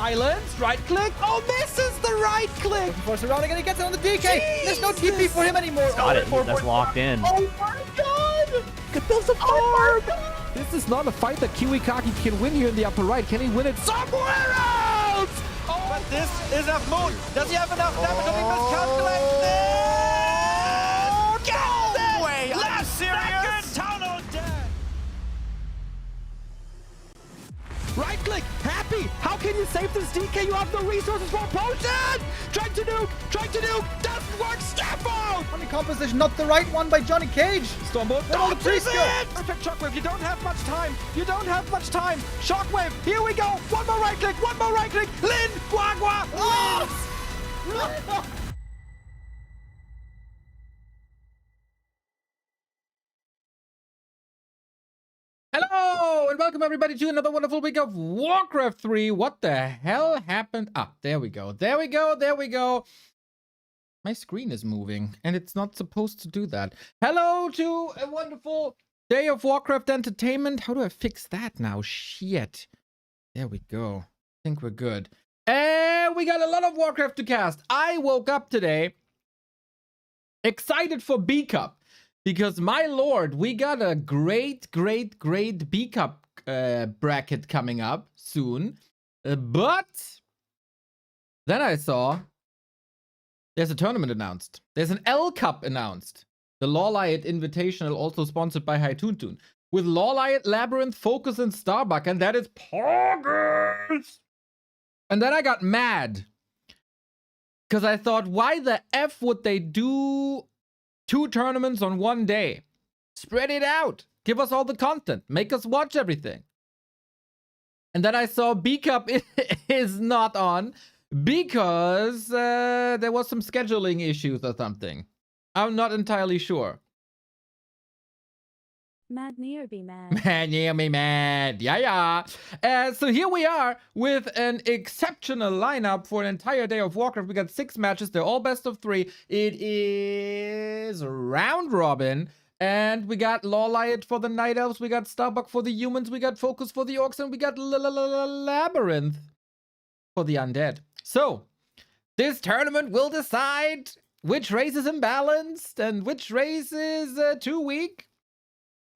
Silence. Right click. Oh, misses the right click. Force around again. He gets it on the DK. There's no Jesus. TP for him anymore. Got it. That's locked in. Oh my god. There's a Oh my god. This is not a fight that Kiwikaki can win here in the upper right. Can he win it somewhere else? Oh, but this is a moon. Does he have enough damage to be miscalculated? No way. Last serious. Tunnel dead. Right click, happy. How can you save this DK? You have no resources for a potion. Trying to nuke, doesn't work. Step out. Funny composition, not the right one by Johnny Cage. Stormbolt, all the this is pre-skill. it. Perfect shockwave. You don't have much time. Shockwave. Here we go. One more right click. Lin, Guagua. Oh! Hello and welcome everybody to another wonderful week of Warcraft 3. What the hell happened? Ah, there we go. My screen is moving and it's not supposed to do that. Hello to a wonderful day of Warcraft entertainment. How do I fix that now? Shit. There we go. I think we're good. And we got a lot of Warcraft to cast. I woke up today excited for B Cup. Because, my lord, we got a great B Cup bracket coming up soon. But then I saw there's a tournament announced. There's an L Cup announced. The LawLiet Invitational, also sponsored by HiTuneTune. With LawLiet, LabyRinth, FoCuS, and Starbuck. And that is poggers! And then I got mad. Because I thought, why the F would they do 2 tournaments on one day? Spread it out. Give us all the content. Make us watch everything. And then I saw B Cup is not on because there was some scheduling issues or something. I'm not entirely sure. Mad near be mad. Mad near me mad. Yeah. So here we are with an exceptional lineup for an entire day of Warcraft. We got 6 matches. They're all best of 3. It is round robin. And we got LawLiet for the Night Elves. We got Starbuck for the humans. We got FoCuS for the orcs. And we got LabyRinth for the undead. So this tournament will decide which race is imbalanced and which race is too weak.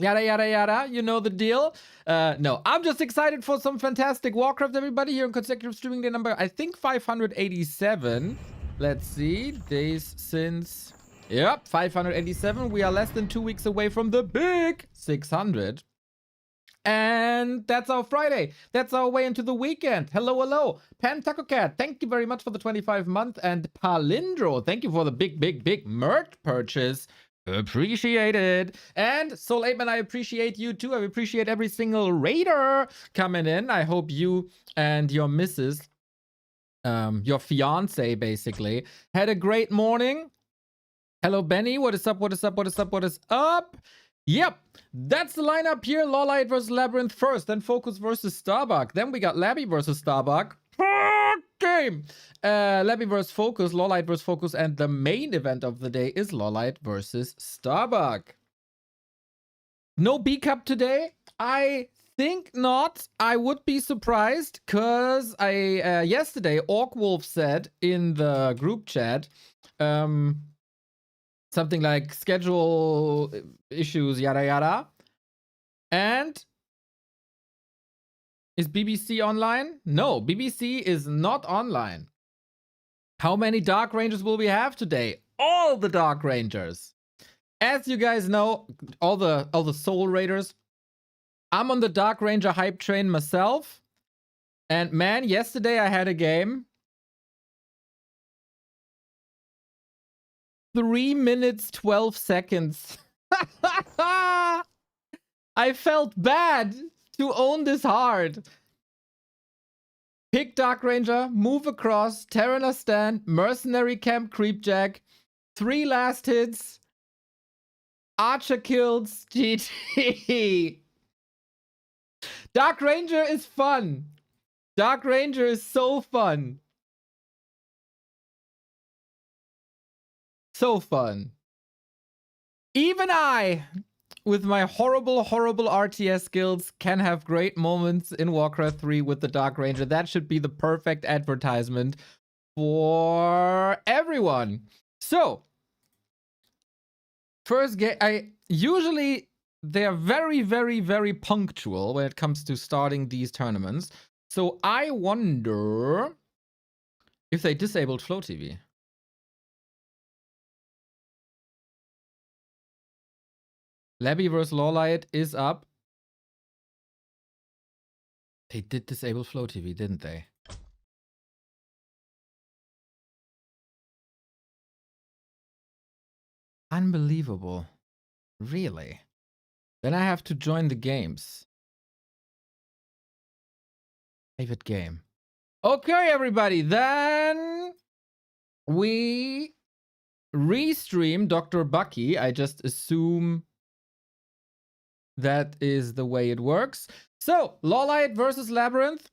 Yada, yada, yada. You know the deal. No, I'm just excited for some fantastic Warcraft, everybody, here in consecutive streaming day number, I think 587. Let's see. Days since... Yep, 587. We are less than 2 weeks away from the big 600. And that's our Friday. That's our way into the weekend. Hello. Pan Taco Cat, thank you very much for the 25-month. And Palindro, thank you for the big merch purchase. Appreciated. And Soul Apeman, I appreciate you too. I appreciate every single raider coming in. I hope you and your missus, your fiance basically, had a great morning. Hello, Benny. What is up? Yep, that's the lineup here. LawLiet versus LabyRinth first, then FoCuS versus Starbuck. Then we got Labby versus Starbuck. Game. Labby versus FoCuS, LawLiet versus FoCuS, and the main event of the day is LawLiet versus Starbuck. No B Cup today? I think not. I would be surprised because yesterday Orkwolf said in the group chat something like schedule issues, yada yada. And is BBC online? No, BBC is not online. How many Dark Rangers will we have today? All the Dark Rangers. As you guys know, all the Soul Raiders, I'm on the Dark Ranger hype train myself. And man, yesterday I had a game. 3 minutes, 12 seconds. I felt bad to own this hard. Pick Dark Ranger, move across, Terraner stand, Mercenary Camp Creepjack, 3 last hits, Archer kills, GG. Dark Ranger is fun. Dark Ranger is so fun. So fun. Even I with my horrible, horrible RTS skills, can have great moments in Warcraft 3 with the Dark Ranger. That should be the perfect advertisement for everyone. So, first game, usually they're very, very, very punctual when it comes to starting these tournaments. So I wonder if they disabled Flow TV. Labby vs. LawLiet is up. They did disable Flow TV, didn't they? Unbelievable. Really? Then I have to join the games. Favorite game. Okay, everybody. Then we restream Dr. Bucky. I just assume that is the way it works. So, LawLiet versus LabyRinth.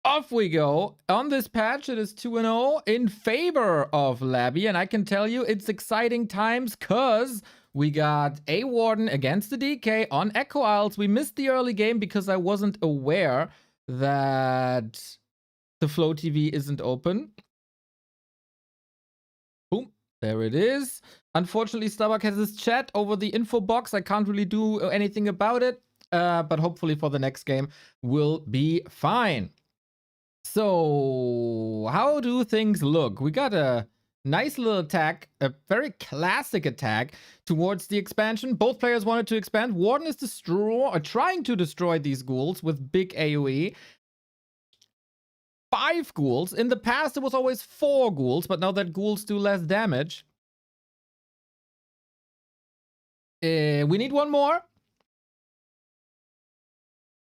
Off we go. On this patch, it is 2-0 in favor of Labby. And I can tell you it's exciting times because we got a Warden against the DK on Echo Isles. We missed the early game because I wasn't aware that the Flow TV isn't open. Boom. There it is. Unfortunately, Starbuck has his chat over the info box. I can't really do anything about it. But hopefully for the next game, we'll be fine. So, how do things look? We got a nice little attack, a very classic attack towards the expansion. Both players wanted to expand. Warden is trying to destroy these ghouls with big AoE. 5 ghouls. In the past, it was always 4 ghouls, but now that ghouls do less damage. We need one more.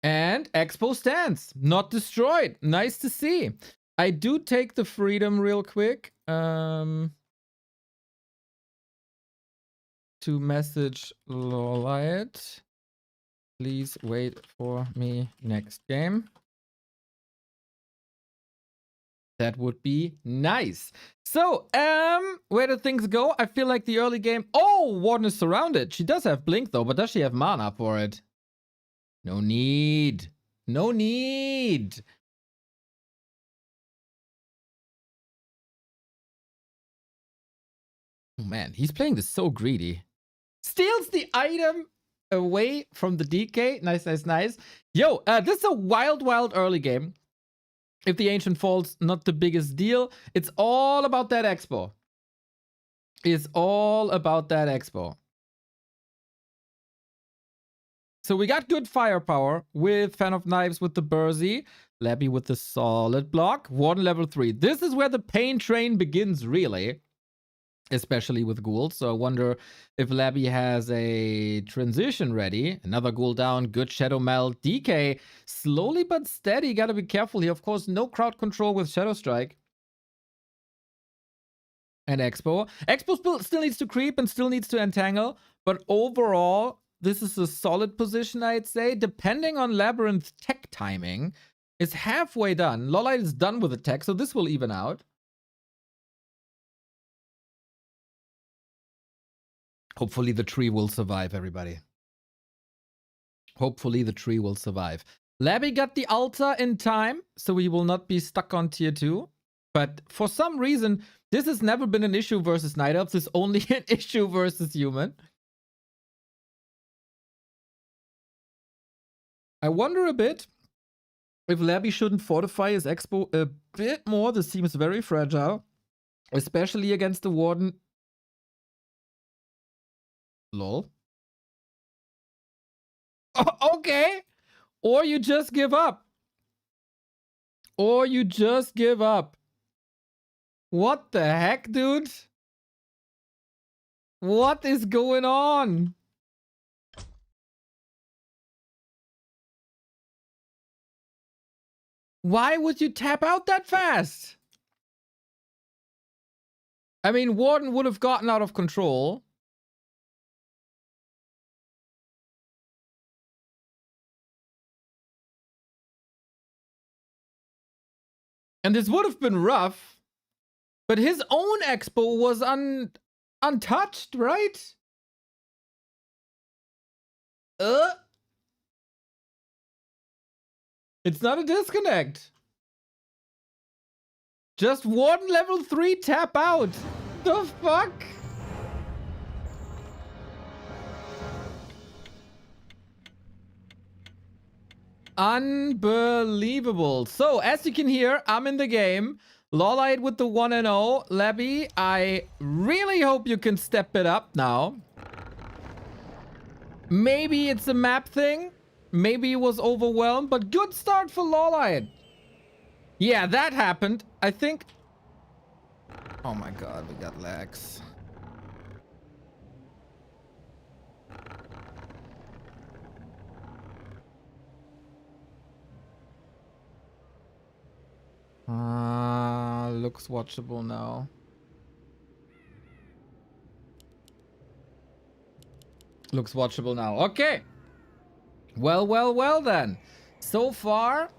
And Expo stands. Not destroyed. Nice to see. I do take the freedom real quick. To message LawLiet. Please wait for me next game. That would be nice. So, where do things go? I feel like the early game... Oh, Warden is surrounded. She does have Blink, though, but does she have mana for it? No need. No need. Oh, man. He's playing this so greedy. Steals the item away from the DK. Nice, nice, nice. Yo, this is a wild, wild early game. If the Ancient falls, not the biggest deal. It's all about that Expo. It's all about that Expo. So we got good firepower with Fan of Knives with the Bursey. Labby with the solid block. Warden level 3. This is where the pain train begins, really. Especially with ghouls. So I wonder if Labby has a transition ready. Another ghoul down. Good Shadow Meld. DK. Slowly but steady. Gotta be careful here. Of course, no crowd control with Shadow Strike. And Expo. Expo still needs to creep and still needs to entangle. But overall, this is a solid position, I'd say. Depending on LabyRinth tech timing, it's halfway done. LawLiet is done with the tech, so this will even out. Hopefully the tree will survive, everybody. Hopefully the tree will survive. Labby got the altar in time, so we will not be stuck on tier 2. But for some reason, this has never been an issue versus Night Elves. It's only an issue versus human. I wonder a bit if Labby shouldn't fortify his Expo a bit more. This seems very fragile, especially against the Warden. Lol. Oh, okay. Or you just give up. Or you just give up. What the heck, dude? What is going on? Why would you tap out that fast? I mean, Warden would have gotten out of control. And this would have been rough. But his own Expo was untouched, right? It's not a disconnect. Just one level 3 tap out. The fuck? Unbelievable. So, as you can hear, I'm in the game. LawLiet with the 1-0. Labby, I really hope you can step it up now. Maybe it's a map thing. Maybe he was overwhelmed, but good start for LawLiet. Yeah, that happened. I think... Oh my god, we got lags. Looks watchable now. Looks watchable now. Okay. Well then. So far,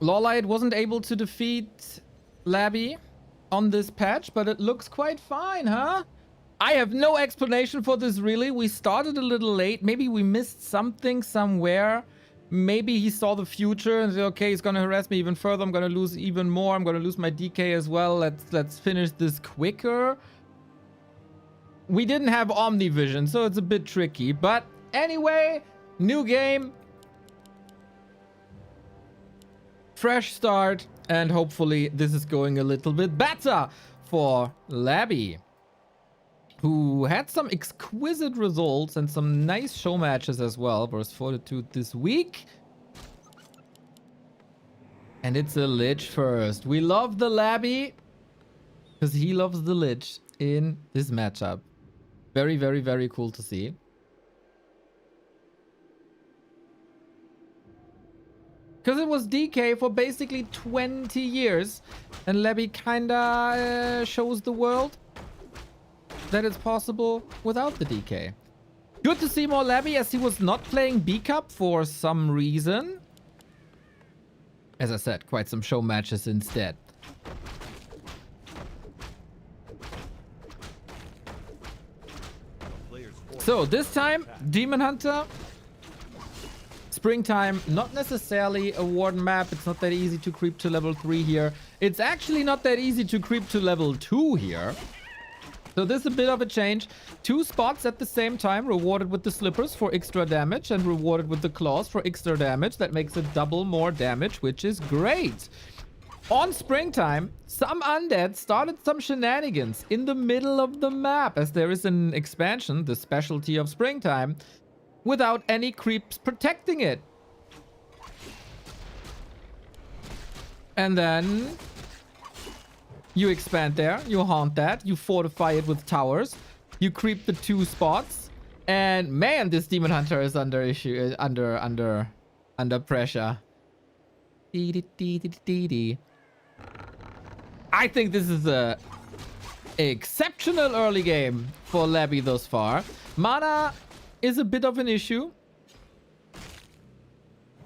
LawLiet wasn't able to defeat Labby on this patch, but it looks quite fine, huh? I have no explanation for this, really. We started a little late. Maybe we missed something somewhere. Maybe he saw the future and said, okay, he's gonna harass me even further. I'm gonna lose even more. I'm gonna lose my DK as well. Let's finish this quicker. We didn't have Omnivision, so it's a bit tricky. But anyway, new game. Fresh start. And hopefully this is going a little bit better for Labby, who had some exquisite results and some nice show matches as well versus Fortitude this week. And it's a Lich first. We love the Labby because he loves the Lich in this matchup. Very cool to see. Because it was DK for basically 20 years. And Labby kinda shows the world that it's possible without the DK. Good to see more Labby as he was not playing B-Cup for some reason. As I said, quite some show matches instead. So this time, Demon Hunter. Springtime, not necessarily a Warden map. It's not that easy to creep to level 3 here. It's actually not that easy to creep to level 2 here. So this is a bit of a change. 2 spots at the same time, rewarded with the slippers for extra damage and rewarded with the claws for extra damage. That makes it double more damage, which is great. On Springtime, some undead started some shenanigans in the middle of the map, as there is an expansion, the specialty of Springtime, without any creeps protecting it. And then you expand there, you haunt that, you fortify it with towers, you creep the 2 spots, and man, this Demon Hunter is under pressure. I think this is a exceptional early game for Labby thus far. Mana is a bit of an issue,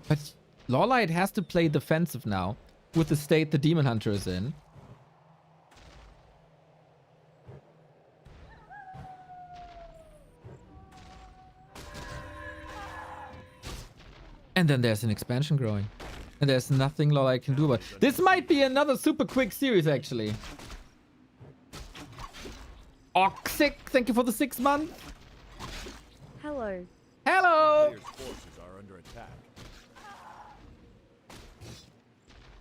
but LawLiet has to play defensive now with the state the Demon Hunter is in. And then there's an expansion growing. And there's nothing LawLiet can do about it. This might be another super quick series, actually. Oxic, thank you for the 6 months. Hello. Hello!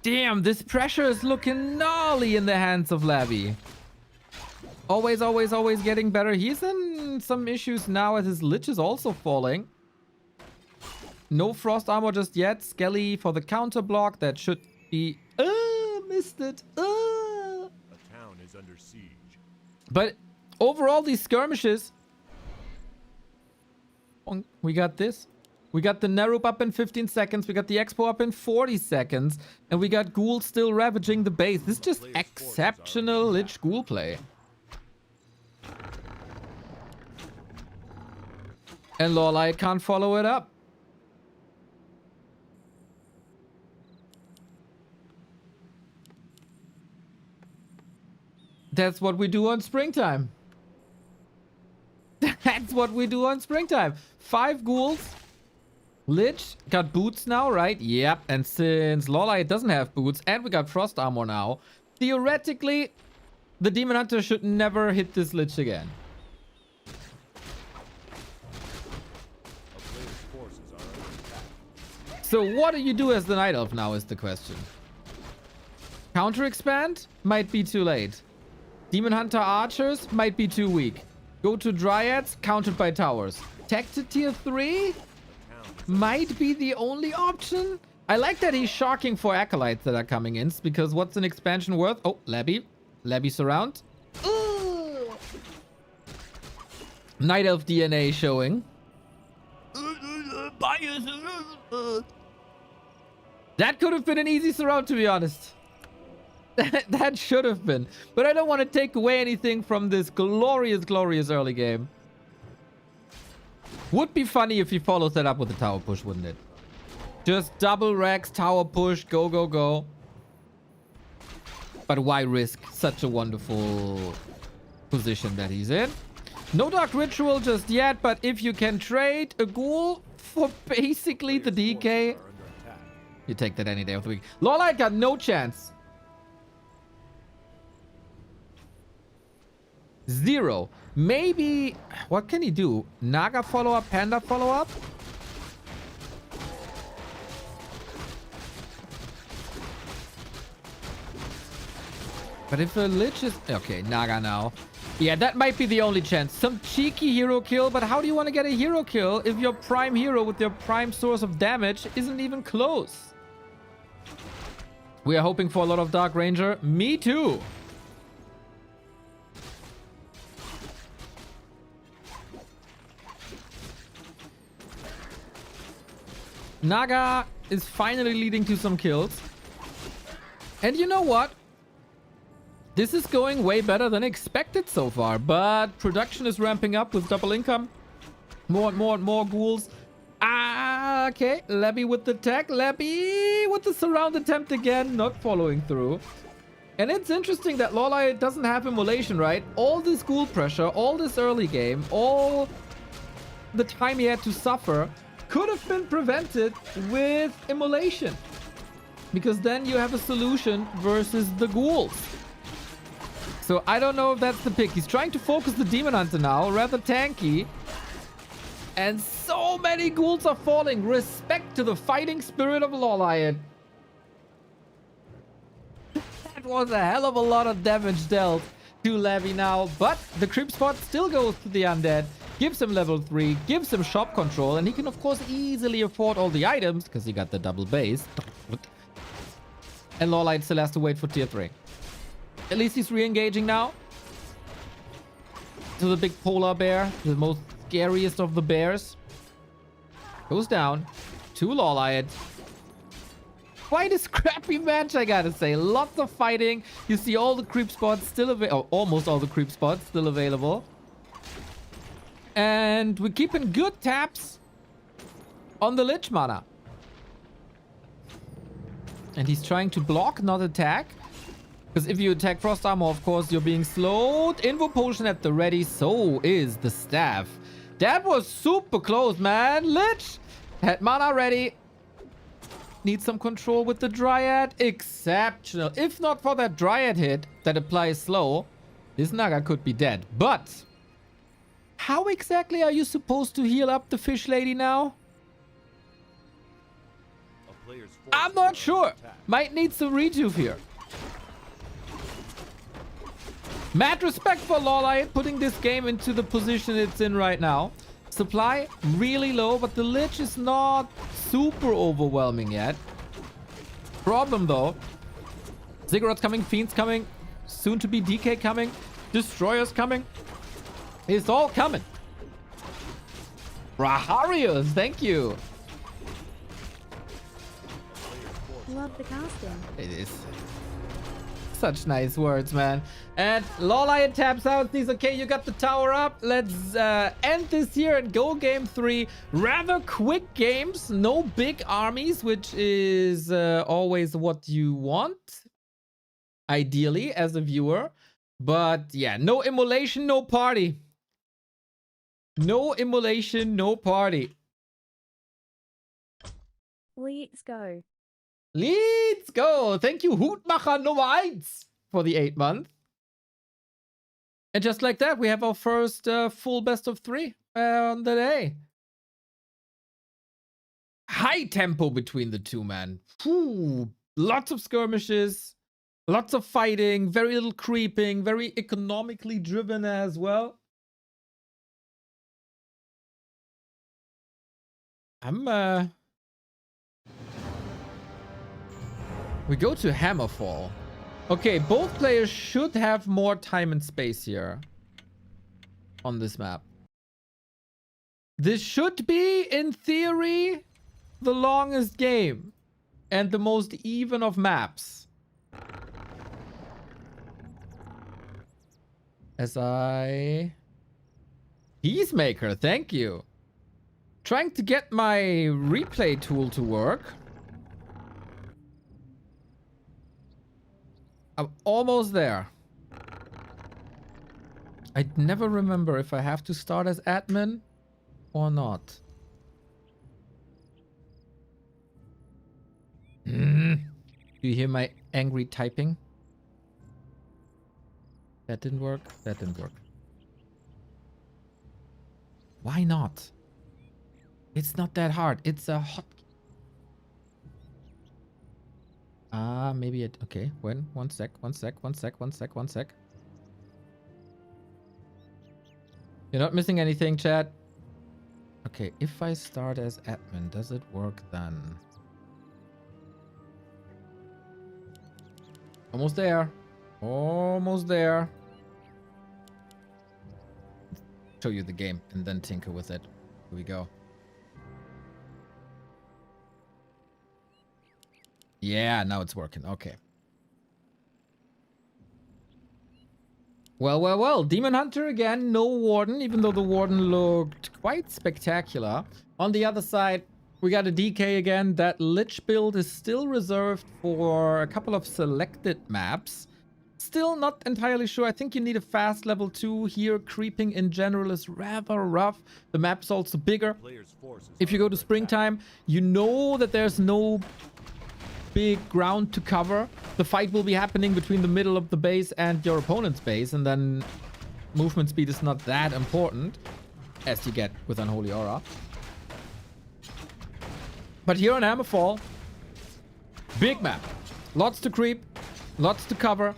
Damn, this pressure is looking gnarly in the hands of Labby. Always getting better. He's in some issues now as his Lich is also falling. No frost armor just yet. Skelly for the counter block. That should be... missed it. A town is under siege. But overall, these skirmishes... We got this. We got the Nerup up in 15 seconds. We got the Expo up in 40 seconds. And we got Ghoul still ravaging the base. This is just exceptional Lich Ghoul play. And LawLiet can't follow it up. That's what we do on Springtime. That's what we do on springtime. 5 ghouls. Lich got boots now, right? Yep. And since LawLiet doesn't have boots and we got frost armor now, theoretically, the Demon Hunter should never hit this Lich again. A player's forces are under attack. So what do you do as the Night Elf now is the question. Counter expand? Might be too late. Demon Hunter archers? Might be too weak. Go to Dryads? Countered by towers. Tech to tier 3? Might be the only option. I like that he's shocking for acolytes that are coming in, because what's an expansion worth? Oh, Labby. Labby surround. Ooh. Night Elf DNA showing. That could have been an easy surround, to be honest. That should have been. But I don't want to take away anything from this glorious, glorious early game. Would be funny if he follows that up with a tower push, wouldn't it? Just double Rex, tower push, go, go, go. But why risk such a wonderful position that he's in? No Dark Ritual just yet, but if you can trade a ghoul for basically the DK, you take that any day of the week. LawLiet got no chance. 0. Maybe, what can he do? Naga follow-up, Panda follow-up? But if a Lich is... Okay, Naga now. Yeah, that might be the only chance. Some cheeky hero kill, but how do you want to get a hero kill if your prime hero with your prime source of damage isn't even close? We are hoping for a lot of Dark Ranger. Me too. Naga is finally leading to some kills. And you know what? This is going way better than expected so far. But production is ramping up with double income. More and more and more ghouls. Okay. Labby with the tech. Labby with the surround attempt again. Not following through. And it's interesting that LawLiet doesn't have immolation, right? All this ghoul pressure, all this early game, all the time he had to suffer could have been prevented with immolation, because then you have a solution versus the ghouls. So I don't know if that's the pick. He's trying to focus the Demon Hunter now, rather tanky, and so many ghouls are falling. Respect to the fighting spirit of LawLiet. That was a hell of a lot of damage dealt to Labby now, but the creep spot still goes to the undead. Gives him level 3, gives him shop control, and he can of course easily afford all the items because he got the double base. And LawLiet still has to wait for tier 3. At least he's re-engaging now. To the big polar bear, the most scariest of the bears. Goes down to LawLiet. Quite a scrappy match, I gotta say. Lots of fighting. You see all the creep spots still available. Almost all the creep spots still available. And we're keeping good taps on the Lich mana. And he's trying to block, not attack. Because if you attack Frost Armor, of course, you're being slowed. Invo Potion at the ready. So is the Staff. That was super close, man. Lich had mana ready. Need some control with the Dryad. Exceptional. If not for that Dryad hit that applies slow, this Naga could be dead. But how exactly are you supposed to heal up the fish lady now? A player's forces I'm are not under sure. attack. Might need some rejuve here. Mad respect for LawLiet putting this game into the position it's in right now. Supply really low, but the Lich is not super overwhelming yet. Problem though, Ziggurats coming, Fiends coming, soon to be DK coming, Destroyers coming. It's all coming. Raharius, thank you. Love the casting. It is. Such nice words, man. And LawLiet taps out. He's okay. You got the tower up. Let's end this here and go game 3. Rather quick games. No big armies, which is always what you want, ideally, as a viewer. But yeah, no immolation, no party. No immolation, no party. Let's go. Let's go. Thank you, Hutmacher Nummer 1 for the 8 month. And just like that, we have our first full best of 3 on the day. High tempo between the two, man. Whew. Lots of skirmishes, lots of fighting, very little creeping, very economically driven as well. We go to Hammerfall. Okay, both players should have more time and space here on this map. This should be, in theory, the longest game and the most even of maps. Peacemaker, thank you. Trying to get my replay tool to work. I'm almost there. I never remember if I have to start as admin or not. Do you hear my angry typing? That didn't work. That didn't work. Why not? It's not that hard. It's a hot... maybe it... Okay, when? One sec. You're not missing anything, chat. Okay, if I start as admin, does it work then? Almost there. Almost there. Show you the game and then tinker with it. Here we go. Yeah, now it's working. Okay. Well. Demon Hunter again. No Warden, even though the Warden looked quite spectacular. On the other side, we got a DK again. That Lich build is still reserved for a couple of selected maps. Still not entirely sure. I think you need a fast level 2 here. Creeping in general is rather rough. The map's also bigger. If you go to springtime, you know that there's no big ground to cover. The fight will be happening between the middle of the base and your opponent's base, and then movement speed is not that important, as you get with Unholy Aura. But here on Hammerfall, big map. Lots to creep, lots to cover,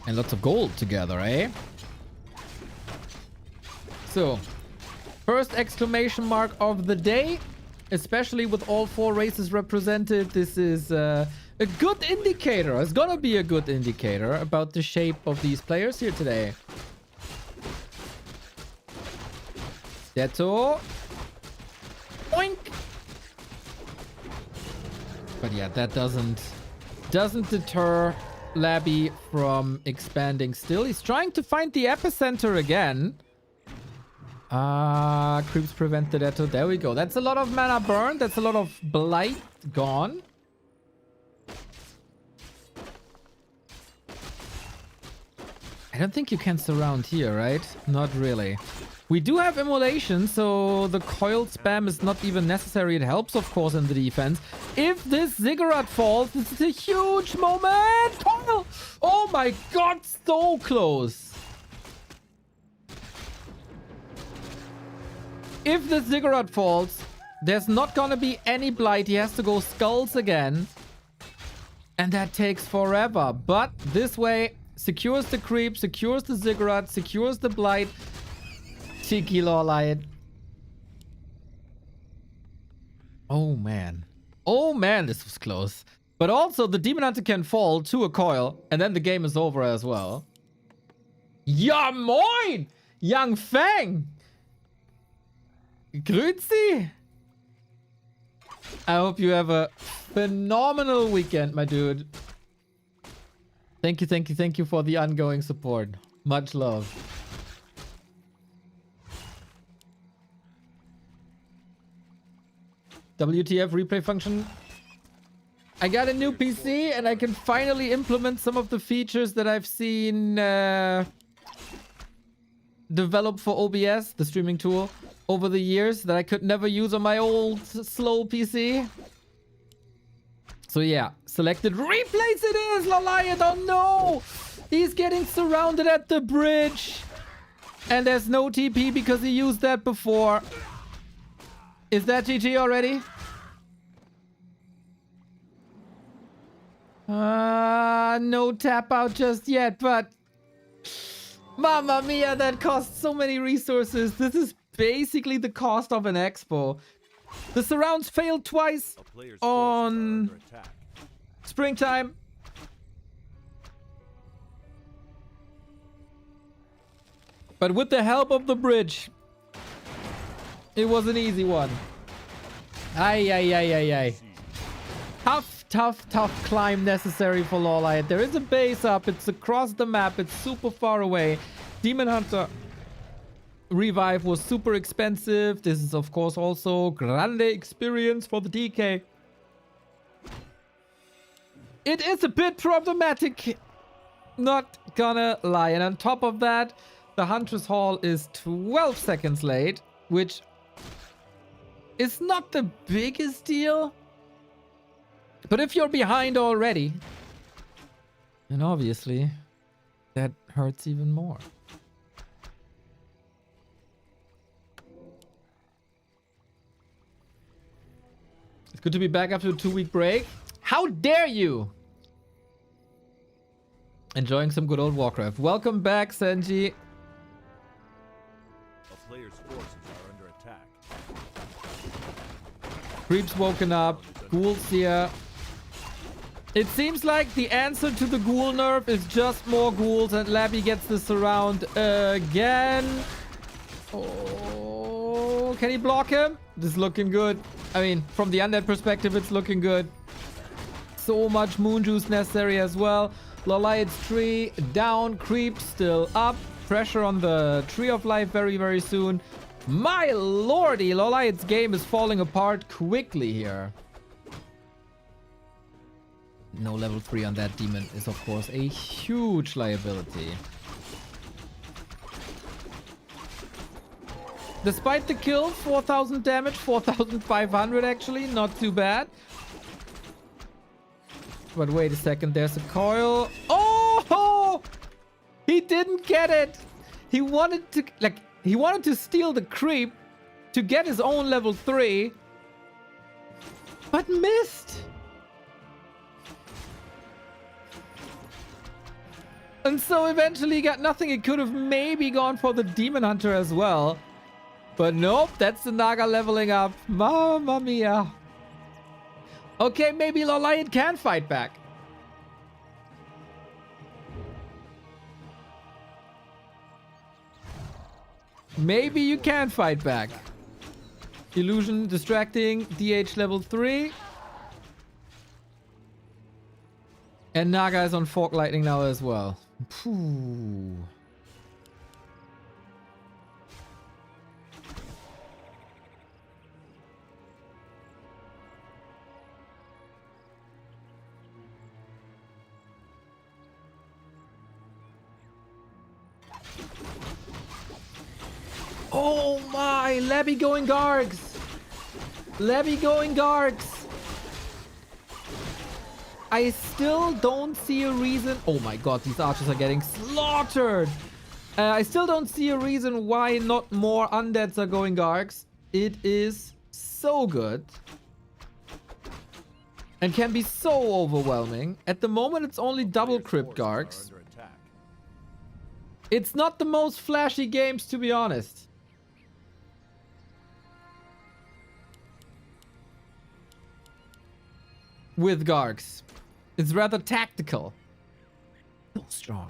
and lots of gold together, eh? So, first exclamation mark of the day. Especially with all 4 races represented, this is a good indicator. It's gonna be a good indicator about the shape of these players here today. Detto. Oink. But yeah, that doesn't deter Labby from expanding still. He's trying to find the epicenter again. Creeps prevent the Detto. There we go. That's a lot of mana burned. That's a lot of blight gone. I don't think you can surround here, right? Not really. We do have immolation, so the coil spam is not even necessary. It helps, of course, in the defense. If this Ziggurat falls, this is a huge moment! Coil! Oh my god, so close! If the Ziggurat falls, there's not gonna be any blight. He has to go skulls again. And that takes forever. But this way, secures the creep, secures the Ziggurat, secures the blight. Cheeky LawLiet. Oh man. Oh man, this was close. But also, the Demon Hunter can fall to a coil, and then the game is over as well. Ja moin! Young Fang! Grüezi! I hope you have a phenomenal weekend, my dude. Thank you for the ongoing support. Much love. WTF replay function. I got a new PC and I can finally implement some of the features that I've seen developed for OBS, the streaming tool, over the years that I could never use on my old slow PC. So yeah, selected replays it is, LawLiet. Oh no! He's getting surrounded at the bridge. And there's no TP because he used that before. Is that GG already? No tap out just yet, but Mamma mia, that costs so many resources. This is basically the cost of an expo. The surrounds failed twice A player's forces are on under attack. springtime. But with the help of the bridge, it was an easy one. Ay. Tough climb necessary for LawLiet. There is a base up. It's across the map. It's super far away. Demon Hunter revive was super expensive. This is, of course, also grande experience for the DK. It is a bit problematic. Not gonna lie. And on top of that, the Huntress Hall is 12 seconds late, which is not the biggest deal. But if you're behind already, then obviously that hurts even more. It's good to be back after a 2-week break. How dare you! Enjoying some good old Warcraft. Welcome back, Senji. A player's forces are under attack. Creeps woken up. Ghouls here. It seems like the answer to the ghoul nerf is just more ghouls, and Labby gets the surround again. Oh, can he block him? This is looking good. I mean, from the undead perspective, it's looking good. So much moon juice necessary as well. LawLiet's tree down, creep still up. Pressure on the tree of life very, very soon. My lordy, LawLiet's game is falling apart quickly here. No level 3 on that demon is, of course, a huge liability. Despite the kill, 4,000 damage, 4,500 actually, not too bad. But wait a second, there's a coil. Oh! He didn't get it! He wanted to steal the creep to get his own level 3, but missed! And so eventually he got nothing. He could have maybe gone for the Demon Hunter as well. But nope, that's the Naga leveling up. Mamma mia. Okay, maybe LawLiet can fight back. Maybe you can fight back. Illusion, distracting, DH level 3. And Naga is on Fork Lightning now as well. Phew. Oh my! Labby going Gargs! Labby going Gargs! I still don't see a reason... Oh my god, these archers are getting slaughtered! I still don't see a reason why not more undeads are going Gargs. It is so good. And can be so overwhelming. At the moment, it's only double crypt Gargs. It's not the most flashy games, to be honest. With Gargs. It's rather tactical. So strong.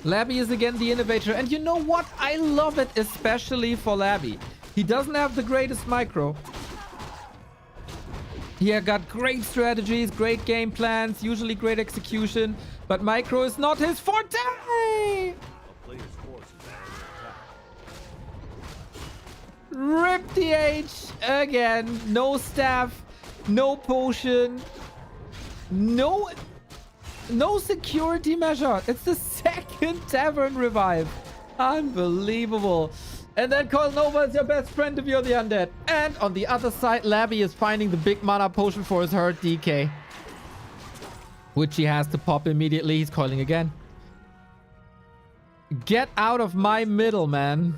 Labby is again the innovator. And you know what? I love it, especially for Labby. He doesn't have the greatest micro. He got great strategies, great game plans, usually great execution. But micro is not his forte! A player's forces are under attack. Rip DH again. No staff. No potion. No security measure. It's the second tavern revive. Unbelievable. And then Coil Nova is your best friend if you're the undead. And on the other side, Labby is finding the big mana potion for his hurt DK, which he has to pop immediately. He's coiling again. Get out of my middle, man.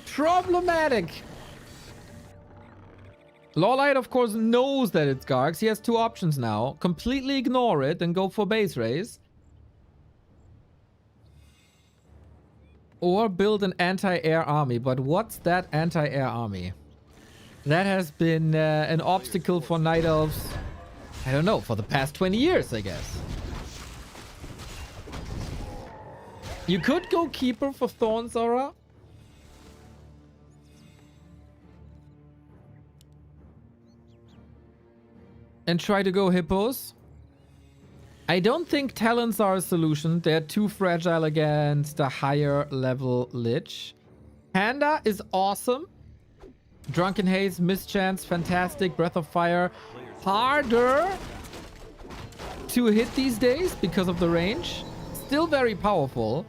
Problematic. LawLiet, of course, knows that it's Gargs. He has two options now. Completely ignore it and go for base raise. Or build an anti-air army. But what's that anti-air army? That has been an obstacle for Night Elves, I don't know, for the past 20 years, I guess. You could go Keeper for Thorns Aura. And try to go Hippos. I don't think Talons are a solution. They're too fragile against a higher level Lich. Panda is awesome. Drunken Haze, Mischance, fantastic. Breath of Fire, harder to hit these days because of the range. Still very powerful.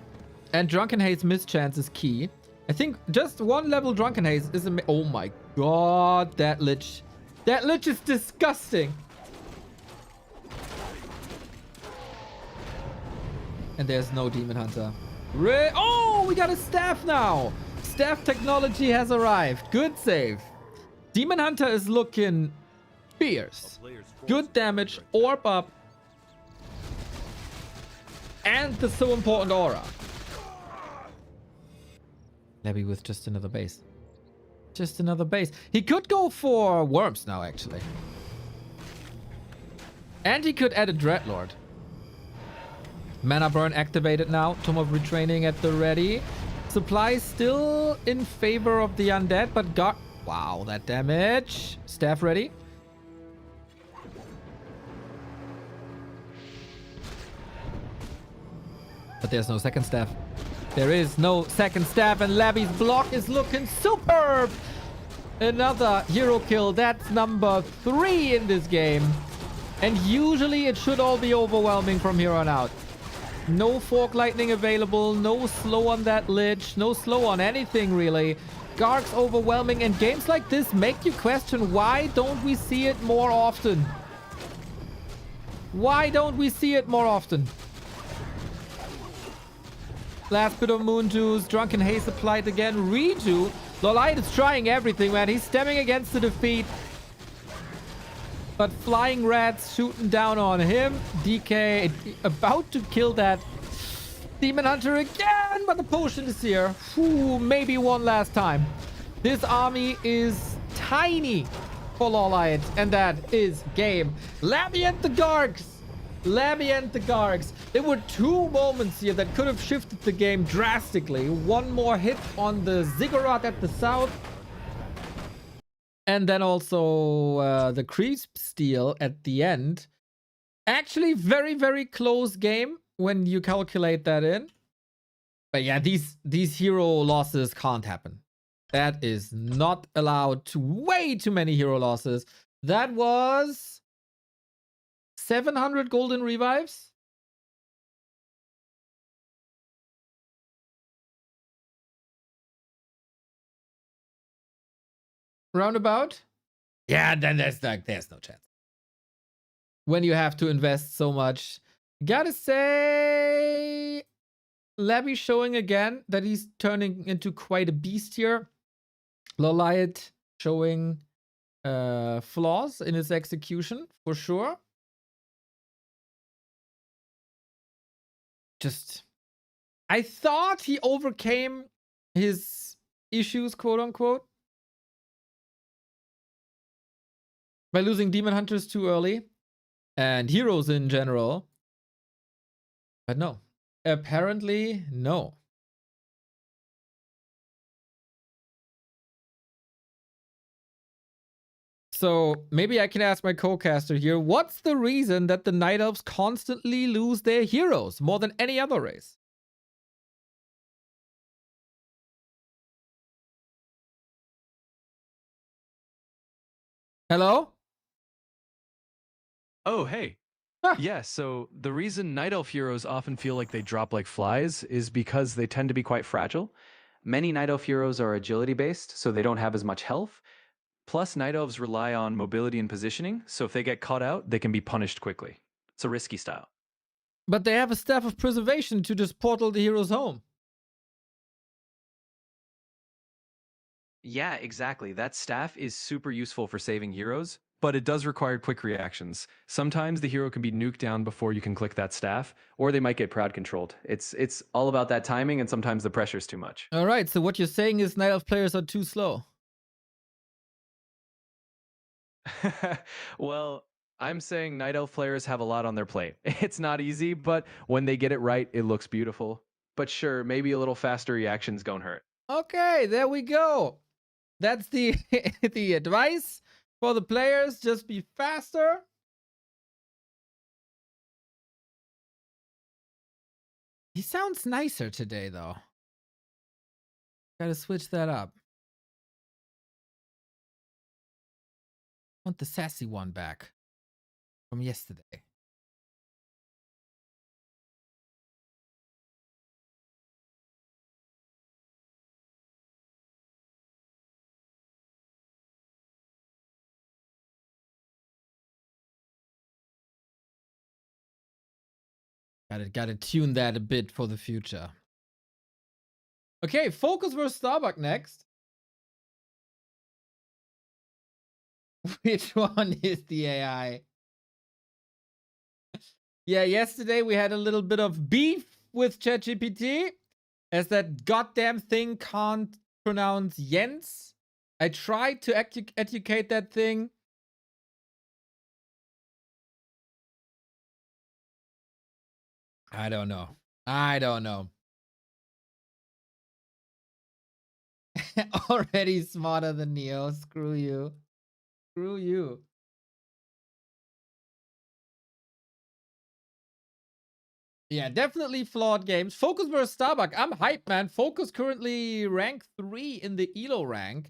And Drunken Haze, Mischance is key. I think just one level Drunken Haze is oh my god, that Lich. That Lich is disgusting. And there's no Demon Hunter. Oh, we got a staff now. Staff technology has arrived. Good save. Demon Hunter is looking fierce. Good damage. Orb up. And the so important aura. Maybe with just another base. Just another base. He could go for worms now, actually. And he could add a Dreadlord. Mana burn activated now. Tomb of Retraining at the ready. Supply still in favor of the undead, but got... Wow, that damage. Staff ready. But there's no second staff. There is no second staff, and Labby's block is looking superb. Another hero kill. That's number 3 in this game. And usually it should all be overwhelming from here on out. No Fork Lightning available. No slow on that Lich. No slow on anything, really. Garg's overwhelming. And games like this make you question, why don't we see it more often? Why don't we see it more often? Last bit of Moon Juice. Drunken Haze applied again. Redo. LawLiet is trying everything, man. He's stemming against the defeat. But Flying Rats shooting down on him. DK about to kill that Demon Hunter again. But the potion is here. Ooh, maybe one last time. This army is tiny for LawLiet. And that is game. Labby and the Gargs. Labby and the Gargs. There were 2 moments here that could have shifted the game drastically. One more hit on the Ziggurat at the south. And then also the Creep Steal at the end. Actually, very, very close game when you calculate that in. But yeah, these hero losses can't happen. That is not allowed. Way too many hero losses. That was 700 golden revives. Roundabout? Yeah, then there's no chance. When you have to invest so much. Gotta say, Labby showing again that he's turning into quite a beast here. LawLiet showing flaws in his execution, for sure. I thought he overcame his issues, quote unquote, by losing Demon Hunters too early and heroes in general. But no, apparently no. So maybe I can ask my co-caster here, what's the reason that the Night Elves constantly lose their heroes more than any other race? Hello? Oh, hey. Huh. Yeah, so the reason Night Elf heroes often feel like they drop like flies is because they tend to be quite fragile. Many Night Elf heroes are agility based, so they don't have as much health. Plus, Night Elves rely on mobility and positioning, so if they get caught out, they can be punished quickly. It's a risky style. But they have a staff of preservation to just portal the heroes home. Yeah, exactly. That staff is super useful for saving heroes, but it does require quick reactions. Sometimes the hero can be nuked down before you can click that staff, or they might get crowd controlled. It's all about that timing, and sometimes the pressure's too much. All right, so what you're saying is Night Elf players are too slow. Well, I'm saying Night Elf players have a lot on their plate. It's not easy, but when they get it right, it looks beautiful. But sure, maybe a little faster reactions don't hurt. Okay, there we go. That's the the advice for the players. Just be faster. He sounds nicer today, though. Gotta switch that up. Want the sassy one back from yesterday. Gotta tune that a bit for the future. Okay, FoCuS versus Starbuck next. Which one is the AI? Yeah, yesterday we had a little bit of beef with ChatGPT, as that goddamn thing can't pronounce Jens. I tried to educate that thing. I don't know. Already smarter than Neo. Screw you. Screw you. Yeah, definitely flawed games. FoCuS versus Starbuck. I'm hyped, man. FoCuS currently rank 3 in the ELO rank,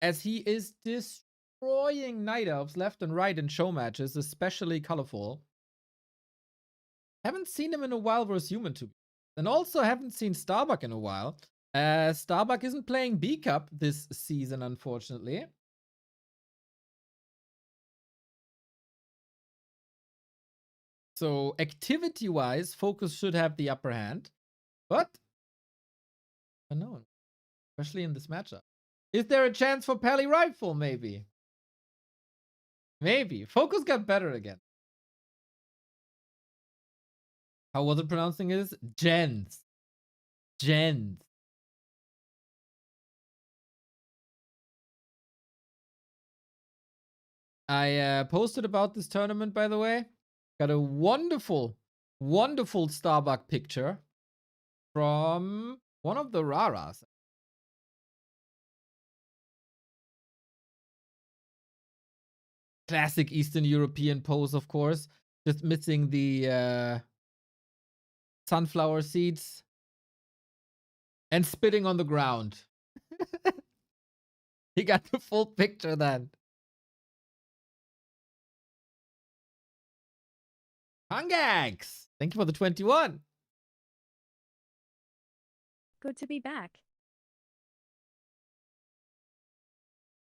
as he is destroying Night Elves left and right in show matches, especially colorful. Haven't seen him in a while versus Human, too. And also haven't seen Starbuck in a while. Starbuck isn't playing B Cup this season, unfortunately. So activity-wise, FoCuS should have the upper hand. But unknown, especially in this matchup. Is there a chance for Pally Rifle, maybe? Maybe. FoCuS got better again. How was it pronouncing it? Jens. Jens. I posted about this tournament, by the way. Got a wonderful, wonderful Starbuck picture from one of the Raras. Classic Eastern European pose, of course. Just missing the sunflower seeds. And spitting on the ground. He got the full picture then. Hungax! Thank you for the 21. Good to be back.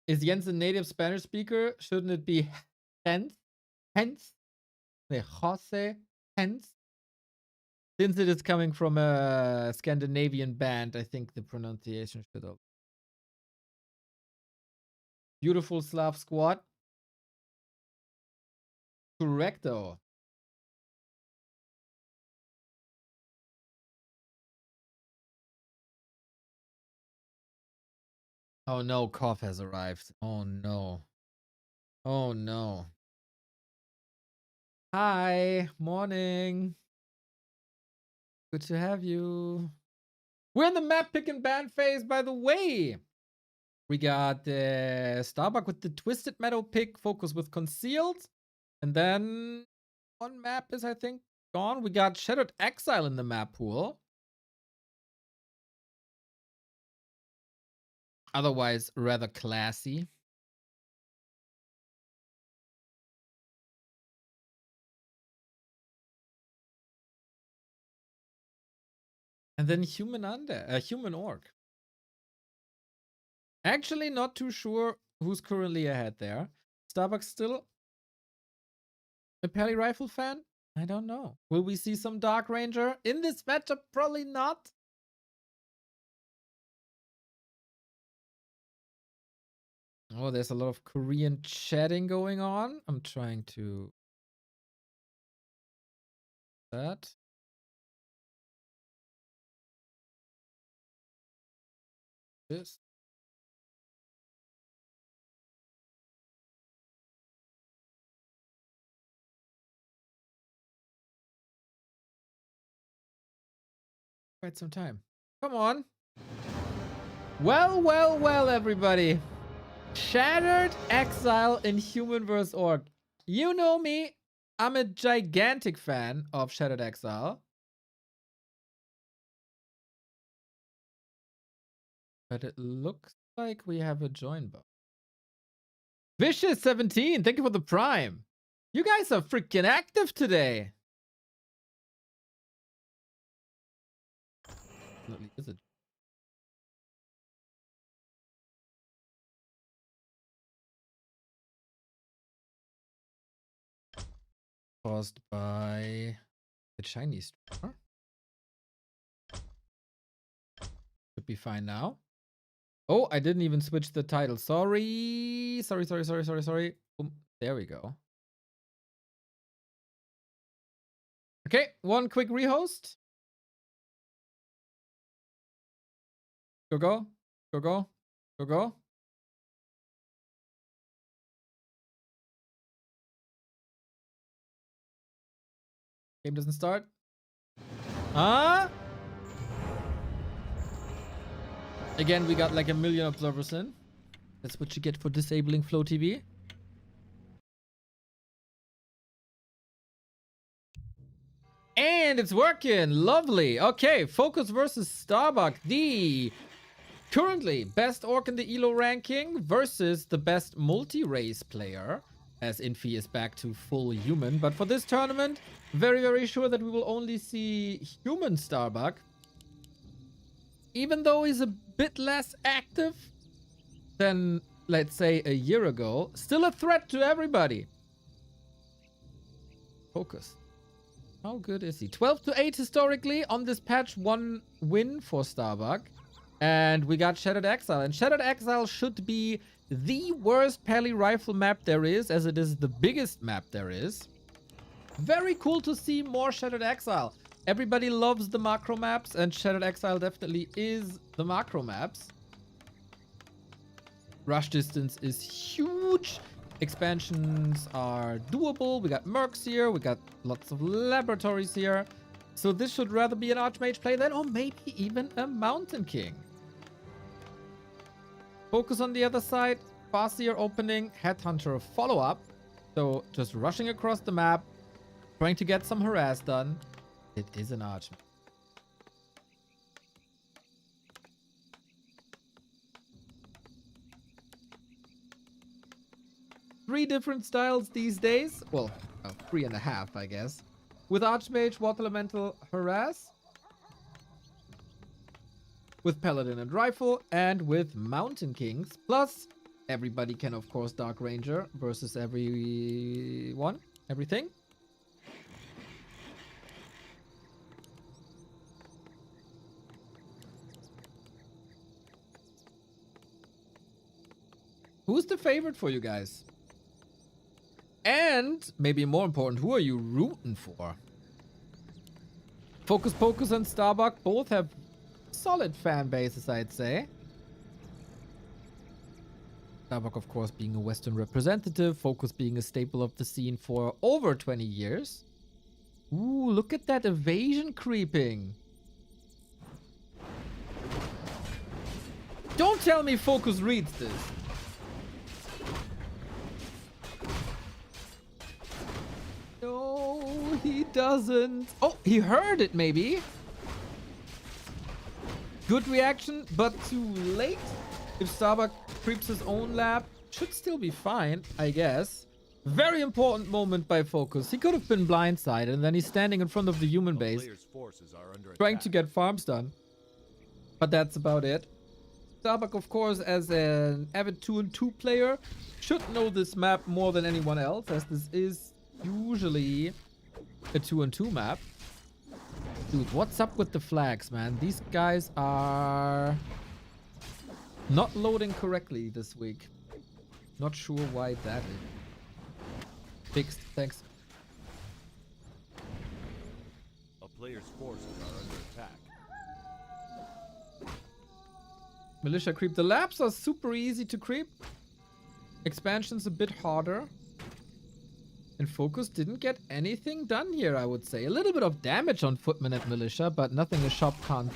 Is Jens a native Spanish speaker? Shouldn't it be hence? Hence? The Jose? Hence? Since it is coming from a Scandinavian band, I think the pronunciation should have. Beautiful Slav squad. Correcto. Oh no, Koff has arrived. Oh no. Oh no. Hi, morning. Good to have you. We're in the map pick and ban phase, by the way. We got Starbuck with the Twisted Meadow pick, FoCuS with Concealed. And then one map is, I think, gone. We got Shattered Exile in the map pool. Otherwise, rather classy. And then human orc. Actually, not too sure who's currently ahead there. Starbuck still a Pally Rifle fan? I don't know. Will we see some Dark Ranger in this matchup? Probably not. Oh, there's a lot of Korean chatting going on. I'm trying to... that. This. Quite some time. Come on. Well, well, well, everybody. Shattered Exile in Human vs. Orc. You know me. I'm a gigantic fan of Shattered Exile. But it looks like we have a join bot. Vicious17, thank you for the prime. You guys are freaking active today. Is it? Caused by the Chinese streamer. Should be fine now. Oh, I didn't even switch the title. Sorry. Sorry. Boom. There we go. Okay, one quick rehost. Go. Game doesn't start. Again, we got like 1 million observers in. That's what you get for disabling Flow TV. And it's working. Lovely. Okay, FoCuS versus Starbuck. The currently best orc in the ELO ranking versus the best multi-race player, as Infi is back to full human. But for this tournament, very, very sure that we will only see human Starbuck. Even though he's a bit less active than, let's say, a year ago, still a threat to everybody. FoCuS. How good is he? 12-8 historically on this patch. 1 win for Starbuck. And we got Shattered Exile. And Shattered Exile should be the worst Pally Rifle map there is, as it is the biggest map there is. Very cool to see more Shattered Exile. Everybody loves the macro maps, and Shattered Exile definitely is the macro maps. Rush distance is huge. Expansions are doable. We got mercs here. We got lots of laboratories here. So this should rather be an Archmage play then, or maybe even a Mountain King. FoCuS on the other side. Farseer opening. Headhunter follow-up. So just rushing across the map. Trying to get some harass done. It is an Archmage. Three different styles these days. Well, 3.5, I guess. With Archmage, Water Elemental, Harass. With Paladin and Rifle. And with Mountain Kings. Plus, everybody can, of course, Dark Ranger versus everyone. Everything. Who's the favorite for you guys? And, maybe more important, who are you rooting for? FoCuS and Starbuck both have solid fan bases, I'd say. Starbuck, of course, being a Western representative. FoCuS being a staple of the scene for over 20 years. Ooh, look at that evasion creeping. Don't tell me FoCuS reads this. No, he doesn't. Oh, he heard it, maybe. Good reaction, but too late. If Starbuck creeps his own lab, should still be fine, I guess. Very important moment by FoCuS. He could have been blindsided, and then he's standing in front of the human A base, player's forces are under trying attack. to get farms done. But that's about it. Starbuck, of course, as an avid 2-2 player, should know this map more than anyone else, as this is usually a 2-2 map. Dude, what's up with the flags, man? These guys are not loading correctly this week. Not sure why that is. Fixed, thanks. A player's forces are under attack. Militia creep. The labs are super easy to creep. Expansion's a bit harder. And FoCuS didn't get anything done here, I would say. A little bit of damage on Footman at Militia, but nothing a shop can't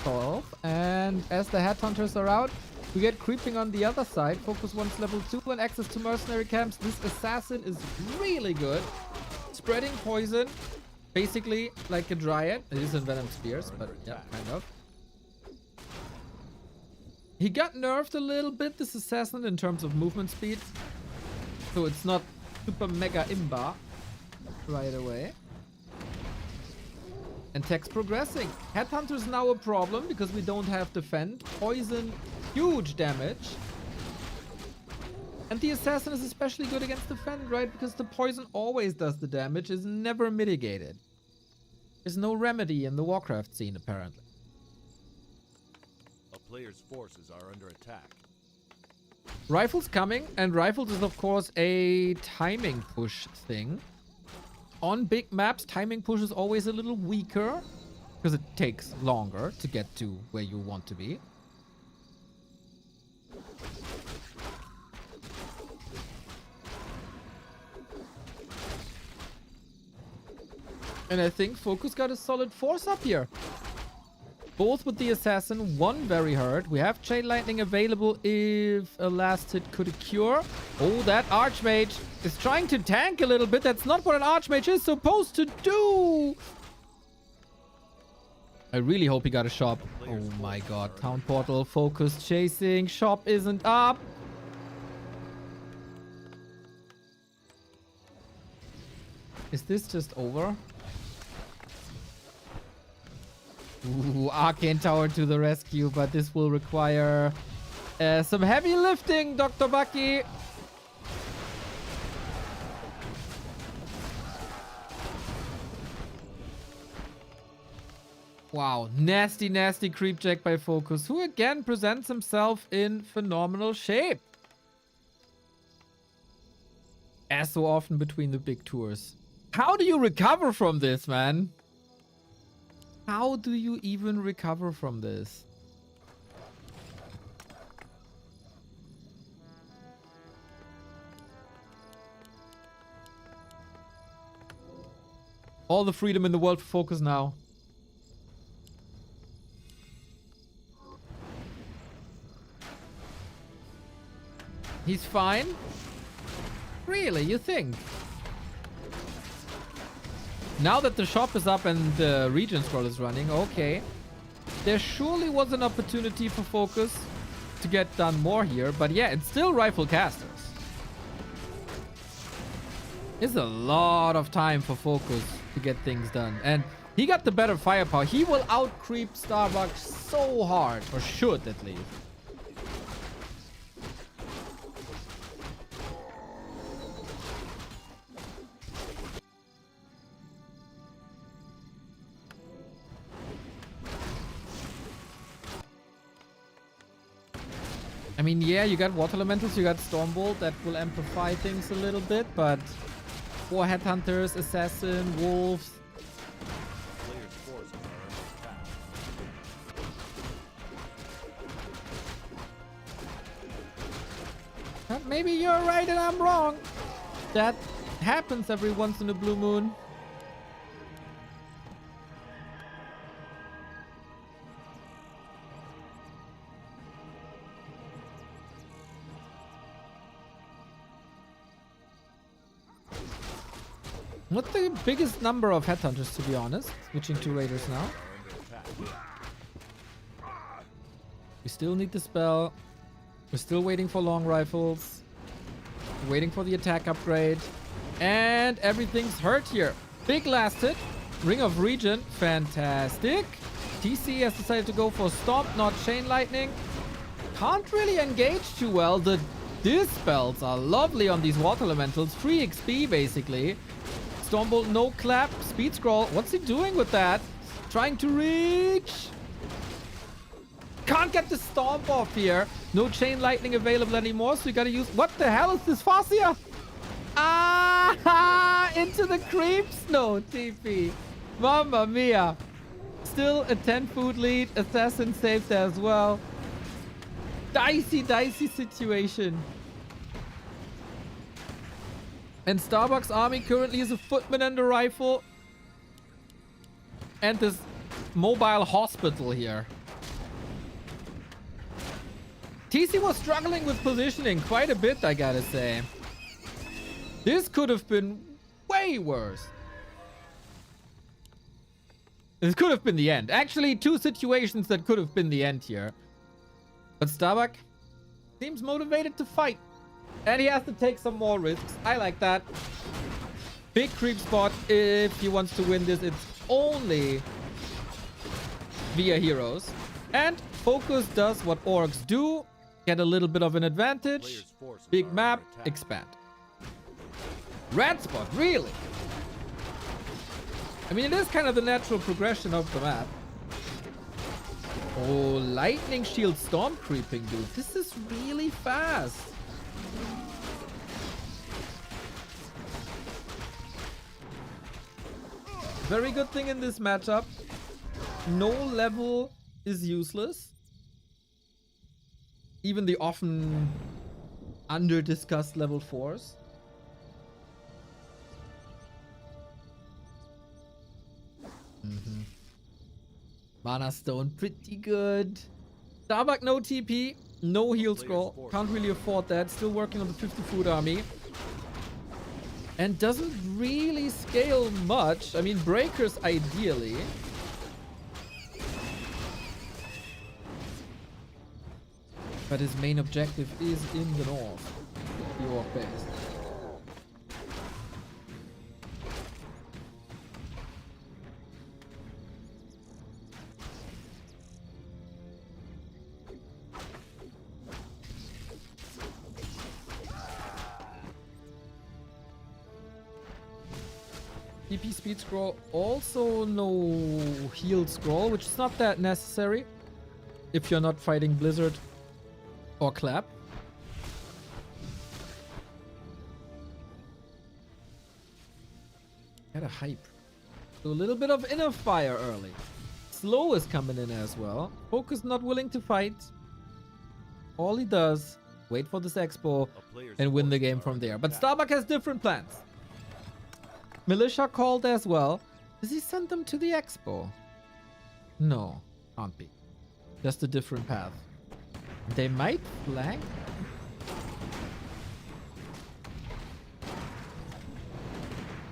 solve. And as the Headhunters are out, we get creeping on the other side. FoCuS wants level 2 and access to mercenary camps. This assassin is really good. Spreading poison, basically like a dryad. It is in Venom Spears, but yeah, kind of. He got nerfed a little bit, this assassin, in terms of movement speed. So it's not super mega imba right away. And tech's progressing. Headhunter's now a problem because we don't have defend. Poison, huge damage. And the assassin is especially good against defend, right? Because the poison always does the damage, is never mitigated. There's no remedy in the Warcraft scene, apparently. A player's forces are under attack. Rifles coming, and rifles is of course a timing push thing. On big maps, timing push is always a little weaker because it takes longer to get to where you want to be. And I think FoCuS got a solid force up here. Both with the assassin, one very hurt. We have chain lightning available if a last hit could cure. Oh, that archmage is trying to tank a little bit. That's not what an archmage is supposed to do. I really hope he got a shop. Oh my god. Town portal, FoCuS chasing. Shop isn't up. Is this just over? Ooh, Arcane Tower to the rescue, but this will require some heavy lifting, Dr. Bucky. Wow, nasty, nasty creep check by FoCuS, who again presents himself in phenomenal shape. As so often between the big tours. How do you recover from this, man? How do you even recover from this? All the freedom in the world for FoCuS now. He's fine? Really, you think? Now that the shop is up and the region scroll is running, okay. There surely was an opportunity for FoCuS to get done more here, but yeah, it's still rifle casters. It's a lot of time for FoCuS to get things done, and he got the better firepower. He will out-creep Starbuck so hard, or should at least. I mean, yeah, you got Water Elementals, you got Stormbolt, that will amplify things a little bit, but 4 Headhunters, Assassin, Wolves. Player's forces are under attack. Maybe you're right and I'm wrong. That happens every once in a blue moon. Not the biggest number of Headhunters, to be honest. Switching to Raiders now. Under attack. We still need the spell. We're still waiting for long rifles. Waiting for the attack upgrade. And everything's hurt here. Big last hit. Ring of Regen. Fantastic. TC has decided to go for Stomp, not Chain Lightning. Can't really engage too well. The Dispels are lovely on these Water Elementals. Free XP, basically. Stormbolt, no clap. Speed Scroll. What's he doing with that? Trying to reach. Can't get the Stomp off here. No Chain Lightning available anymore, so you gotta use... What the hell is this Fascia? Ah! Into the creeps? No, TP. Mamma mia. Still a 10-food lead. Assassin saved as well. Dicey situation. And Starbuck's army currently is a footman and a rifle. And this mobile hospital here. TC was struggling with positioning quite a bit, I gotta say. This could have been way worse. This could have been the end. Actually, two situations that could have been the end here. But Starbuck seems motivated to fight. And he has to take some more risks. I like that. Big creep spot. If he wants to win this, it's only via heroes. And FoCuS does what orcs do. Get a little bit of an advantage. Player's forces Big are map. under attack. Expand. Red spot. Really? I mean, it is kind of the natural progression of the map. Oh, lightning shield storm creeping, dude. This is really fast. Very good thing in this matchup. No level is useless. Even the often under-discussed level 4s. Mana Stone, pretty good. Starbuck, no TP, no heal scroll. Can't really afford that. Still working on the 50 food army. And doesn't really scale much. I mean, breakers ideally. But his main objective is in the north. The orc base. TP speed scroll, also no heal scroll, which is not that necessary if you're not fighting Blizzard or Clap. Got a hype. So a little bit of inner fire early. Slow is coming in as well. FoCuS not willing to fight. All he does, wait for this expo and win the game from there. But Starbuck has different plans. Militia called as well. Does he send them to the expo? No, can't be. Just a different path. They might flank.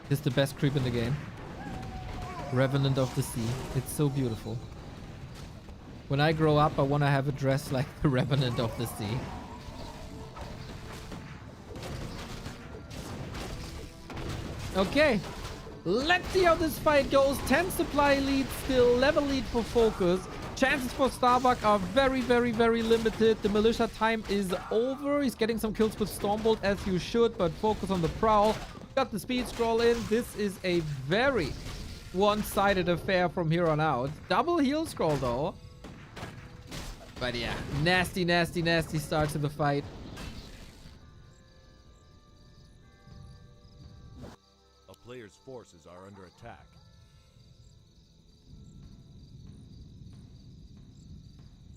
It's the best creep in the game. Revenant of the Sea. It's so beautiful. When I grow up, I want to have a dress like the Revenant of the Sea. Okay, let's see how this fight goes. 10 supply lead still, level lead for FoCuS. Chances for Starbuck are very, very, very limited. The militia time is over. He's getting some kills with Stormbolt as you should, but FoCuS on the prowl. Got the speed scroll in. This is a very one-sided affair from here on out. Double heal scroll though. But yeah, nasty, nasty, nasty start to the fight. Player's forces are under attack.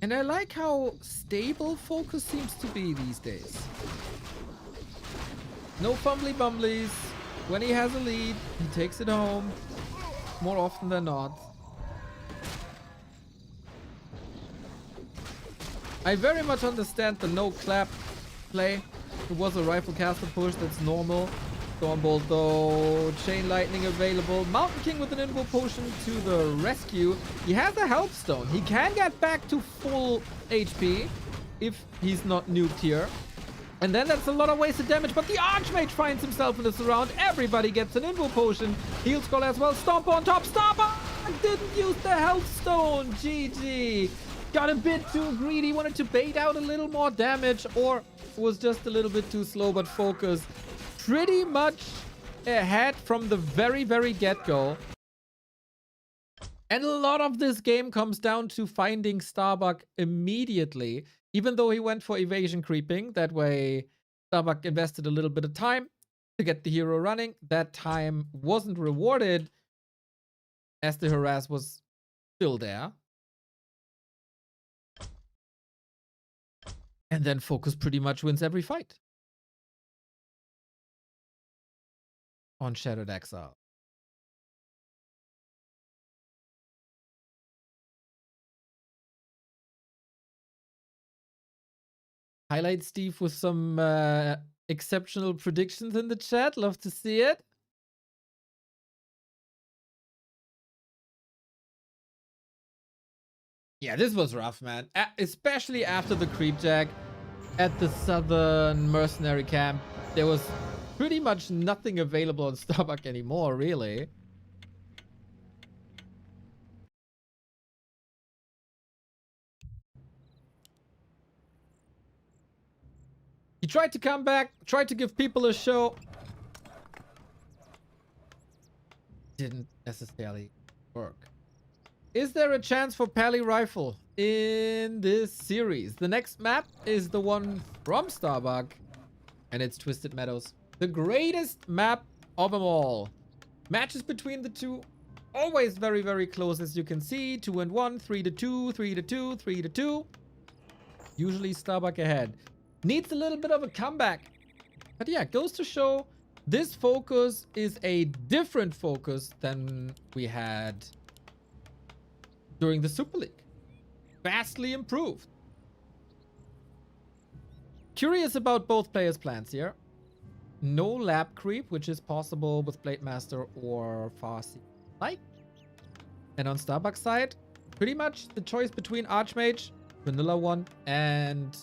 And I like how stable FoCuS seems to be these days. No fumbly bumblies. When he has a lead, he takes it home more often than not. I very much understand the no clap play. It was a rifle caster push, that's normal. Stormbolt though, Chain Lightning available. Mountain King with an Invo Potion to the rescue. He has a Health Stone. He can get back to full HP if he's not nuked here. And then that's a lot of wasted damage, but the Archmage finds himself in the surround. Everybody gets an Invo Potion. Heal Scroll as well. Stomp on top. Starbuck didn't use the Health Stone. GG. Got a bit too greedy. Wanted to bait out a little more damage, or was just a little bit too slow, but FoCuS pretty much ahead from the very, very get-go. And a lot of this game comes down to finding Starbuck immediately, even though he went for evasion creeping. That way, Starbuck invested a little bit of time to get the hero running. That time wasn't rewarded as the harass was still there. And then FoCuS pretty much wins every fight on Shattered Exile. Highlight Steve with some exceptional predictions in the chat. Love to see it. Yeah, this was rough, man. Especially after the creep jack at the Southern Mercenary Camp. There was pretty much nothing available on Starbuck anymore, really. He tried to come back, tried to give people a show. Didn't necessarily work. Is there a chance for Pally Rifle in this series? The next map is the one from Starbuck, and it's Twisted Meadows. The greatest map of them all. Matches between the two, always very, very close, as you can see. 2-1, 3-2, 3-2, 3-2. Usually Starbuck ahead. Needs a little bit of a comeback. But yeah, goes to show this FoCuS is a different FoCuS than we had during the Super League. Vastly improved. Curious about both players' plans here. No lab creep, which is possible with Blade Master or Farsi Light. And on Starbuck's side, pretty much the choice between Archmage, vanilla one, and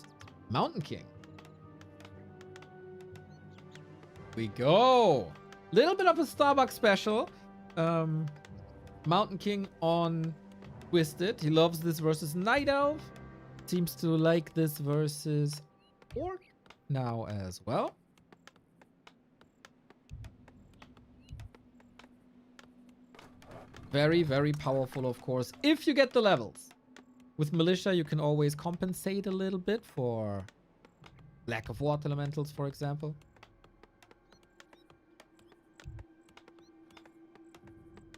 Mountain King. We go. Little bit of a Starbuck special. Mountain King on Twisted. He loves this versus Night Elf. Seems to like this versus Orc now as well. Very, very powerful, of course, if you get the levels. With Militia, you can always compensate a little bit for lack of water elementals, for example.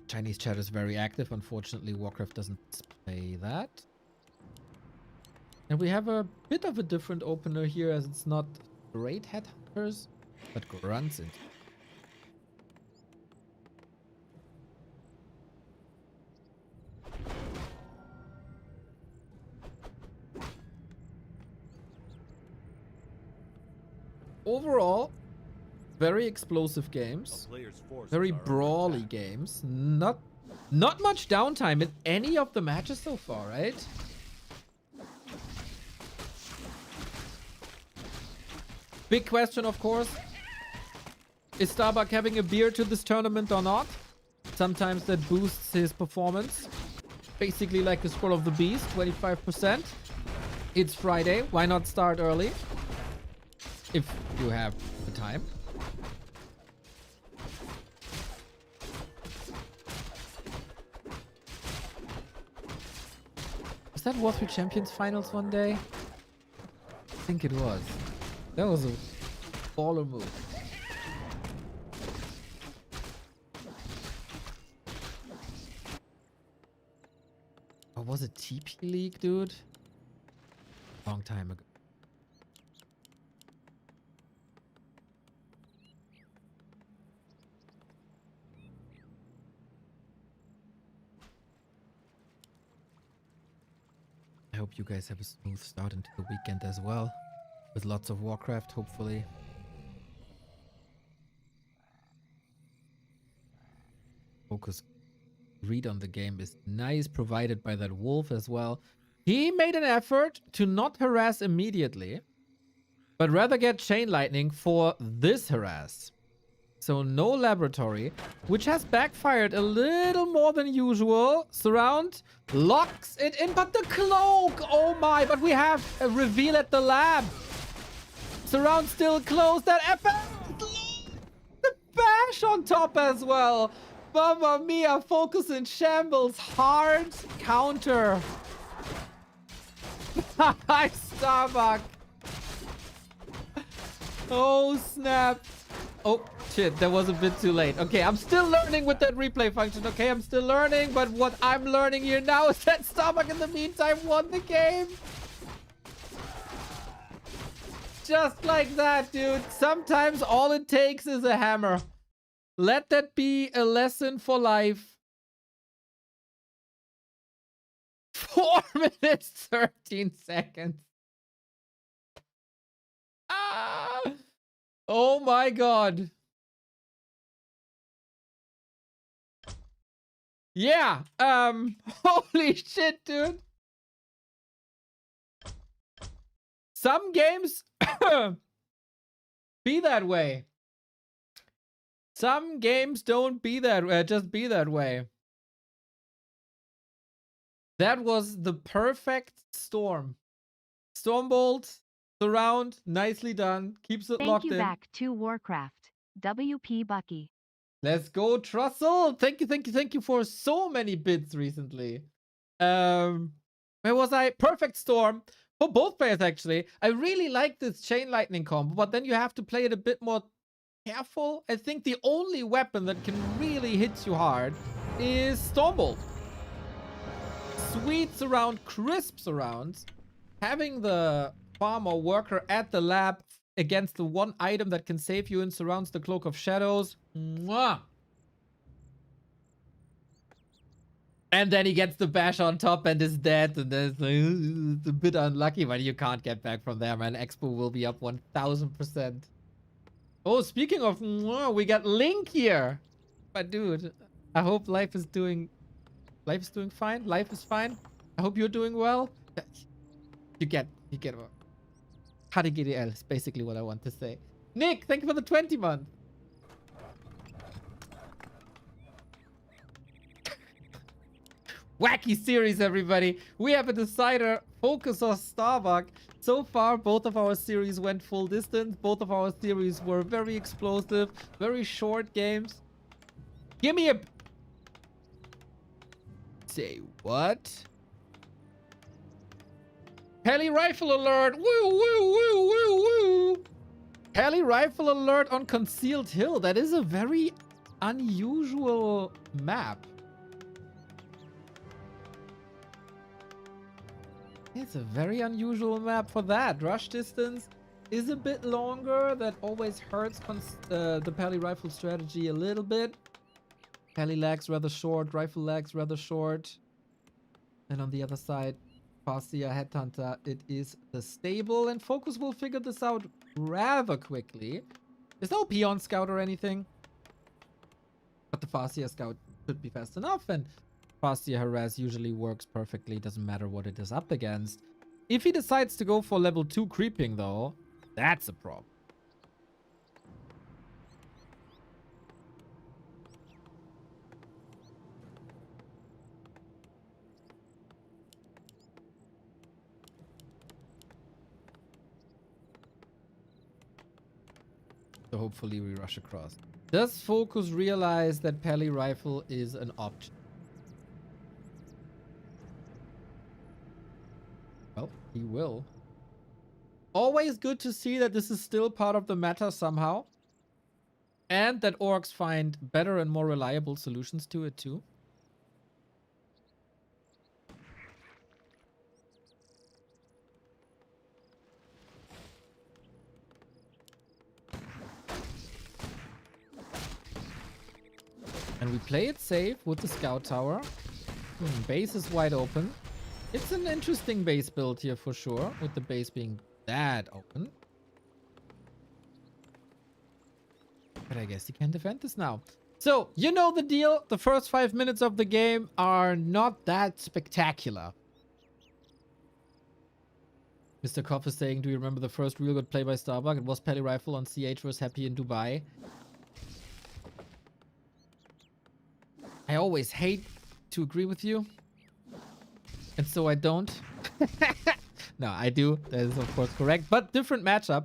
Chinese chat is very active. Unfortunately, Warcraft doesn't display that. And we have a bit of a different opener here, as it's not great headhunters, but grunts it. Overall, very explosive games, very brawly games. Not much downtime in any of the matches so far, right? Big question, of course. Is Starbuck having a beer to this tournament or not? Sometimes that boosts his performance. Basically like a Scroll of the Beast, 25%. It's Friday. Why not start early? If you have the time. Was that Warcraft Champions Finals one day? I think it was. That was a baller move. Or was it TP League, dude? Long time ago. I hope you guys have a smooth start into the weekend as well. With lots of Warcraft, hopefully. FoCuS read on the game is nice, provided by that wolf as well. He made an effort to not harass immediately. but rather get Chain Lightning for this harass. So no laboratory, which has backfired a little more than usual. Surround locks it in, but the cloak! Oh my, but we have a reveal at the lab. Surround still closed. That FF, the bash on top as well. Mamma mia, FoCuS in shambles. Hard counter. Hi, Starbuck. Oh, snap. Oh, shit, that was a bit too late. Okay, I'm still learning with that replay function. Okay, I'm still learning, but what I'm learning here now is that Starbuck in the meantime won the game. Just like that, dude. Sometimes all it takes is a hammer. Let that be a lesson for life. 4 minutes, 13 seconds. Ah! Oh my god. Yeah. Holy shit, dude. Some games be that way. Some games don't be that just be that way. That was the perfect storm. Stormbolt, surround, nicely done. Keeps it locked in. Thank you back to Warcraft. WP Bucky. Let's go, Trussell. Thank you for so many bits recently. Where was I? Perfect storm. For both players, actually. I really like this Chain Lightning combo, but then you have to play it a bit more careful. I think the only weapon that can really hit you hard is Stormbolt. Sweet surround, crisp surrounds. Having the farmer worker at the lab against the one item that can save you and surrounds the Cloak of Shadows. Mwah! And then he gets the bash on top and is dead. And then it's a bit unlucky, but you can't get back from there, man. Expo will be up 1000%. Oh, speaking of mwah, we got Link here. But dude, I hope life is doing fine. Life is fine. I hope you're doing well. You get Harigiri is basically what I want to say. Nick, thank you for the 20 month. Wacky series, everybody. We have a decider, FoCuS or Starbuck. So far, both of our series went full distance. Both of our series were very explosive, very short games. Give me a... Say what? Heli rifle alert! Woo, woo, woo, woo, woo! Heli rifle alert on Concealed Hill. That is a very unusual map. It's a very unusual map for that. Rush distance is a bit longer. That always hurts the Pally rifle strategy a little bit. Pally legs rather short, rifle legs rather short. And on the other side, Farseer Headhunter, it is the stable. And FoCuS will figure this out rather quickly. There's no Peon Scout or anything. But the Farseer Scout should be fast enough. And Farseer Harass usually works perfectly. Doesn't matter what it is up against. If he decides to go for level 2 creeping, though, that's a problem. So hopefully we rush across. Does FoCuS realize that Pally rifle is an option? Well, he will. Always good to see that this is still part of the meta somehow. And that orcs find better and more reliable solutions to it too. And we play it safe with the scout tower. Base is wide open. It's an interesting base build here for sure, with the base being that open. But I guess he can defend this now. So, you know the deal. The first 5 minutes of the game are not that spectacular. Mr. Koff is saying, do you remember the first real good play by Starbuck? It was Peli Rifle on CH vs Happy in Dubai. I always hate to agree with you. And so I don't. No, I do. That is of course correct. But different matchup.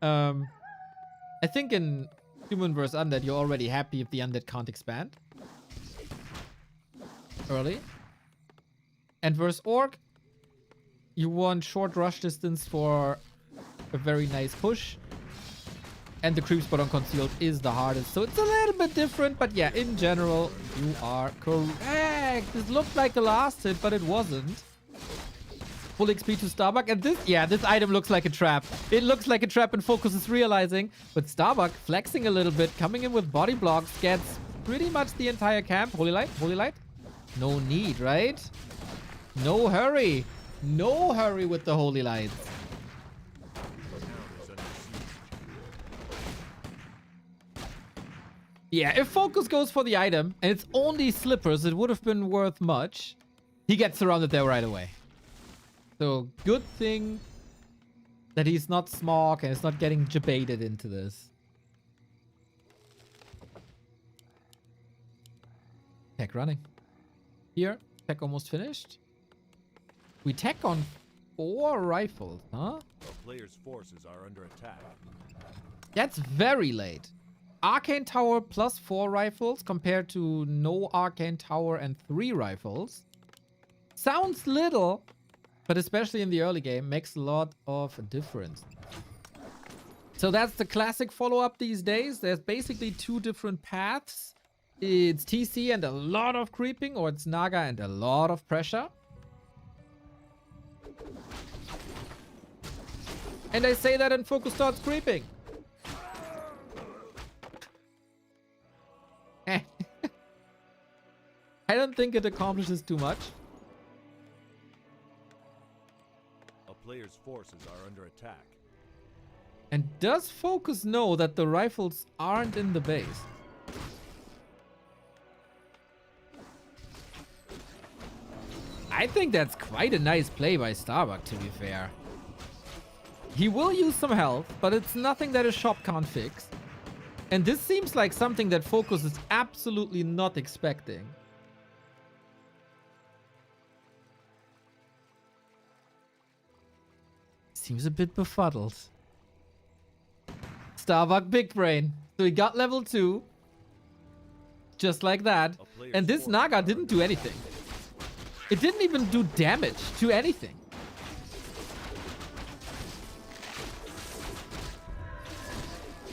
I think in Human vs Undead, you're already happy if the Undead can't expand. Early. And versus Orc, you want short rush distance for a very nice push. And the creep spot on concealed is the hardest. So it's a little bit different. But yeah, in general, you are correct. This looked like a last hit, but it wasn't. Full XP to Starbuck. And this, yeah, this item looks like a trap. It looks like a trap and FoCuS is realizing. But Starbuck flexing a little bit, coming in with body blocks, gets pretty much the entire camp. Holy light, holy light. No need, right? No hurry. No hurry with the holy lights. Yeah, if FoCuS goes for the item and it's only slippers, it would have been worth much. He gets surrounded there right away. So good thing that he's not smog and is not getting jebaited into this. Tech running. Here, tech almost finished. We tech on 4 rifles, huh? The player's forces are under attack. That's very late. Arcane Tower plus 4 rifles compared to no Arcane Tower and 3 rifles. Sounds little, but especially in the early game, makes a lot of difference. So that's the classic follow-up these days. There's basically 2 different paths. It's TC and a lot of creeping, or it's Naga and a lot of pressure. And I say that and FoCuS starts creeping. I don't think it accomplishes too much. A player's forces are under attack. And does FoCuS know that the rifles aren't in the base? I think that's quite a nice play by Starbuck, to be fair. He will use some health, but it's nothing that a shop can't fix. And this seems like something that FoCuS is absolutely not expecting. Seems a bit befuddled. Starbuck big brain. So he got level 2. Just like that. And this Naga didn't do anything. It didn't even do damage to anything.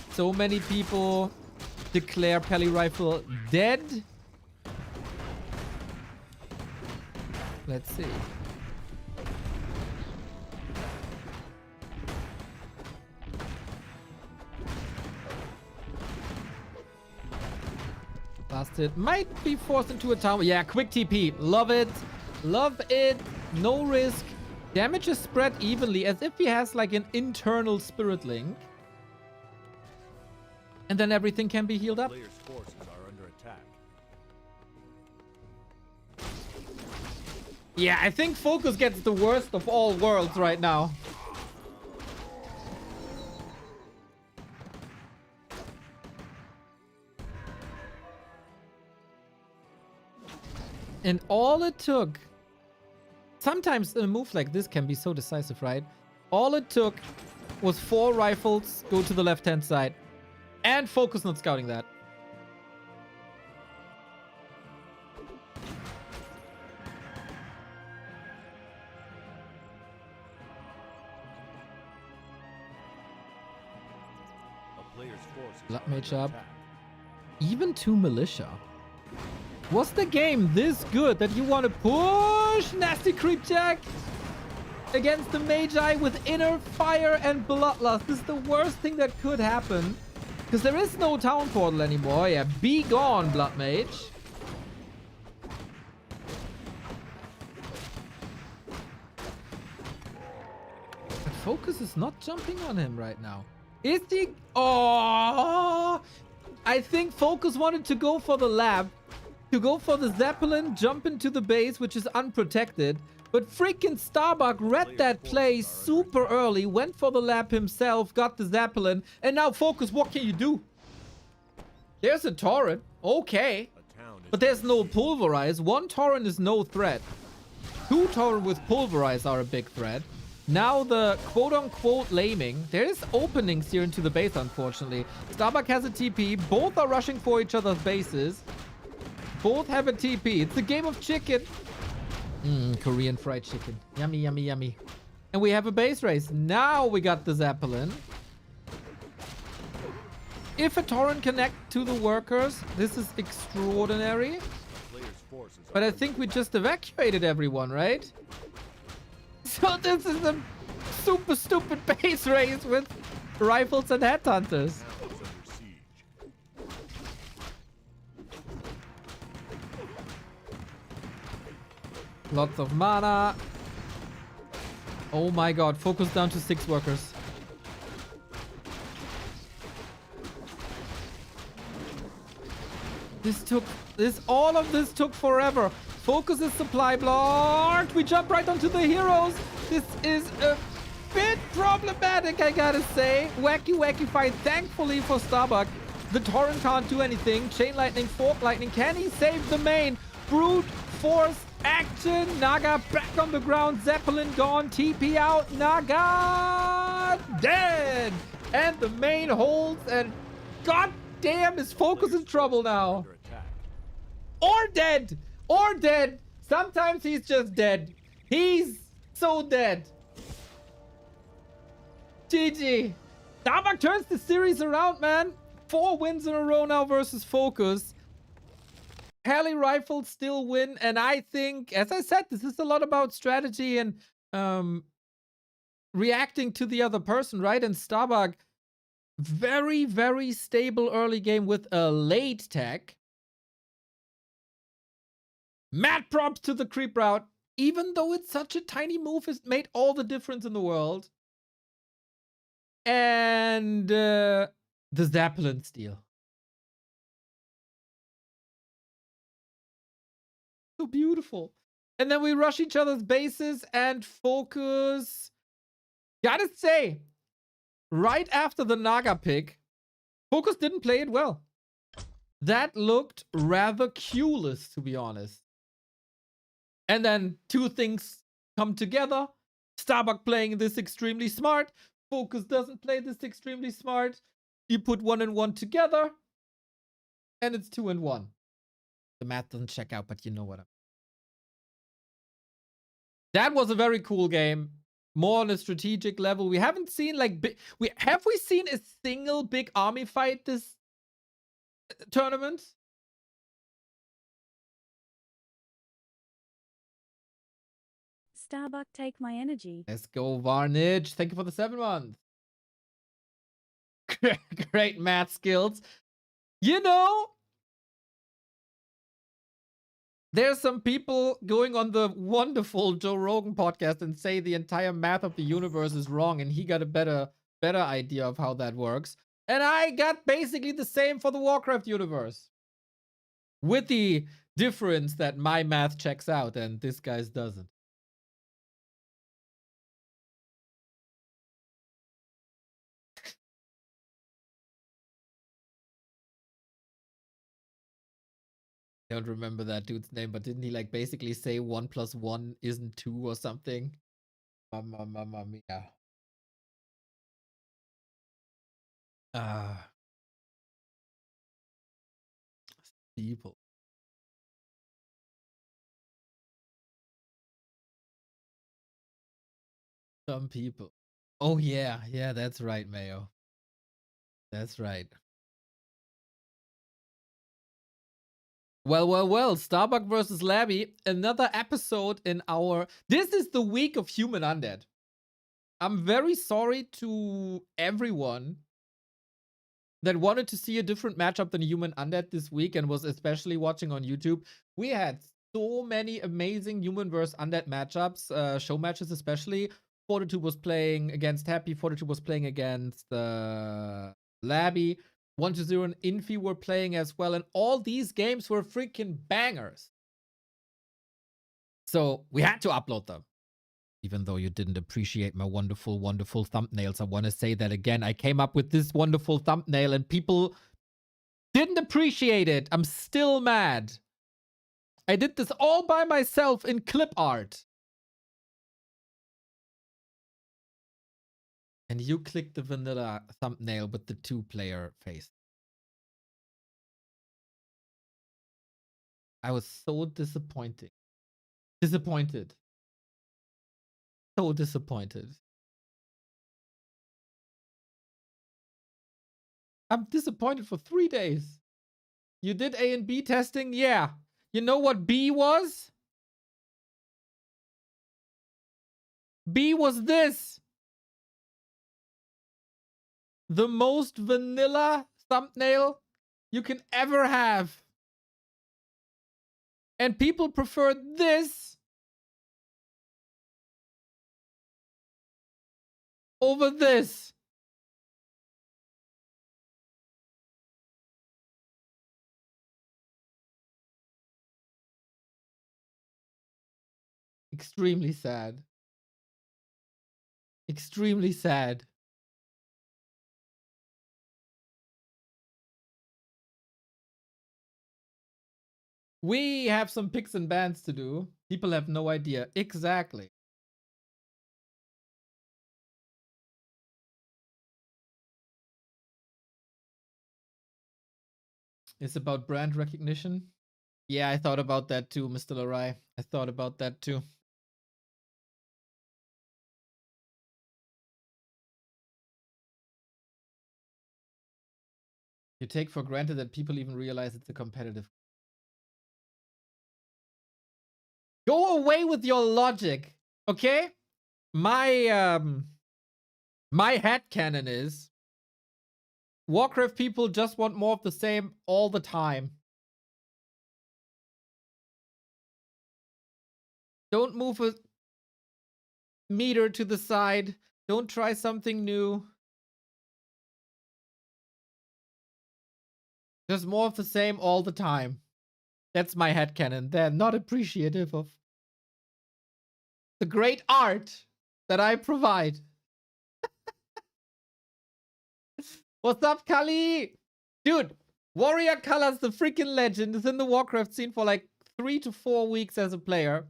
So many people declare Peli Rifle dead. Let's see. Busted. Might be forced into a tower. Yeah, quick TP. Love it. Love it. No risk. Damage is spread evenly as if he has like an internal spirit link. And then everything can be healed up. Player's forces are under attack. Yeah, I think FoCuS gets the worst of all worlds right now. And all it took... Sometimes a move like this can be so decisive, right? All it took was 4 rifles go to the left-hand side. And FoCuS not scouting that. A player's forces Blood are Mage under up. attack. Even 2 Militia. Was the game this good that you want to push nasty creep jack against the Magi with inner fire and bloodlust? This is the worst thing that could happen. Because there is no town portal anymore. Yeah, be gone, Blood Mage. But FoCuS is not jumping on him right now. Is he? Oh! I think FoCuS wanted to go for the lab. To go for the Zeppelin, jump into the base, which is unprotected. But freaking Starbuck read that play super early, went for the lap himself, got the Zeppelin, and now FoCuS, what can you do? There's a Torrent, okay. But there's no Pulverize. One Torrent is no threat. Two Torrent with Pulverize are a big threat. Now the quote-unquote laming. There's openings here into the base, unfortunately. Starbuck has a TP. Both are rushing for each other's bases. Both have a TP. It's a game of chicken. Korean fried chicken. Yummy, yummy, yummy. And we have a base race. Now we got the Zeppelin. If a Torrent connect to the workers, this is extraordinary. But I think we just evacuated everyone, right? So this is a super stupid base race with rifles and headhunters. Lots of mana. Oh my god, FoCuS down to 6 workers. All of this took forever. FoCuS is supply blocked. We jump right onto the heroes. This is a bit problematic, I gotta say. Wacky, wacky fight. Thankfully for Starbuck, the Torrent can't do anything. Chain Lightning, Fork Lightning. Can he save the main? Brute Force action. Naga back on the ground. Zeppelin gone. TP out. Naga dead. And the main holds. And god damn, is FoCuS in trouble now. Or dead. Or dead. Sometimes he's just dead. He's so dead. GG. Starbuck turns the series around, man. 4 wins in a row now versus FoCuS. Heli Rifles still win. And I think, as I said, this is a lot about strategy and reacting to the other person, right? And Starbuck, very, very stable early game with a late tech. Mad props to the creep route. Even though it's such a tiny move, it's made all the difference in the world. And the Zeppelin steal. So beautiful. And then we rush each other's bases and FoCuS. Gotta say, right after the Naga pick, FoCuS didn't play it well. That looked rather clueless, to be honest. And then 2 things come together. Starbuck playing this extremely smart. FoCuS doesn't play this extremely smart. You put 1 and 1 together, and it's 2 and 1. The math doesn't check out, but you know what I mean. That was a very cool game. More on a strategic level. We haven't seen like have we seen a single big army fight this tournament? Starbuck, take my energy. Let's go, Varnage. Thank you for the 7 months. Great math skills. You know, there's some people going on the wonderful Joe Rogan podcast and say the entire math of the universe is wrong, and he got a better idea of how that works. And I got basically the same for the Warcraft universe. With the difference that my math checks out and this guy's doesn't. I don't remember that dude's name, but didn't he like basically say 1 + 1 isn't 2 or something? Mamma mia. People. Some people. Oh yeah, that's right, Mayo. That's right. Well, Starbuck versus Labby. Another episode in our... This is the week of Human Undead. I'm very sorry to everyone that wanted to see a different matchup than Human Undead this week and was especially watching on YouTube. We had so many amazing Human vs. Undead matchups, show matches especially. Fortitude was playing against Happy. Fortitude was playing against Labby. 1-0 and Infi were playing as well. And all these games were freaking bangers. So we had to upload them. Even though you didn't appreciate my wonderful, wonderful thumbnails, I want to say that again. I came up with this wonderful thumbnail and people didn't appreciate it. I'm still mad. I did this all by myself in clip art. And you clicked the vanilla thumbnail with the 2-player face. I was so disappointed. So disappointed. I'm disappointed for 3 days. You did A and B testing? Yeah. You know what B was? B was this. The most vanilla thumbnail you can ever have. And people prefer this over this. Extremely sad. Extremely sad. We have some picks and bans to do. People have no idea. Exactly. It's about brand recognition. Yeah, I thought about that too, Mr. Larai. I thought about that too. You take for granted that people even realize it's a competitive. Go away with your logic, okay? My headcanon is Warcraft people just want more of the same all the time. Don't move a meter to the side. Don't try something new. Just more of the same all the time. That's my headcanon. They're not appreciative of the great art that I provide. What's up, Kali? Dude, Warrior Colors, the freaking legend, is in the Warcraft scene for like 3 to 4 weeks as a player.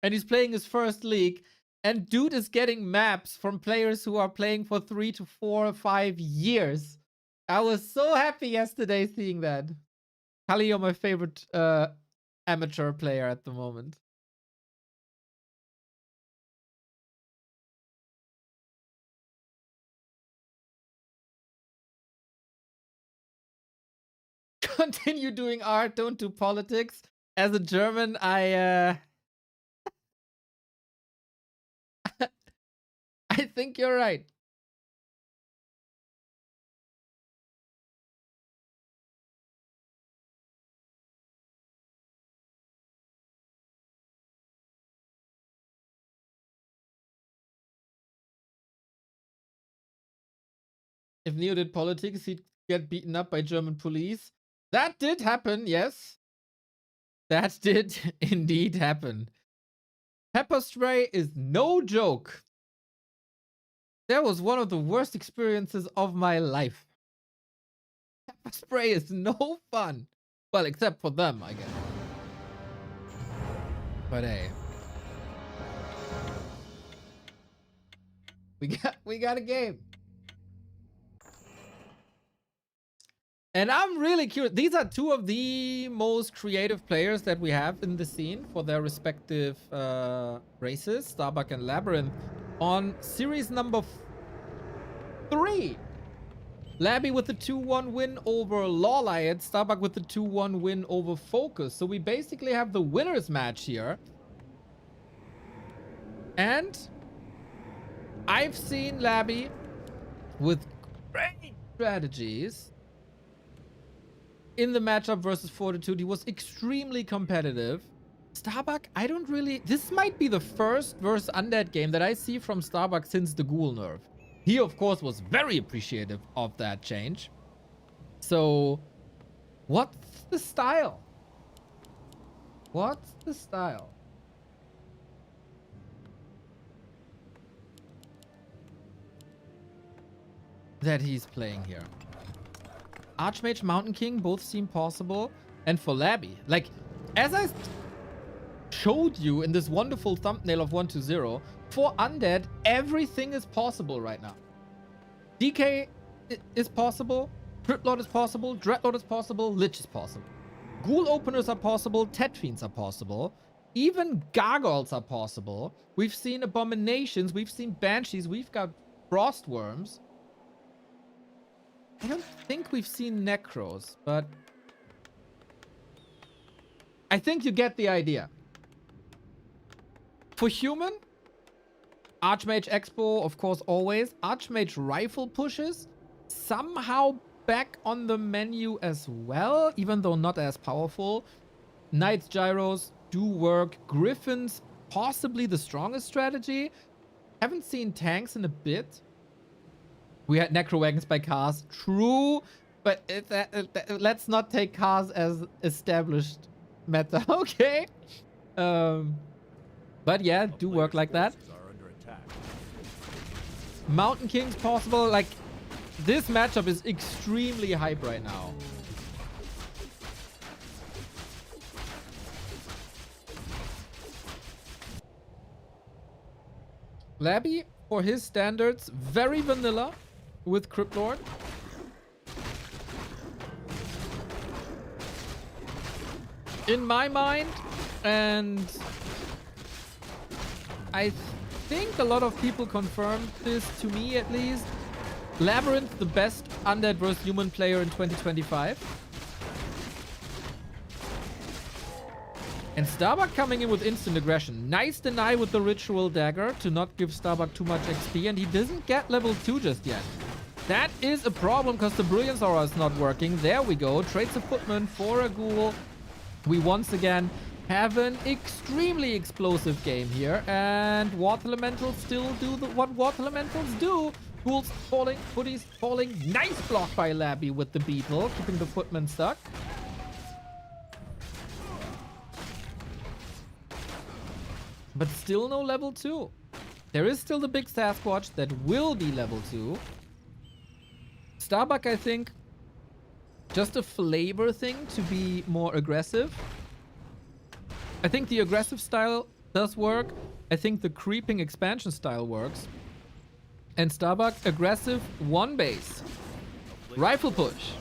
And he's playing his first league. And dude is getting maps from players who are playing for 3 to 4 or 5 years. I was so happy yesterday seeing that. Kali, you're my favorite amateur player at the moment. Continue doing art, don't do politics. As a German, I think you're right. If Neo did politics, he'd get beaten up by German police. That did happen, yes. That did indeed happen. Pepper spray is no joke. That was one of the worst experiences of my life. Pepper spray is no fun. Well, except for them, I guess. But hey. We got a game. And I'm really curious. These are two of the most creative players that we have in the scene for their respective races, Starbuck and LabyRinth, on series number 3. Labby with the 2-1 win over LawLiet, Starbuck with the 2-1 win over FoCuS. So we basically have the winner's match here. And I've seen Labby with great strategies in the matchup versus Fortitude. He was extremely competitive. Starbuck, I don't really... This might be the first versus Undead game that I see from Starbuck since the Ghoul nerf. He, of course, was very appreciative of that change. So, what's the style? What's the style? that he's playing here. Archmage, Mountain King both seem possible. And for Labby, like, as I showed you in this wonderful thumbnail of 120, for Undead, everything is possible right now. DK is possible, Cryptlord is possible, Dreadlord is possible, Lich is possible. Ghoul Openers are possible, Tet Fiends are possible, even Gargoyles are possible. We've seen Abominations, we've seen Banshees, we've got Frostworms. I don't think we've seen Necros, but I think you get the idea. For human, Archmage Expo, of course, always. Archmage Rifle pushes, somehow back on the menu as well, even though not as powerful. Knights Gyros do work. Griffins, possibly the strongest strategy. Haven't seen tanks in a bit. We had Necro Wagons by cars. True, but let's not take cars as established meta. Okay. But yeah, do work like that. Mountain King's possible. Like, this matchup is extremely hype right now. Labby, for his standards, very vanilla with Cryptlord. In my mind, and I think a lot of people confirmed this, to me at least, LabyRinth the best Undead vs Human player in 2025. And Starbuck coming in with instant aggression. Nice deny with the Ritual Dagger to not give Starbuck too much XP, and he doesn't get level 2 just yet. That is a problem because the Brilliance Aura is not working. There we go. Trades a Footman for a Ghoul. We once again have an extremely explosive game here, and Water Elementals still do what Water Elementals do. Ghouls falling, Hoodies falling. Nice block by Labby with the Beetle, keeping the Footman stuck. But still no level 2. There is still the big Sasquatch that will be level 2. Starbuck, I think, just a flavor thing to be more aggressive. I think the aggressive style does work. I think the creeping expansion style works. And Starbuck, aggressive, one base. Rifle push.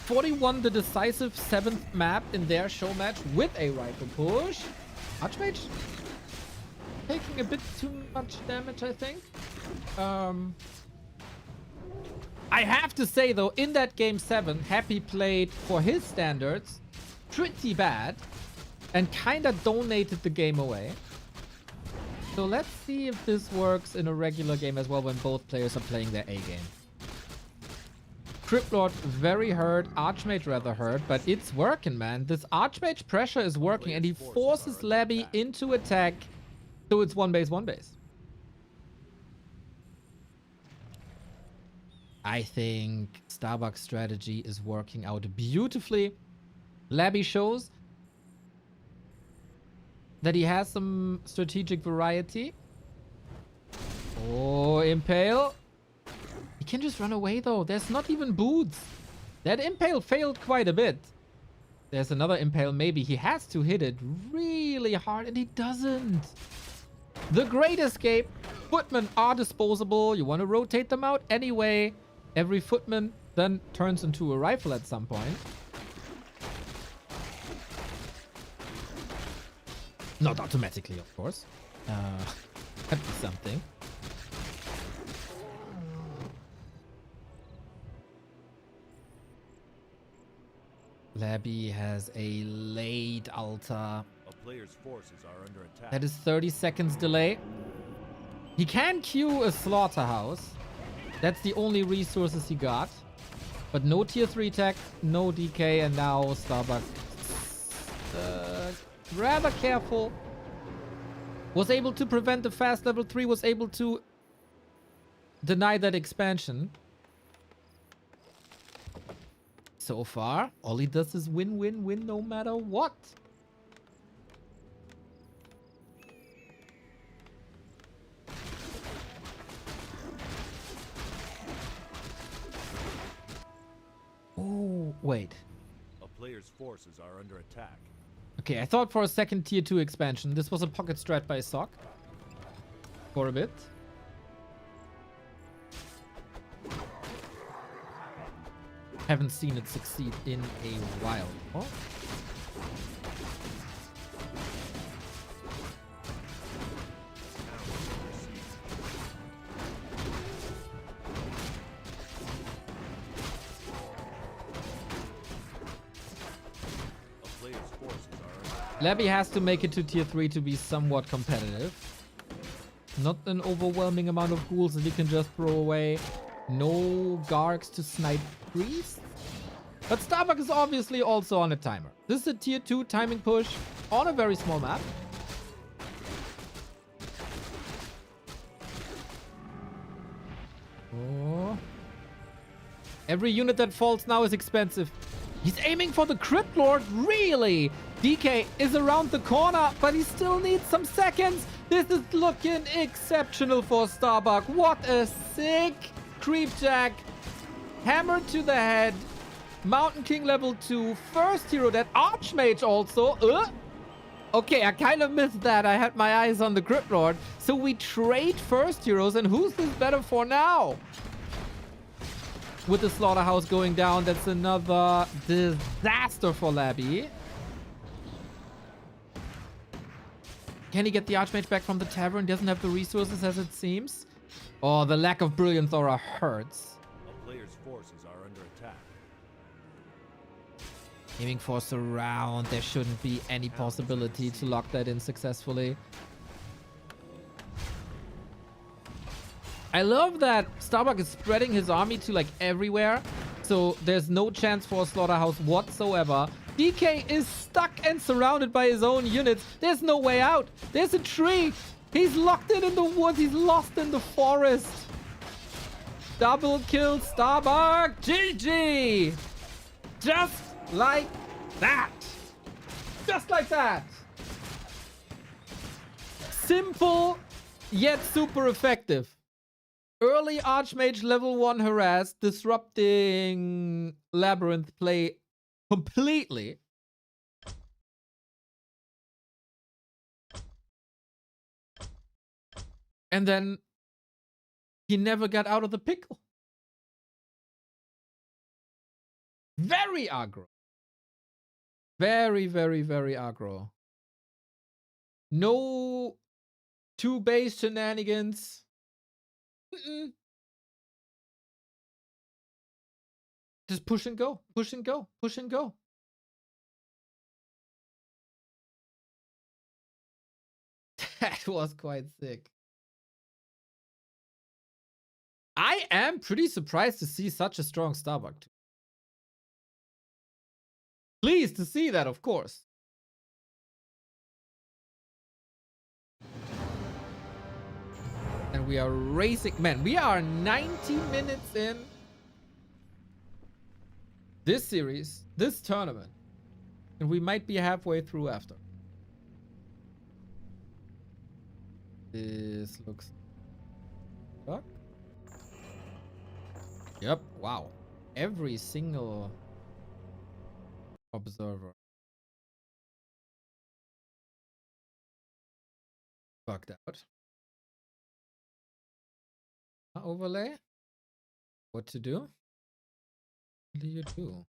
41, the decisive 7th map in their show match with a rifle push. Archmage taking a bit too much damage, I think. I have to say, though, in that game 7, Happy played, for his standards, pretty bad and kind of donated the game away. So let's see if this works in a regular game as well when both players are playing their A game. Cryptlord very hurt, Archmage rather hurt, but it's working, man. This Archmage pressure is working, and he forces Labby into attack. So it's one base, one base. I think Starbuck's strategy is working out beautifully. Labby shows that he has some strategic variety. Oh, Impale. He can just run away, though. There's not even boots. That Impale failed quite a bit. There's another Impale. Maybe he has to hit it really hard, and he doesn't. The Great Escape. Footmen are disposable. You want to rotate them out anyway. Every Footman then turns into a rifle at some point. Not automatically, of course. That'd be something. Labby has a late altar. A player's forces are under attack. That is 30 seconds delay. He can queue a slaughterhouse. That's the only resources he got. But no tier 3 tech, no DK, and now Starbuck rather careful. Was able to prevent the fast level 3, was able to deny that expansion. So far, all he does is win, win, win no matter what. Wait. A player's forces are under attack. Okay, I thought for a second tier 2 expansion. This was a pocket strat by Sock. For a bit. Haven't seen it succeed in a while. Oh. Labby has to make it to tier 3 to be somewhat competitive. Not an overwhelming amount of ghouls that you can just throw away. No Gargs to snipe priests. But Starbuck is obviously also on a timer. This is a tier 2 timing push on a very small map. Oh. Every unit that falls now is expensive. He's aiming for the Crypt Lord, really? DK is around the corner, but he still needs some seconds. This is looking exceptional for Starbuck. What a sick creep jack. Hammer to the head. Mountain King level 2. First hero dead. Archmage also. Okay, I kind of missed that. I had my eyes on the Crypt Lord. So we trade first heroes, and who's this better for now? With the slaughterhouse going down, that's another disaster for Labby. Can he get the Archmage back from the tavern? Doesn't have the resources as it seems. Oh, the lack of Brilliant Aura hurts. A player's forces are under attack. Aiming for surround. There shouldn't be any possibility to lock that in successfully. I love that Starbuck is spreading his army to like everywhere. So there's no chance for a slaughterhouse whatsoever. DK is stuck and surrounded by his own units. There's no way out. There's a tree. He's locked in the woods. He's lost in the forest. Double kill Starbuck. GG. Just like that. Just like that. Simple, yet super effective. Early Archmage level 1 harass, disrupting LabyRinth play completely. And then he never got out of the pickle. Very aggro. Very, very, very aggro. No 2 base shenanigans. Just push and go, push and go, push and go. That was quite sick. I am pretty surprised to see such a strong Starbuck. Pleased to see that, of course. And we are racing. Man, we are 90 minutes in this series, this tournament. And we might be halfway through after. This looks... Fuck. Yep, wow. Every single observer. Fucked out. Overlay. What to do? What do you do?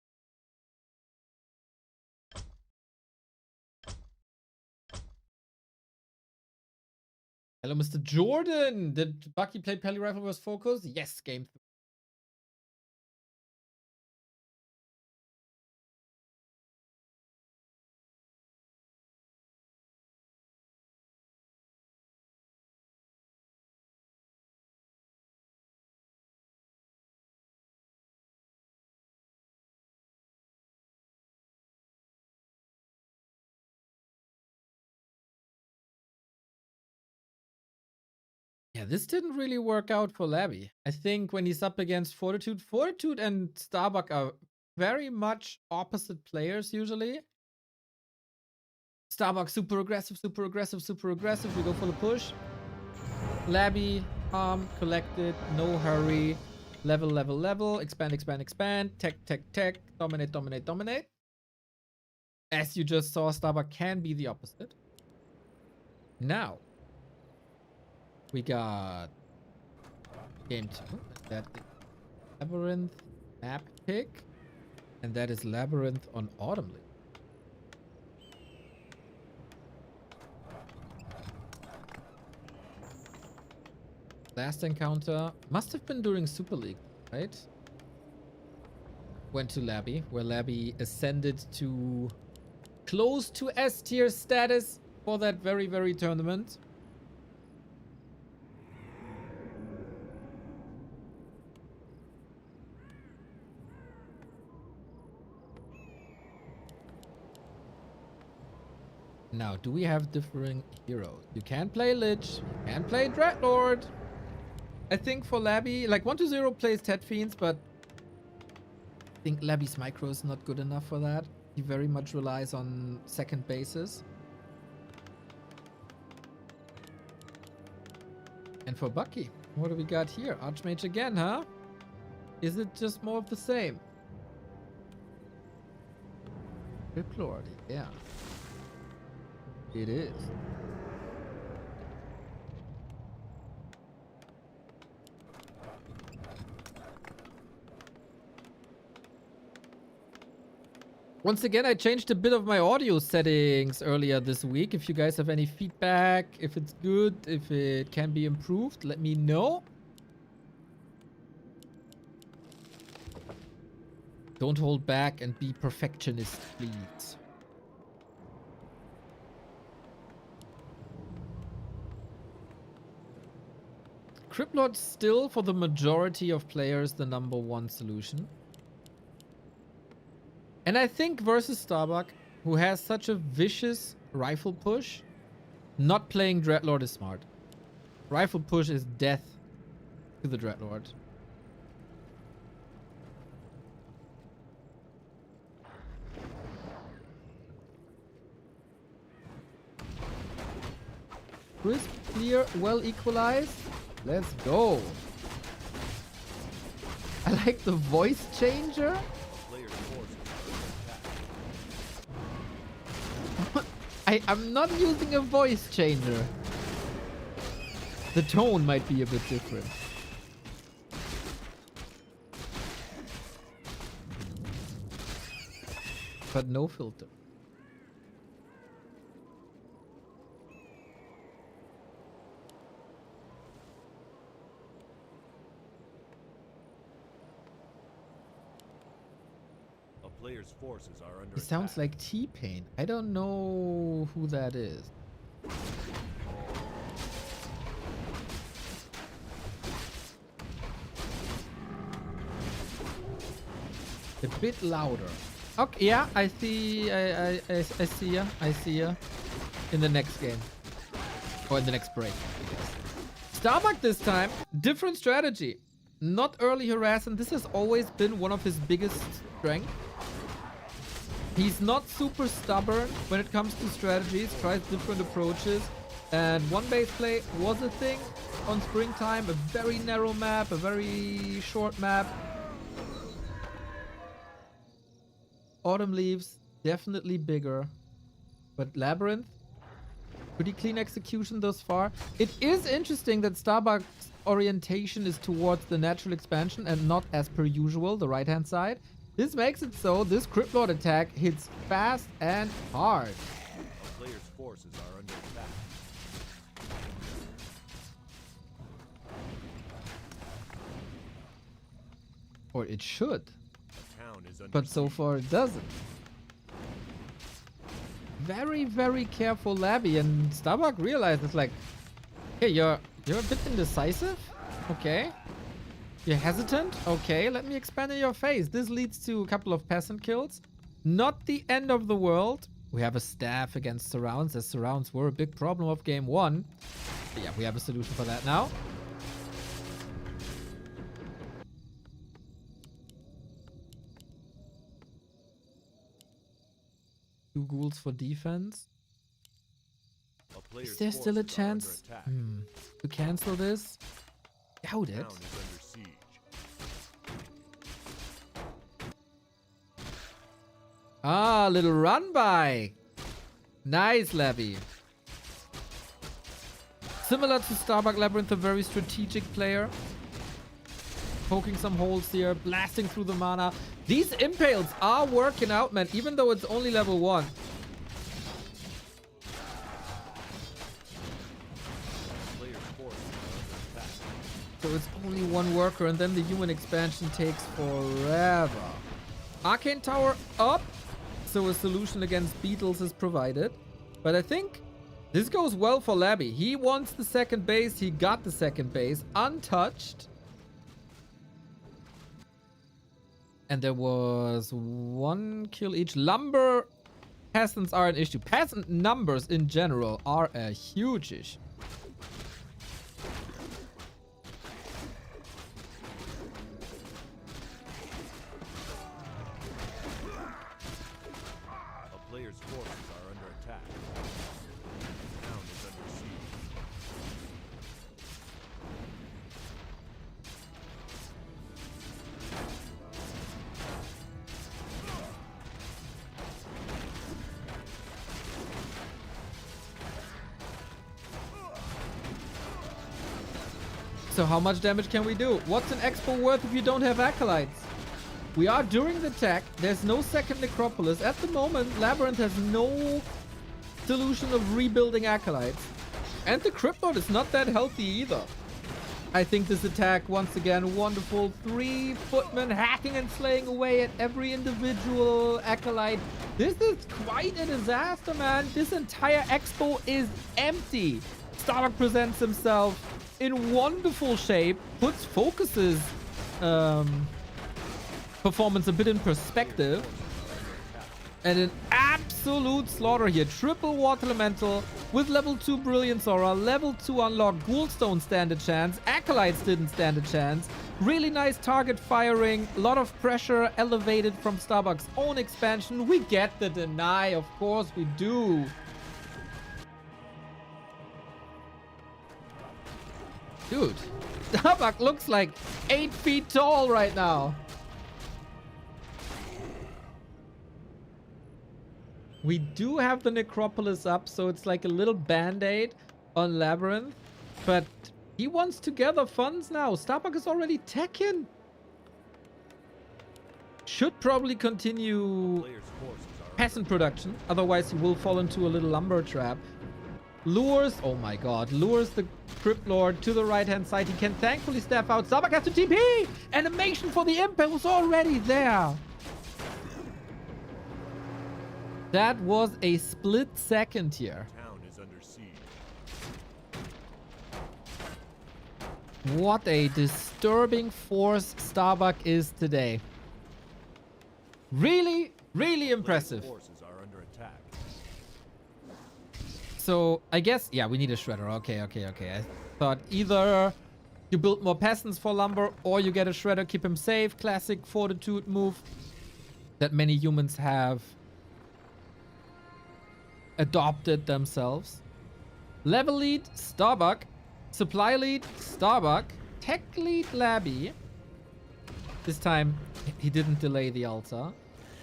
Hello, Mr. Jordan. Did Bucky play Peli Rifle vs. FoCuS? Yes, game 3. Yeah, this didn't really work out for Labby. I think when he's up against Fortitude, Fortitude and Starbuck are very much opposite players usually. Starbuck super aggressive, super aggressive, super aggressive. We go for the push. Labby, calm, collected, no hurry. Level, level, level. Expand, expand, expand. Tech, tech, tech. Dominate, dominate, dominate. As you just saw, Starbuck can be the opposite. Now, we got game 2. That is LabyRinth map pick. And that is LabyRinth on Autumn League. Last encounter must have been during Super League, right? Went to Labby, where Labby ascended to close to S tier status for that very, very tournament. Now, do we have differing heroes? You can play Lich, you can play Dreadlord. I think for Labby, like 1-0 plays Ted Fiends, but I think Labby's micro is not good enough for that. He very much relies on second bases. And for Bucky, what do we got here? Archmage again, huh? Is it just more of the same? Dreadlord, yeah. It is. Once again, I changed a bit of my audio settings earlier this week. If you guys have any feedback, if it's good, if it can be improved, let me know. Don't hold back and be perfectionist, please. Criplord still, for the majority of players, the #1 solution. And I think versus Starbuck, who has such a vicious rifle push, not playing Dreadlord is smart. Rifle push is death to the Dreadlord. Crisp, clear, well equalized. Let's go. I like the voice changer. Player's forces are under attack. I'm not using a voice changer. The tone might be a bit different. But no filter. Player's forces are under It sounds attack. like T-Pain. I don't know who that is. A bit louder. Okay, yeah, I see. I see ya. I see ya. In the next game, or in the next break, I guess. Starbuck this time, different strategy. Not early harass, and this has always been one of his biggest strengths. He's not super stubborn when it comes to strategies, tries different approaches, and one base play was a thing on springtime, a very narrow map, a very short map. Autumn Leaves, definitely bigger, but LabyRinth, pretty clean execution thus far. It is interesting that Starbuck's orientation is towards the natural expansion and not as per usual, the right-hand side. This makes it so this Criplord attack hits fast and hard. A player's forces are under attack. Or it should, A town is under but so siege. far it doesn't. Very, very careful Labby, and Starbuck realizes like, hey, you're a bit indecisive? Okay. You're hesitant? Okay, let me expand in your face. This leads to a couple of peasant kills. Not the end of the world. We have a staff against surrounds, as surrounds were a big problem of game 1. But yeah, we have a solution for that now. Two ghouls for defense. A player's Is there still a forces are under chance attack. to cancel this? Doubt The it. town is under siege. Ah, little run by. Nice, Labby. Similar to Starbuck, LabyRinth, a very strategic player. Poking some holes here, blasting through the mana. These impales are working out, man, even though it's only level 1. So it's only one worker, and then the human expansion takes forever. Arcane Tower up, so a solution against beetles is provided. But I think this goes well for Labby. He wants the second base, he got the second base, untouched. And there was 1 kill each. Lumber peasants are an issue. Peasant numbers in general are a huge issue. A player's forces are under attack. The town is under siege. So how much damage can we do? What's an expo worth if you don't have acolytes? We are during the tech. There's no second necropolis. At the moment, LabyRinth has no solution of rebuilding acolytes. And the crypt lord is not that healthy either. I think this attack, once again, wonderful. 3 footmen hacking and slaying away at every individual acolyte. This is quite a disaster, man. This entire expo is empty. Starbuck presents himself in wonderful shape, puts FoCuS's performance a bit in perspective, and an absolute slaughter here. Triple water elemental with level 2 brilliance aura, level 2 unlocked, ghoulstone stand a chance, acolytes didn't stand a chance. Really nice target firing, a lot of pressure elevated from Starbuck's own expansion. We get the deny, of course we do. Dude, Starbuck looks like 8 feet tall right now. We do have the necropolis up, so it's like a little band-aid on LabyRinth. But he wants to gather funds now. Starbuck is already teching. Should probably continue Player's forces are peasant production. Otherwise, he will fall into a little lumber trap. Lures, oh my god, lures the Crypt Lord to the right-hand side. He can thankfully step out. Starbuck has to TP! Animation for the Impel was already there. That was a split second here. town is under siege. What a disturbing force Starbuck is today. Really, really impressive. Player's forces are under attack. So, I guess, yeah, we need a shredder. Okay. I thought either you build more peasants for lumber or you get a shredder, keep him safe. Classic fortitude move that many humans have adopted themselves. Level lead, Starbuck. Supply lead, Starbuck. Tech lead, Labby. This time, he didn't delay the altar.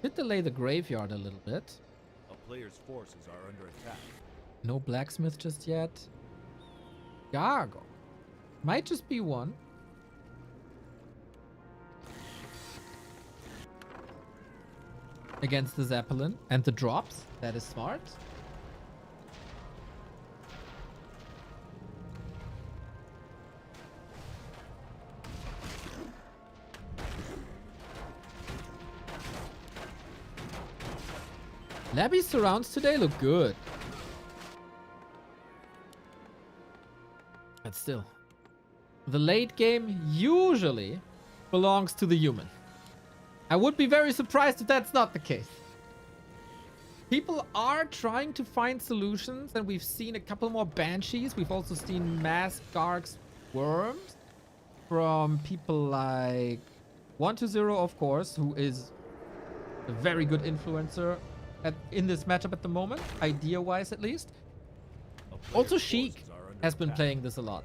Did delay the graveyard a little bit. A player's forces are under attack. No blacksmith just yet. Gargo. Might just be one. Against the Zeppelin and the drops. That is smart. Labby's surrounds today look good. But still, the late game usually belongs to the human. I would be very surprised if that's not the case. People are trying to find solutions, and we've seen a couple more Banshees. We've also seen mass Garg's Worms from people like 120, of course, who is a very good influencer in this matchup at the moment, idea-wise at least. A player's Also, forces Sheik are under has been attack. playing this a lot.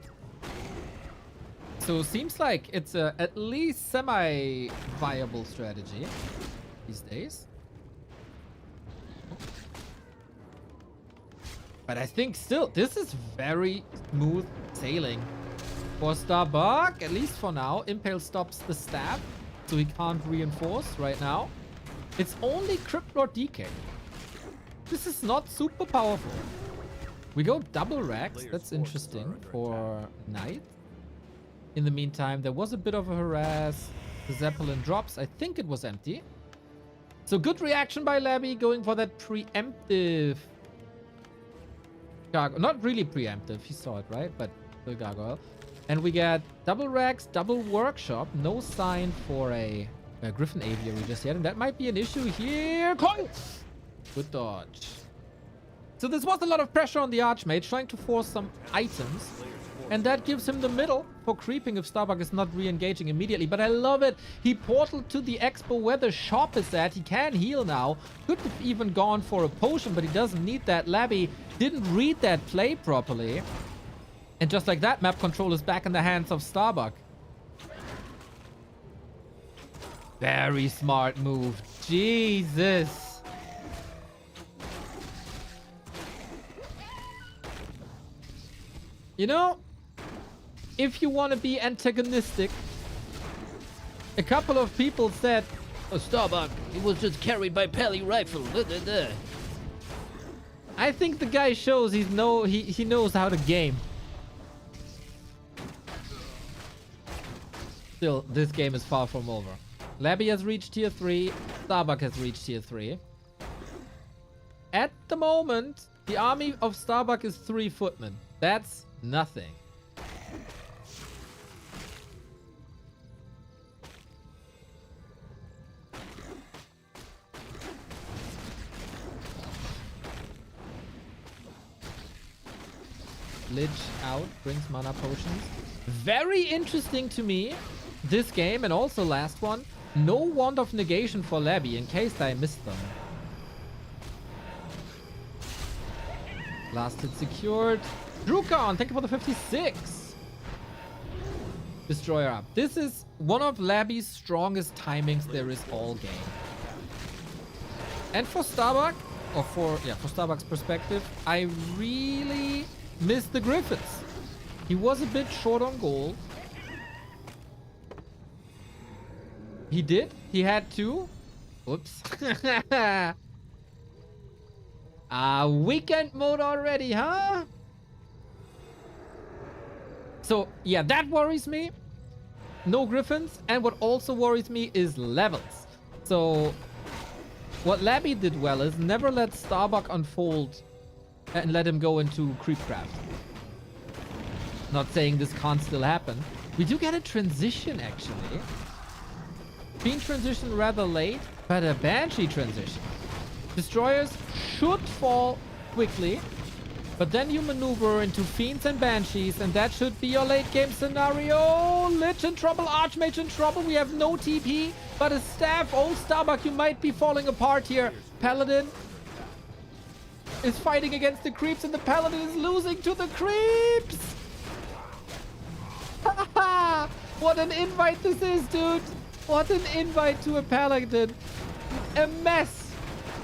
So seems like it's a at least semi-viable strategy these days. But I think still, this is very smooth sailing for Starbuck, at least for now. Impale stops the stab, so he can't reinforce right now. It's only Crypt Lord DK. This is not super powerful. We go double racks. That's interesting for Knight. In the meantime, there was a bit of a harass. The Zeppelin drops. I think it was empty. So good reaction by Labby, going for that preemptive gargoyle. Not really preemptive. He saw it, right? But the gargoyle. And we get double racks, double workshop. No sign for a Griffin Aviary just yet. And that might be an issue here. Coil! Good dodge. So this was a lot of pressure on the Archmage, trying to force some items. And that gives him the middle for creeping if Starbuck is not re-engaging immediately. But I love it. He portaled to the expo where the shop is at. He can heal now. Could have even gone for a potion, but he doesn't need that. Labby didn't read that play properly. And just like that, map control is back in the hands of Starbuck. Very smart move. Jesus. You know, if you want to be antagonistic, a couple of people said, oh, Starbuck, he was just carried by Pally rifle. I think the guy shows he knows how to game. Still, this game is far from over. Labby has reached tier 3. Starbuck has reached tier 3. At the moment, the army of Starbuck is 3 footmen. That's nothing. Lich out, brings mana potions. Very interesting to me, this game, and also last one. No Wand of Negation for Labby, in case I missed them. Last hit secured. Drukan, thank you for the 56. Destroyer up. This is one of Labby's strongest timings there is all game. And for Starbuck, or for Starbuck's perspective, I really miss the Griffins. He was a bit short on gold. He did. He had 2. Oops. Weekend mode already, huh? So, yeah, that worries me. No Griffins. And what also worries me is levels. So, what Labby did well is never let Starbuck unfold and let him go into Creepcraft. Not saying this can't still happen. We do get a transition, actually. Fiend transition rather late, but a Banshee transition. Destroyers should fall quickly. But then you maneuver into Fiends and Banshees, and that should be your late game scenario. Lich in trouble, Archmage in trouble. We have no TP, but a staff. Oh, Starbuck, you might be falling apart here. Paladin is fighting against the creeps, and the Paladin is losing to the creeps. What an invite this is, dude. What an invite to a Paladin. A mess.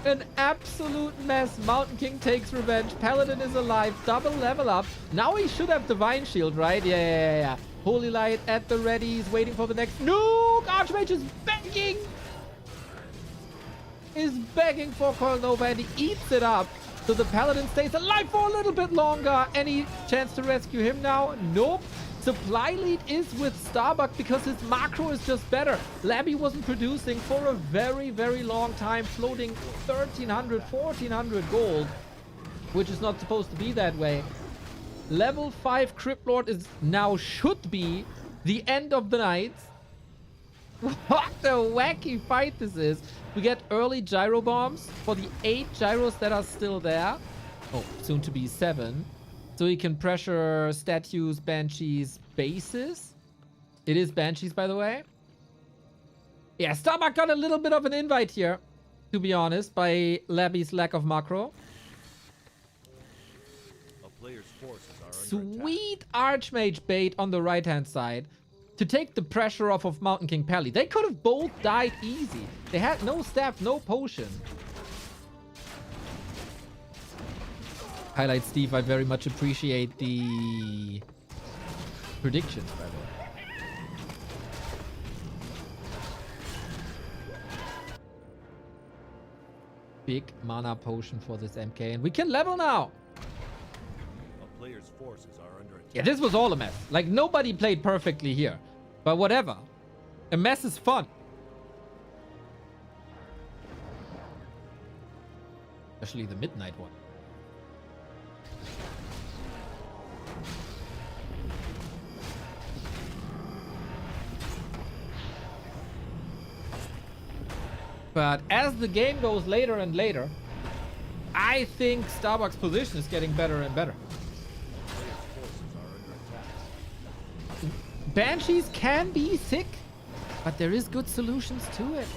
An absolute mess. Mountain King takes revenge. Paladin is alive. Double level up. Now he should have Divine Shield, right? Yeah. Holy Light at the ready. He's waiting for the next nuke. Archmage is begging. Is begging for Coil Nova, and he eats it up. So the Paladin stays alive for a little bit longer. Any chance to rescue him now? Nope. Supply lead is with Starbuck because his macro is just better. Labby wasn't producing for a very, very long time, floating 1,300, 1,400 gold, which is not supposed to be that way. Level 5 Crypt Lord is now should be the end of the night. What a wacky fight this is. We get early gyro bombs for the 8 gyros that are still there. Oh, soon to be 7. So he can pressure statues, banshees, bases. It is banshees, by the way. Yeah, Starbuck got a little bit of an invite here, to be honest, by Labby's lack of macro. A player's forces are under attack. Sweet Archmage bait on the right-hand side to take the pressure off of Mountain King Pally. They could have both died easy. They had no staff, no potion. Highlight Steve, I very much appreciate the predictions, by the way. Big mana potion for this MK, and we can level now. A player's forces are under attack. Yeah, this was all a mess. Like, nobody played perfectly here. But whatever. A mess is fun. Especially the midnight one. But as the game goes later and later, I think Starbuck's position is getting better and better. Banshees can be thick, but there is good solutions to it.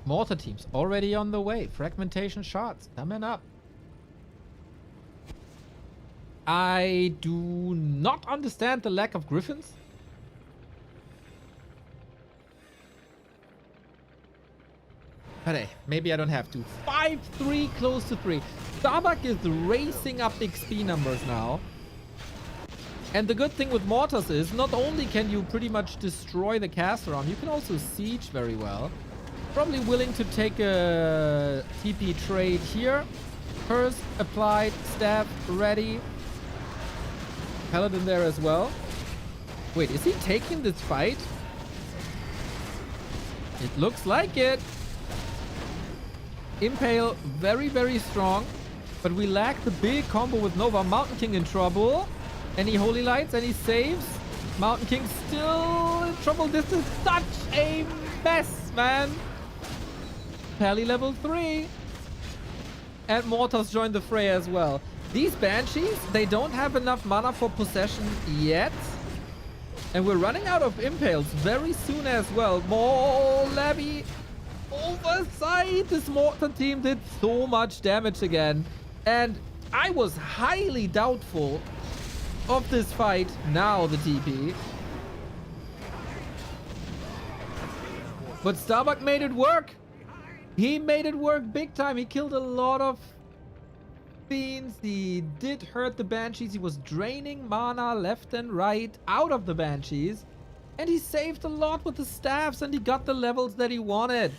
Mortar teams already on the way. Fragmentation shots coming up. I do not understand the lack of griffins. But hey, maybe I don't have to. 5-3, close to 3. Starbuck is racing up XP numbers now. And the good thing with mortars is not only can you pretty much destroy the cast around, you can also siege very well. Probably willing to take a TP trade here. Curse applied, staff ready. Paladin there as well. Wait, is he taking this fight? It looks like it. Impale very, very strong. But we lack the big combo with Nova. Mountain King in trouble. Any Holy Lights? Any saves? Mountain King still in trouble. This is such a mess, man. Pally level 3. And Mortars join the fray as well. These Banshees, they don't have enough mana for possession yet. And we're running out of Impales very soon as well. More Labby. Oversight. This Mortar team did so much damage again. And I was highly doubtful of this fight. Now the TP. But Starbuck made it work. He made it work big time. He killed a lot of fiends. He did hurt the Banshees. He was draining mana left and right out of the Banshees. And he saved a lot with the staffs, and he got the levels that he wanted.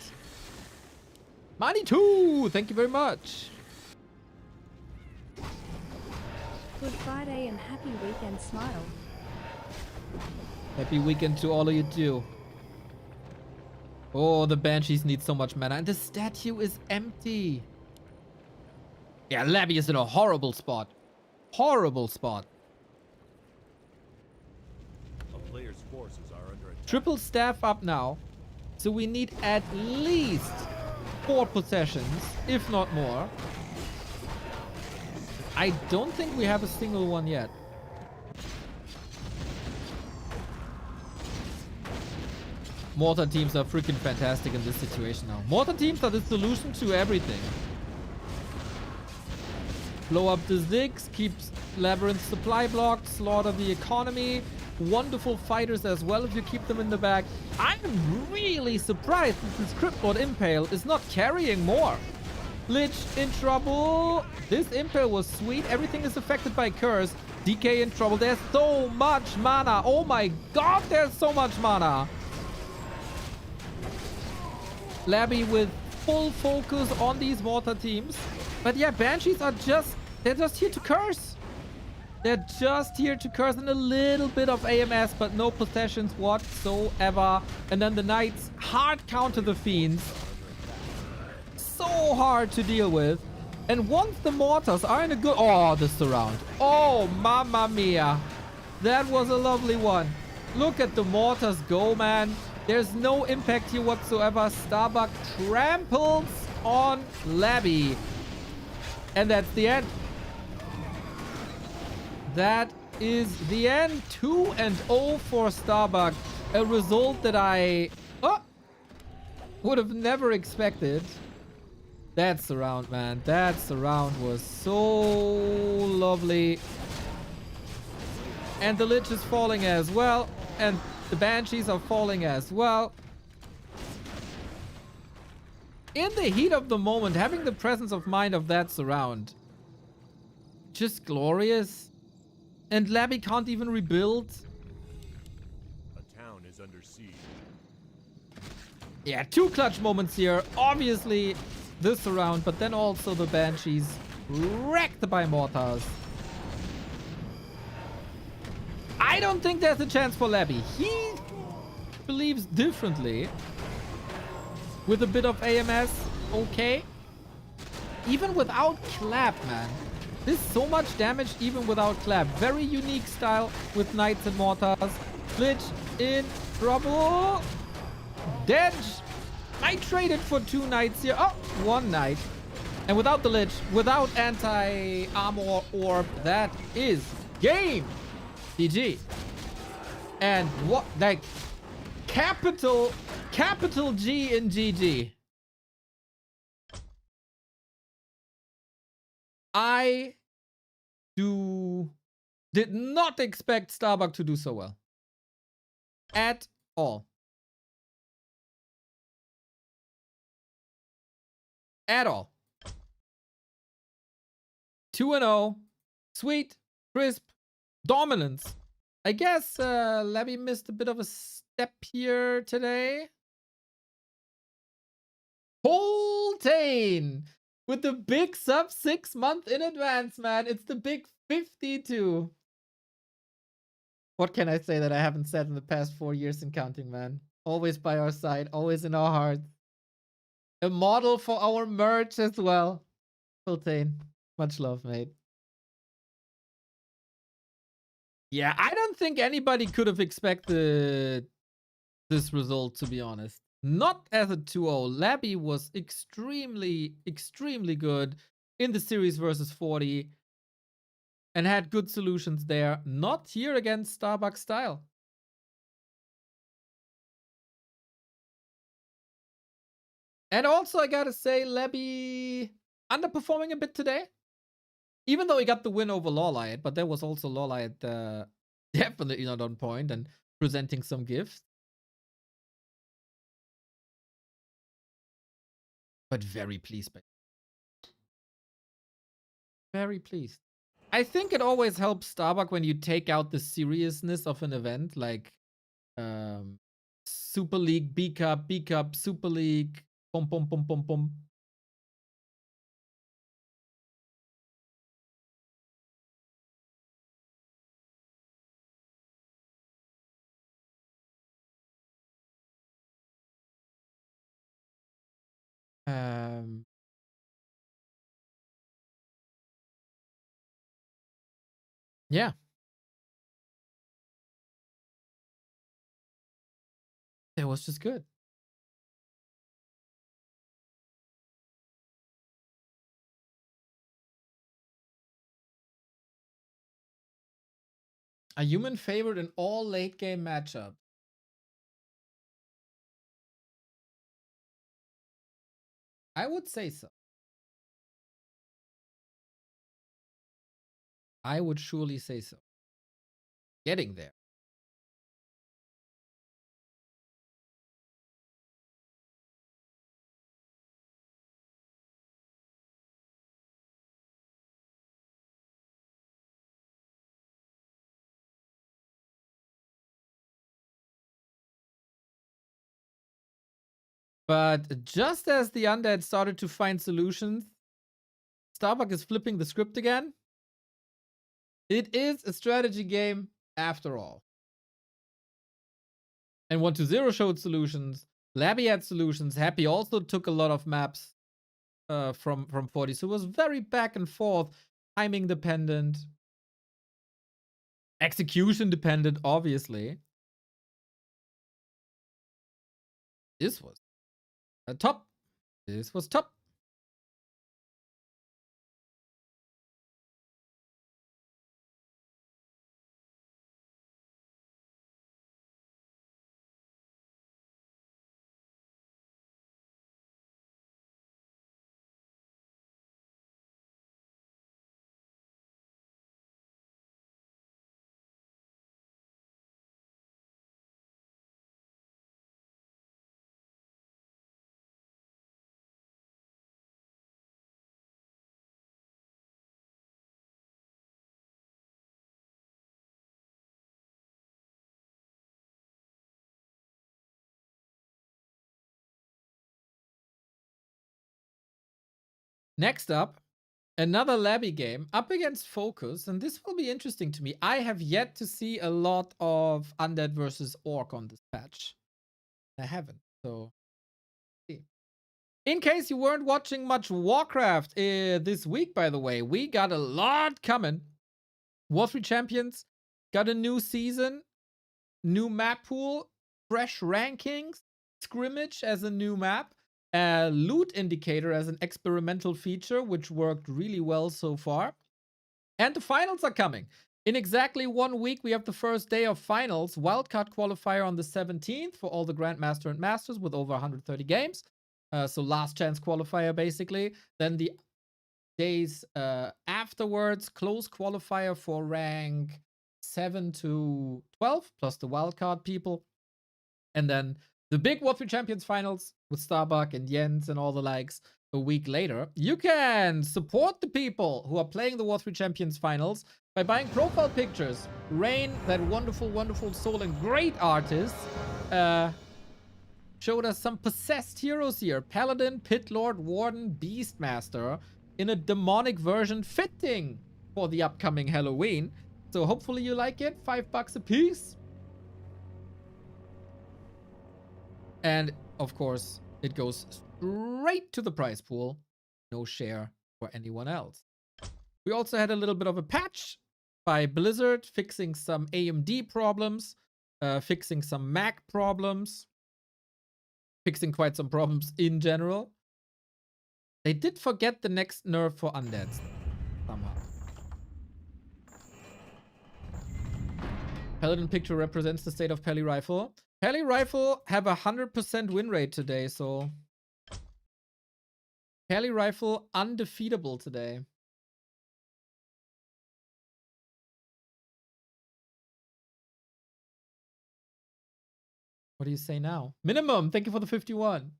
Money 2! Thank you very much. Good Friday and happy weekend, Smile. Happy weekend to all of you too. Oh, the Banshees need so much mana, and the statue is empty. Yeah, Labby is in a horrible spot. Horrible spot. A player's forces are under attack. Triple staff up now. So we need at least 4 possessions, if not more. I don't think we have a single one yet. Mortar teams are freaking fantastic in this situation now. Mortar teams are the solution to everything. Blow up the Ziggs, keep Labyrinth supply blocked, slaughter the economy. Wonderful fighters as well if you keep them in the back. I'm really surprised that this Cryptlord Impale is not carrying more. Lich in trouble. This Impale was sweet. Everything is affected by Curse. DK in trouble. There's so much mana. Oh my god, there's so much mana. Labby with full focus on these water teams. But yeah, Banshees are they're just here to curse. They're just here to curse and a little bit of AMS, but no possessions whatsoever. And then the Knights hard counter the Fiends. So hard to deal with. And once the Mortars are in a good... Oh, the surround. Oh, mamma mia. That was a lovely one. Look at the Mortars go, man. There's no impact here whatsoever. Starbuck tramples on Labby. And that's the end. That is the end. 2-0 for Starbuck. A result that I would have never expected. That surround, man. That surround was so lovely. And the Lich is falling as well. And the Banshees are falling as well. in the heat of the moment, having the presence of mind of that surround. Just glorious. And Labby can't even rebuild. A town is under siege. Yeah, 2 clutch moments here. Obviously, this round, but then also the Banshees wrecked by mortars. I don't think there's a chance for Labby. He believes differently. With a bit of AMS, okay. Even without clap, man. This is so much damage even without clap. Very unique style with knights and mortars. Glitch in trouble. Dead. I traded for 2 knights here. Oh, 1 knight. And without the Lich, without anti-armor orb, that is game. GG. And what, like, capital G in GG. I did not expect Starbuck to do so well. At all. At all. 2-0. Sweet. Crisp. Dominance. I guess Labby missed a bit of a step here today. Poltane with the big sub 6 month in advance, man. It's the big 52. What can I say that I haven't said in the past 4 years and counting, man? Always by our side, always in our hearts. A model for our merch as well. Poltane, much love, mate. Yeah, I don't think anybody could have expected this result, to be honest. Not as a 2-0. Labby was extremely, extremely good in the series versus 40 and had good solutions there. Not here against Starbuck style. And also, I gotta say, Labby underperforming a bit today. Even though he got the win over LawLiet, but there was also LawLiet definitely not on point and presenting some gifts. But very pleased by very pleased. I think it always helps Starbuck when you take out the seriousness of an event like Super League, B Cup, Super League, pom pom pom pom pom. Yeah. It was just good. A human favorite in all late game matchups. I would say so. I would surely say so. Getting there. But just as the undead started to find solutions, Starbuck is flipping the script again. It is a strategy game after all. And 1-0 showed solutions. Labby had solutions. Happy also took a lot of maps from 40. So it was very back and forth. Timing dependent. Execution dependent, obviously. This was top. This was top. Next up, another Labby game up against FoCuS, and this will be interesting to me. I have yet to see a lot of Undead versus Orc on this patch. I haven't, so see. In case you weren't watching much Warcraft this week, by the way, we got a lot coming. War3 Champions got a new season, new map pool, fresh rankings, scrimmage as a new map, loot indicator as an experimental feature, which worked really well so far. And the finals are coming. In exactly 1 week, we have the first day of finals, wildcard qualifier on the 17th for all the Grandmaster and Masters with over 130 games. So last chance qualifier, basically. Then the days afterwards, close qualifier for rank 7 to 12, plus the wildcard people. And then the big War3 Champions finals with Starbuck and Jens and all the likes a week later. You can support the people who are playing the War3 Champions finals by buying profile pictures. Rain, that wonderful, wonderful soul and great artist, showed us some possessed heroes here. Paladin, Pit Lord, Warden, Beastmaster in a demonic version fitting for the upcoming Halloween. So hopefully you like it. $5 a piece. And of course, it goes straight to the prize pool. No share for anyone else. We also had a little bit of a patch by Blizzard, fixing some AMD problems, fixing some Mac problems, fixing quite some problems in general. They did forget the next nerf for undeads somehow. Paladin picture represents the state of Peli Rifle. Peli Rifle have a 100% win rate today, so Peli Rifle undefeatable today. What do you say now? Minimum, thank you for the 51.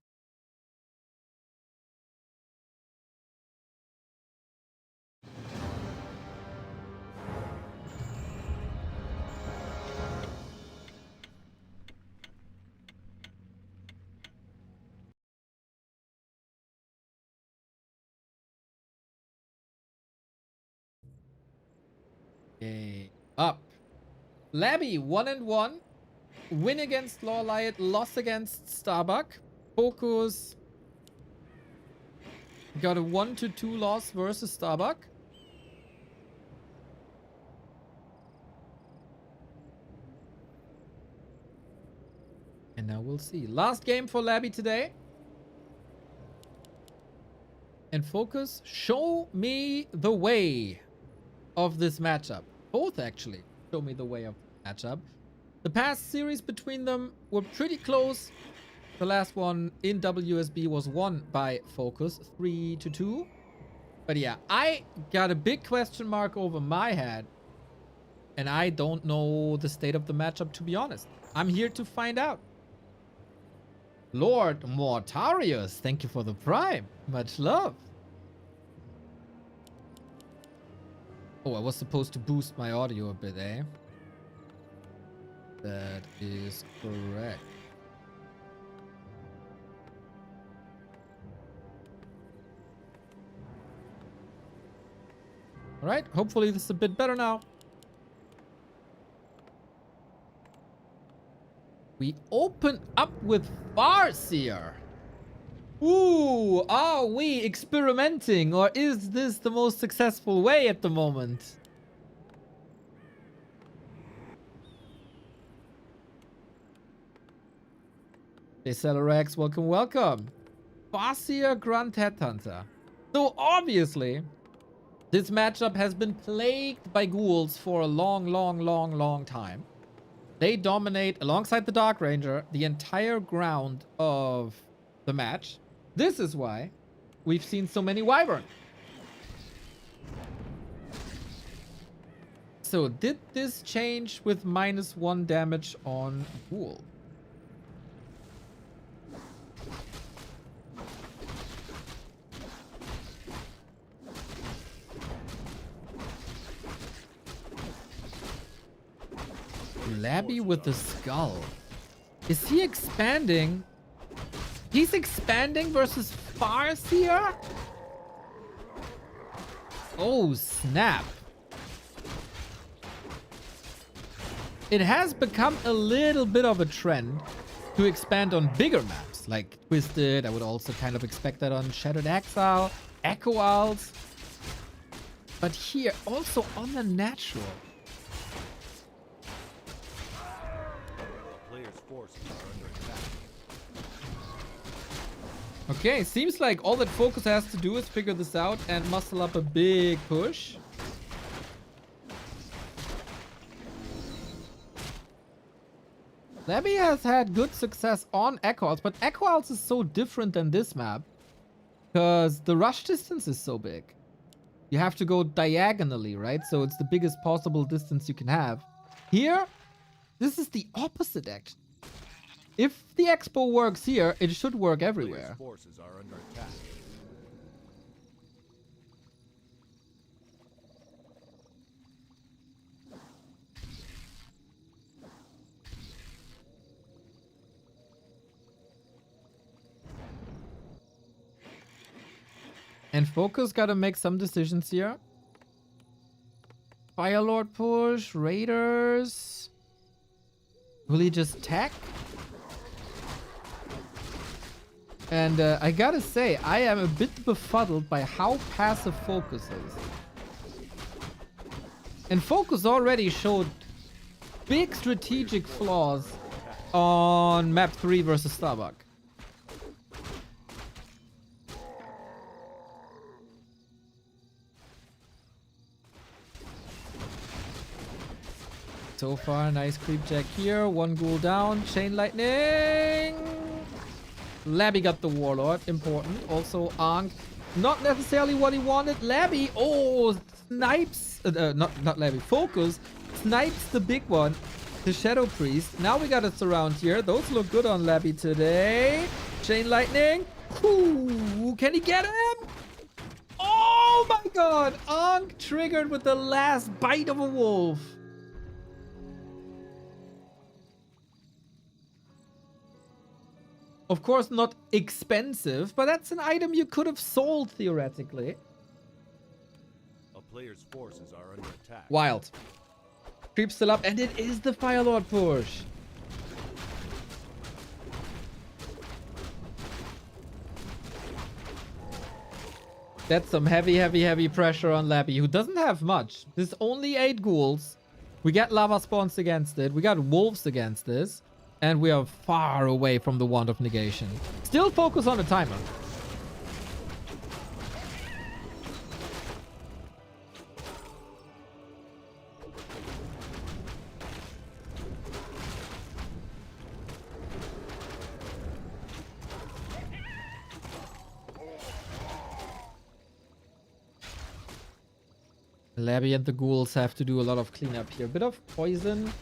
Okay, up. Labby 1-1. Win against LawLiet, loss against Starbuck. FoCuS got a 1-2 loss versus Starbuck. And now we'll see. Last game for Labby today. And FoCuS, show me the way of this matchup. Both actually show me the way of the matchup. The past series between them were pretty close. The last one in WSB was won by FoCuS, 3-2. But yeah, I got a big question mark over my head. And I don't know the state of the matchup, to be honest. I'm here to find out. Lord Mortarius, thank you for the prime. Much love. Oh, I was supposed to boost my audio a bit, eh? That is correct. All right, hopefully this is a bit better now. We open up with Farseer. Ooh, are we experimenting, or is this the most successful way at the moment? Decelerax, welcome, welcome. Farseer Grunt Headhunter. So obviously, this matchup has been plagued by ghouls for a long time. They dominate, alongside the Dark Ranger, the entire ground of the match. This is why we've seen so many Wyvern. So did this change with -1 damage on Ghoul? Labby with the skull. Is he expanding? He's expanding versus Farseer? Oh, snap. It has become a little bit of a trend to expand on bigger maps, like Twisted. I would also kind of expect that on Shattered Exile, Echo Isles. But here, also on the natural. Player's forces are under attack. Okay, seems like all that FoCuS has to do is figure this out and muscle up a big push. Labby has had good success on Echo Isles, but Echo Isles is so different than this map because the rush distance is so big. You have to go diagonally, right? So it's the biggest possible distance you can have. Here, this is the opposite action. If the expo works here, it should work everywhere. Player's forces are under attack. And FoCuS gotta make some decisions here. Firelord push, Raiders. Will he just tech? And I gotta say, I am a bit befuddled by how passive FoCuS is. And FoCuS already showed big strategic flaws on map 3 versus Starbuck. So far, nice creep jack here. One ghoul down. Chain lightning. Labby got the warlord. Important. Also, Ankh. Not necessarily what he wanted. Labby. Oh, snipes. Not Labby. FoCuS snipes the big one. The Shadow Priest. Now we got a surround here. Those look good on Labby today. Chain lightning. Ooh, can he get him? Oh my god. Ankh triggered with the last bite of a wolf. Of course, not expensive, but that's an item you could have sold theoretically. A player's forces are under attack. Wild. Creep still up, and it is the Firelord push. That's some heavy pressure on Labby, who doesn't have much. There's only 8 ghouls. We got lava spawns against it. We got wolves against this. And we are far away from the Wand of Negation. Still focus on the timer. Labby and the ghouls have to do a lot of cleanup here. Bit of poison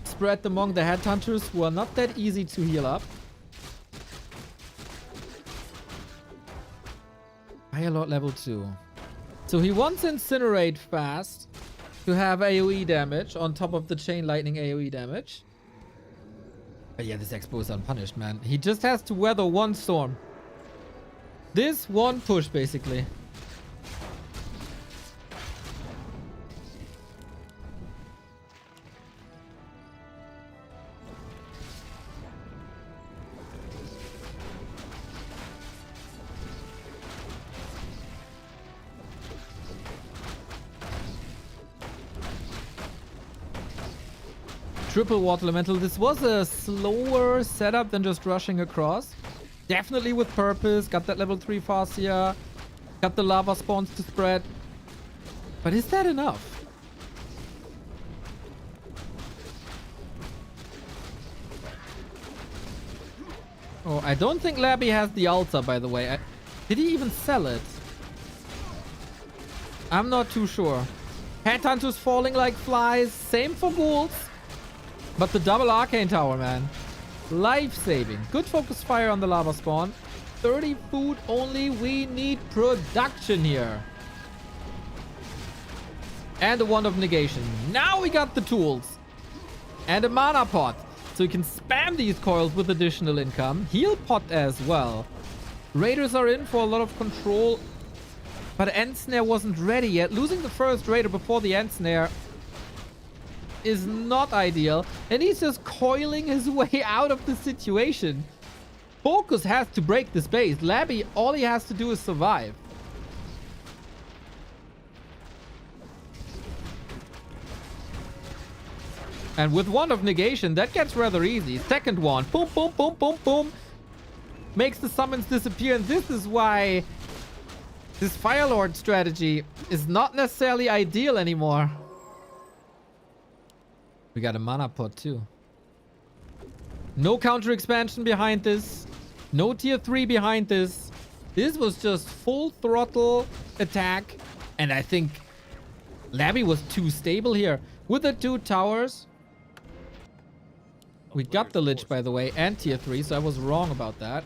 spread among the headhunters who are not that easy to heal up. Firelord level 2. So he wants Incinerate fast to have AoE damage on top of the Chain Lightning AoE damage. But yeah, this expo is unpunished, man. He just has to weather one storm. This one push, basically. Triple Water Elemental. This was a slower setup than just rushing across. Definitely with purpose. Got that level 3 Fascia. Got the lava spawns to spread. But is that enough? Oh, I don't think Labby has the altar, by the way. Did he even sell it? I'm not too sure. Headhunters falling like flies. Same for ghouls. But the double arcane tower, man. Life-saving. Good focus fire on the lava spawn. 30 food only. We need production here. And a Wand of Negation. Now we got the tools. And a mana pot. So we can spam these coils with additional income. Heal pot as well. Raiders are in for a lot of control But End Snare wasn't ready yet. Losing the first Raider before the End Snare is not ideal. And he's just coiling his way out of the situation. FoCuS has to break this base. Labby, all he has to do is survive. And with Wand of Negation, that gets rather easy. Second one. Boom, boom, boom, boom, boom. Makes the summons disappear. And this is why this Fire Lord strategy is not necessarily ideal anymore. We got a mana pot too. No counter expansion behind this. No tier 3 behind this. This was just full throttle attack. And I think Labby was too stable here. With the 2 towers. We got the Lich, by the way, and tier 3, so I was wrong about that.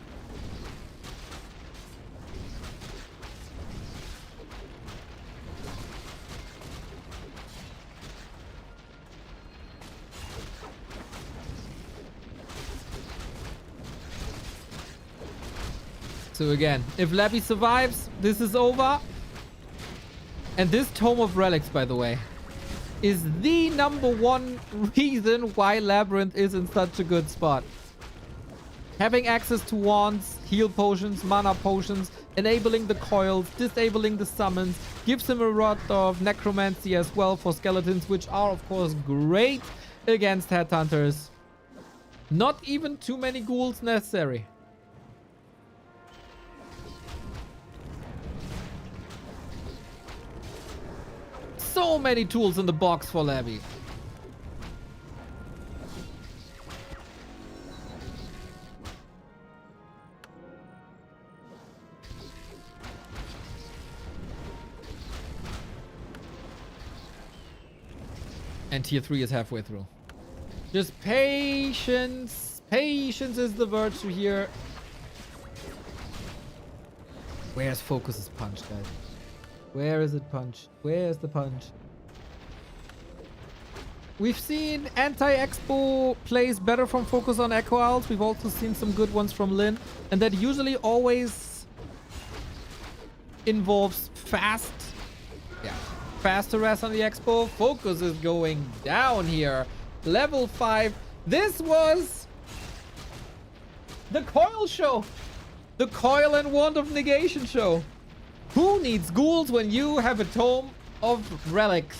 So again, if Labby survives, this is over. And this Tome of Relics, by the way, is the #1 reason why LabyRinth is in such a good spot. Having access to wands, heal potions, mana potions, enabling the coils, disabling the summons, gives him a lot of necromancy as well for skeletons, which are of course great against headhunters. Not even too many ghouls necessary. So many tools in the box for Labby. And tier 3 is halfway through. Just patience. Patience is the virtue here. Where's FoCuS's punch, guys? Where is it punch? Where's the punch? We've seen anti-expo plays better from FoCuS on Echo Owls. We've also seen some good ones from Lin. And that usually always involves fast harass on the expo. FoCuS is going down here. Level 5. This was the coil show. The coil and Wand of Negation show. Who needs ghouls when you have a Tome of Relics?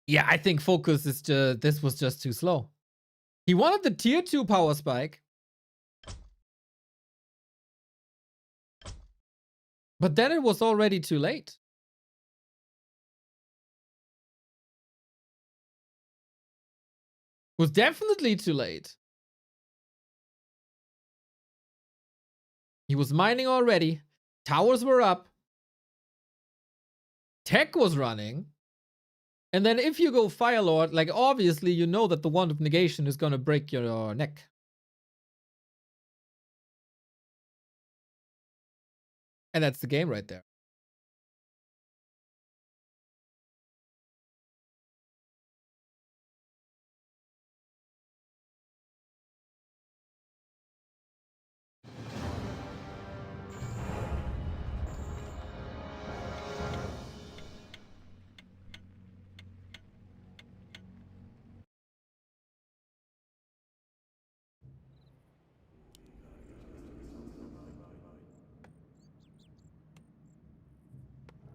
Yeah, I think FoCuS is just... This was just too slow. He wanted the tier 2 power spike. But then it was already too late. It was definitely too late. He was mining already. Towers were up. Tech was running. And then if you go Fire Lord, like obviously you know that the Wand of Negation is gonna break your neck. And that's the game right there.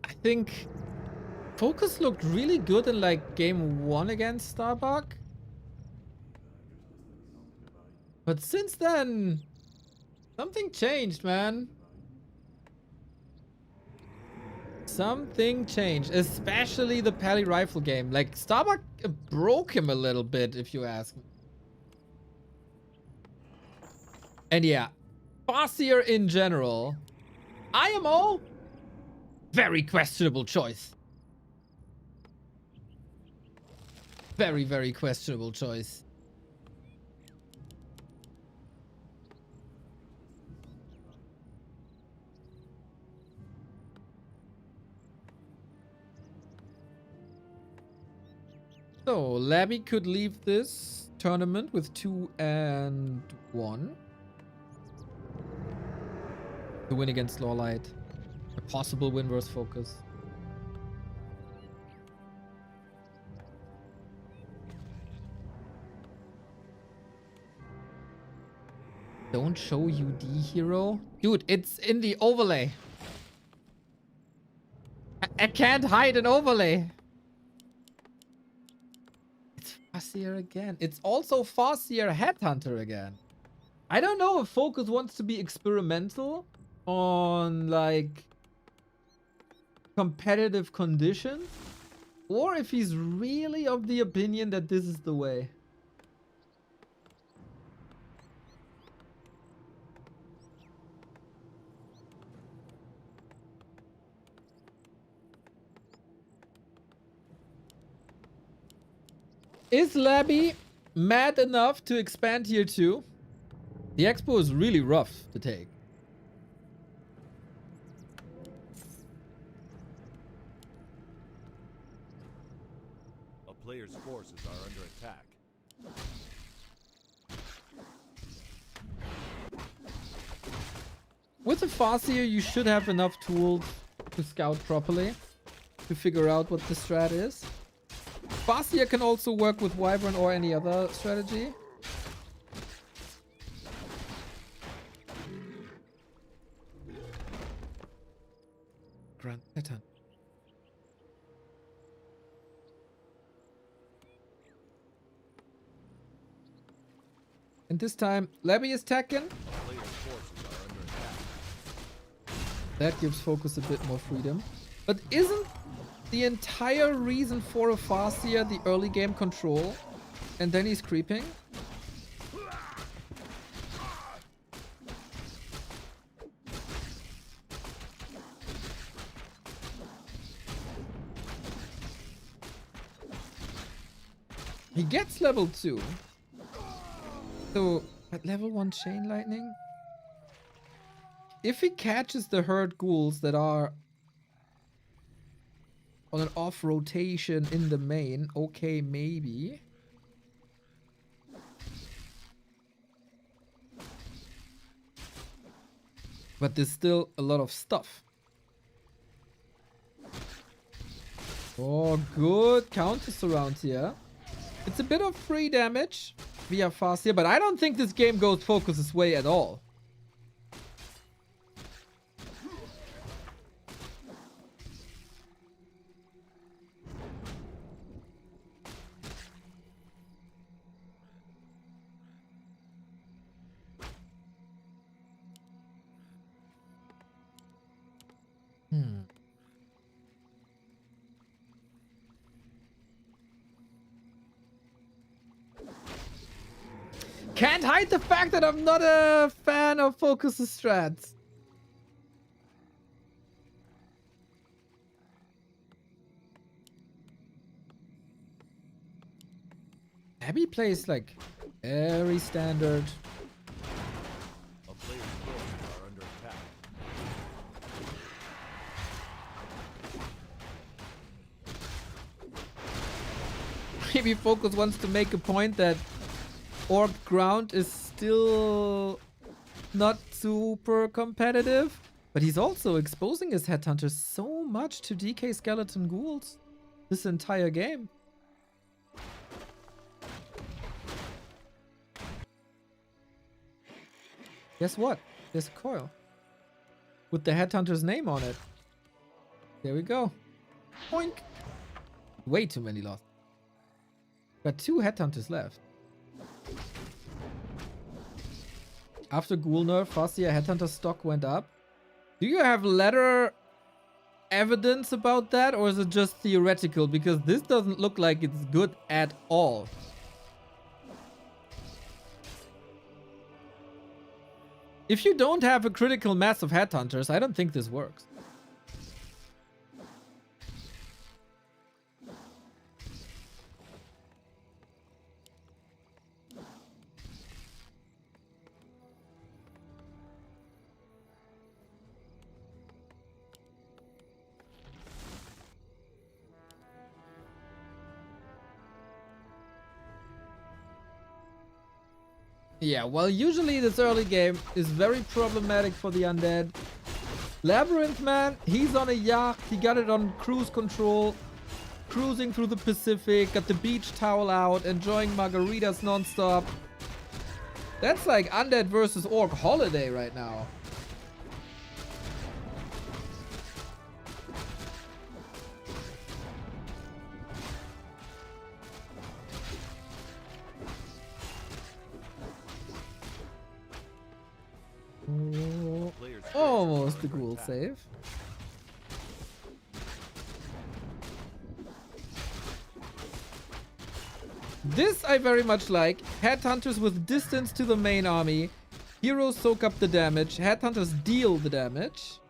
I think FoCuS looked really good in like game 1 against Starbuck. But since then, something changed, man. Something changed, especially the Pally Rifle game. Like Starbuck broke him a little bit, if you ask me. And yeah, Bossier in general. IMO? Very questionable choice. Very, very questionable choice. So, Labby could leave this tournament with 2-1. To win against LawLiet. A possible win versus FoCuS. Don't show UD hero. Dude, it's in the overlay. I can't hide an overlay. It's Farseer again. It's also Farseer Headhunter again. I don't know if FoCuS wants to be experimental on like competitive conditions, or if he's really of the opinion that this is the way. Is Labby mad enough to expand here too? The expo is really rough to take. A player's forces are under attack. With the Farseer, you should have enough tools to scout properly, to figure out what the strat is. Farseer can also work with Wyvern or any other strategy. Grand pattern. And this time, Labby is attacking. Player's forces are under attack. That gives FoCuS a bit more freedom. But isn't the entire reason for a Farseer the early game control? And then he's creeping? He gets level 2. So, at level 1 Chain Lightning? If he catches the herd ghouls that are on an off rotation in the main, okay, maybe. But there's still a lot of stuff. Oh, good counters around here. It's a bit of free damage via Farseer, but I don't think this game goes FoCuS's way at all. Can't hide the fact that I'm not a fan of FoCuS's strats. Abby plays like very standard. A player's forces are under attack. Maybe FoCuS wants to make a point that Orb Ground is still not super competitive, but he's also exposing his Headhunter so much to DK Skeleton Ghouls this entire game. Guess what? There's a coil with the Headhunter's name on it. There we go. Boink. Way too many lost. Got 2 Headhunters left. After Ghoul nerf, Farseer Headhunter stock went up. Do you have letter evidence about that, or is it just theoretical? Because this doesn't look like it's good at all. If you don't have a critical mass of Headhunters, I don't think this works. Yeah, well, usually this early game is very problematic for the undead. LabyRinth, man, he's on a yacht. He got it on cruise control. Cruising through the Pacific. Got the beach towel out. Enjoying margaritas nonstop. That's like Undead versus Orc holiday right now. Almost the ghoul save. This I very much like. Headhunters with distance to the main army. Heroes soak up the damage. Headhunters deal the damage.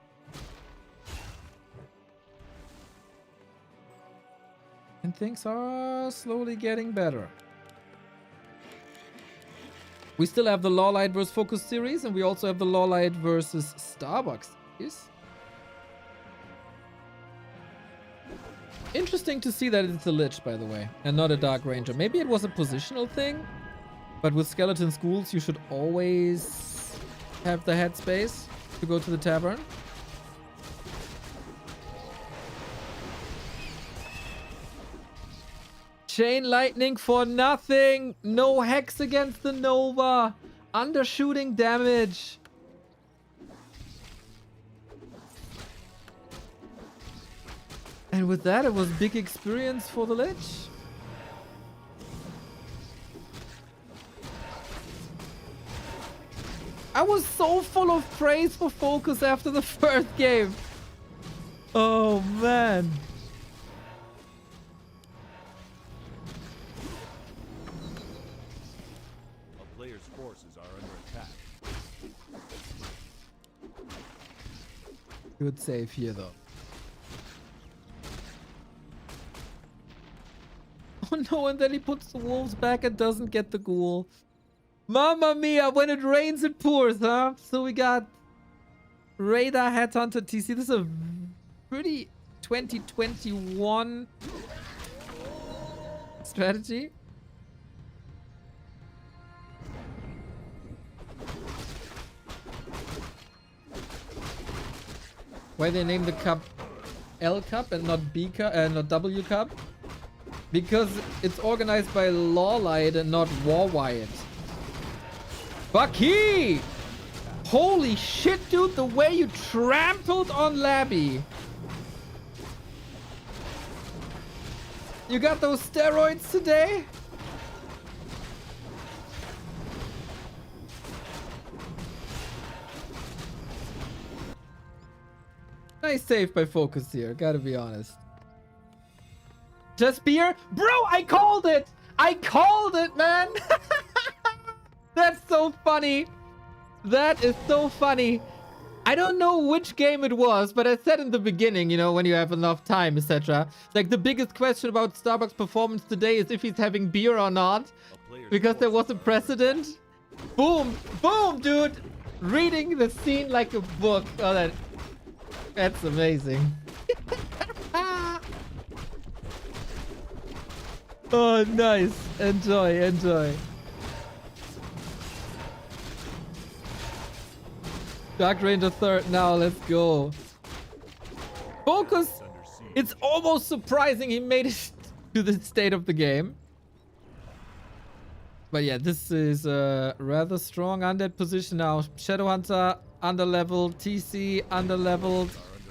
And things are slowly getting better. We still have the LawLiet versus FoCuS series, and we also have the LawLiet versus Starbuck series. Interesting to see that it's a Lich, by the way, and not a Dark Ranger. Maybe it was a positional thing, but with skeleton schools, you should always have the headspace to go to the tavern. Chain lightning for nothing. No hex against the Nova. Undershooting damage. And with that, it was big experience for the Lich. I was so full of praise for FoCuS after the first game. Oh, man. A player's forces are under attack. Good save here, though. Oh no, and then he puts the wolves back and doesn't get the ghoul. Mamma mia, when it rains it pours, huh? So we got Radar Headhunter TC. This is a pretty 2021 strategy. Why they named the cup L Cup and not B Cup and not W Cup? Because it's organized by LawLiet and not Warcraft. Bucky! Holy shit, dude, the way you trampled on Labby. You got those steroids today? Nice save by FoCuS here, gotta be honest. Just beer? Bro, I called it! I called it, man! That's so funny. That is so funny. I don't know which game it was, but I said in the beginning, you know, when you have enough time, etc. Like, the biggest question about Starbuck's performance today is if he's having beer or not. Because there was a precedent. Boom! Boom, dude! Reading the scene like a book. Oh, that's amazing. Oh, nice. Enjoy, enjoy. Dark Ranger third now, let's go. FoCuS! It's almost surprising he made it to the state of the game. But yeah, this is a rather strong undead position now. Shadowhunter underleveled, TC underleveled,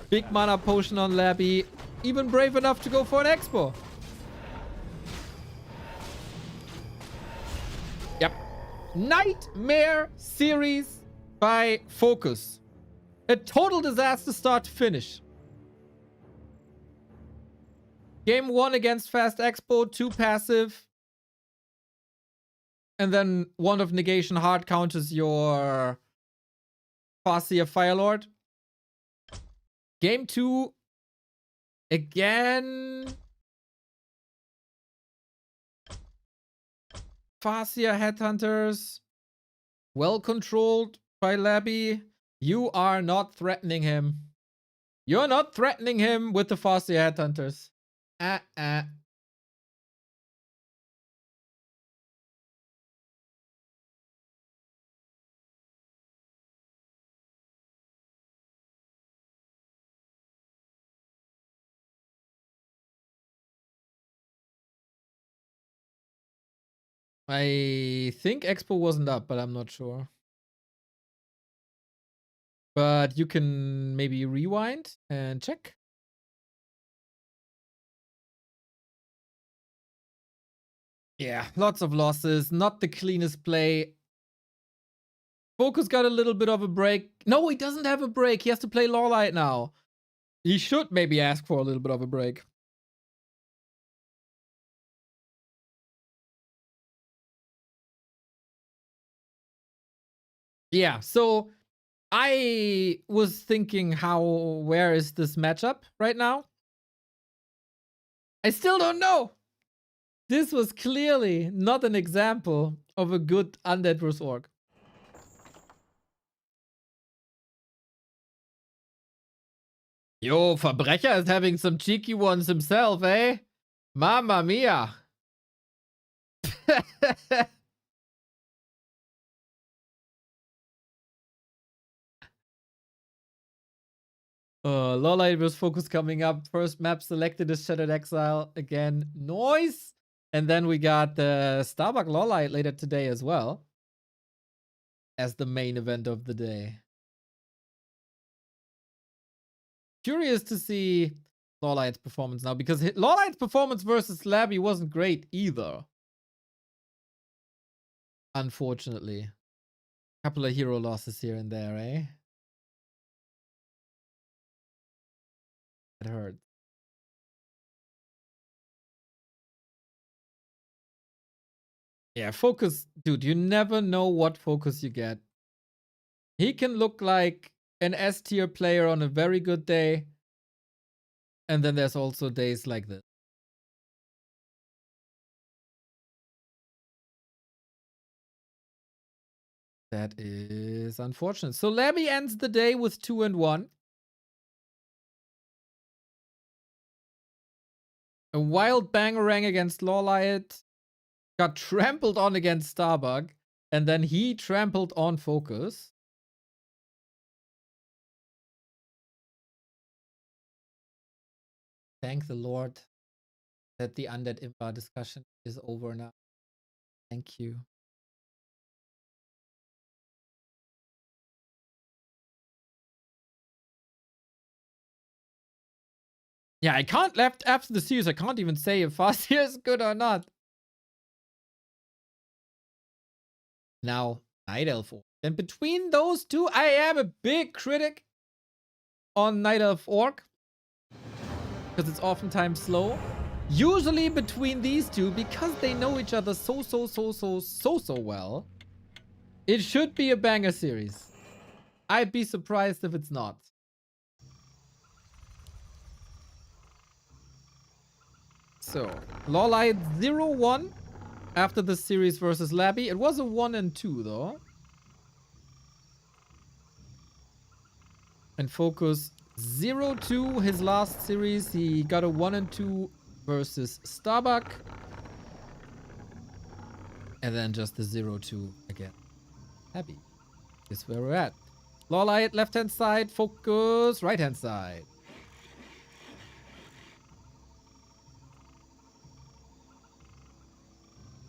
big mana potion on Labby. Even brave enough to go for an expo. Yep. Nightmare series by FoCuS. A total disaster start to finish. Game 1 against Fast Expo, 2 passive. And then Wand of Negation hard counters your Farseer Firelord. Game 2 again. Farseer Headhunters. Well controlled by Labby. You are not threatening him. You're not threatening him with the Farseer Headhunters. I think Expo wasn't up, but I'm not sure. But you can maybe rewind and check. Yeah, lots of losses. Not the cleanest play. FoCuS got a little bit of a break. No, he doesn't have a break. He has to play LawLiet now. He should maybe ask for a little bit of a break. Yeah, so I was thinking where is this matchup right now? I still don't know. This was clearly not an example of a good Undead vs. Orc. Yo, Verbrecher is having some cheeky ones himself, eh? Mamma mia. LawLiet vs. FoCuS coming up. First map selected is Shattered Exile. Again, noise. And then we got the Starbuck LawLiet later today as well. As the main event of the day. Curious to see LawLiet's performance now, because LawLiet's performance versus Labby wasn't great either. Unfortunately. Couple of hero losses here and there, eh? It hurts. Yeah, FoCuS, dude, you never know what FoCuS you get. He can look like an S tier player on a very good day. And then there's also days like this. That is unfortunate. So Labby ends the day with 2-1. A wild bangerang against LawLiet. Got trampled on against Starbuck. And then he trampled on FoCuS. Thank the Lord that the Undead Impa discussion is over now. Thank you. Yeah, I can't left after the series. I can't even say if Fastia is good or not. Now, Night Elf Orc. And between those two, I am a big critic on Night Elf Orc. Because it's oftentimes slow. Usually between these two, because they know each other so well, it should be a banger series. I'd be surprised if it's not. So, LawLiet 0-1 after the series versus Labby. It was a 1-2 though. And FoCuS 0-2 his last series. He got a 1-2 versus Starbuck. And then just the 0-2 again. Happy. This is where we're at. LawLiet left hand side, FoCuS right hand side.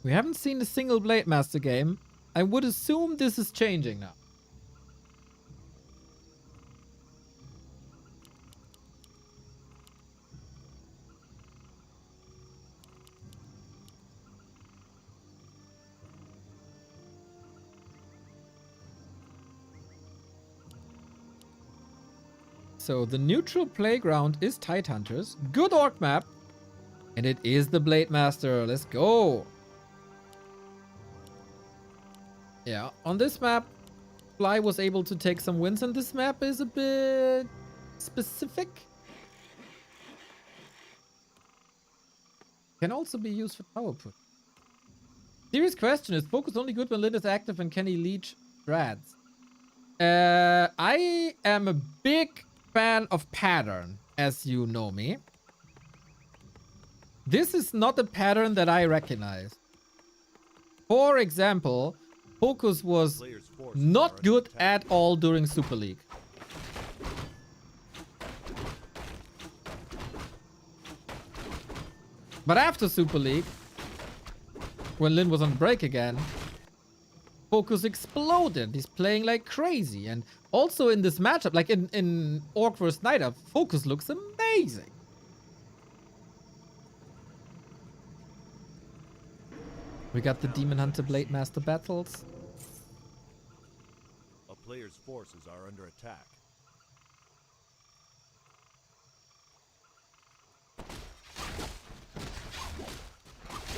We haven't seen a single Blade Master game. I would assume this is changing now. So the neutral playground is Tidehunters. Good orc map. And it is the Blade Master. Let's go. Yeah, on this map, Fly was able to take some wins, and this map is a bit specific. Can also be used for tower push. Serious question, is FoCuS only good when Lit is active, and can he leech strats? I am a big fan of pattern, as you know me. This is not a pattern that I recognize. For example, FoCuS was not good at all during Super League. But after Super League, when Lin was on break again, FoCuS exploded. He's playing like crazy. And also in this matchup, like in Orc vs. Night Elf, FoCuS looks amazing. We got the Demon Hunter Blade Master battles. A player's forces are under attack.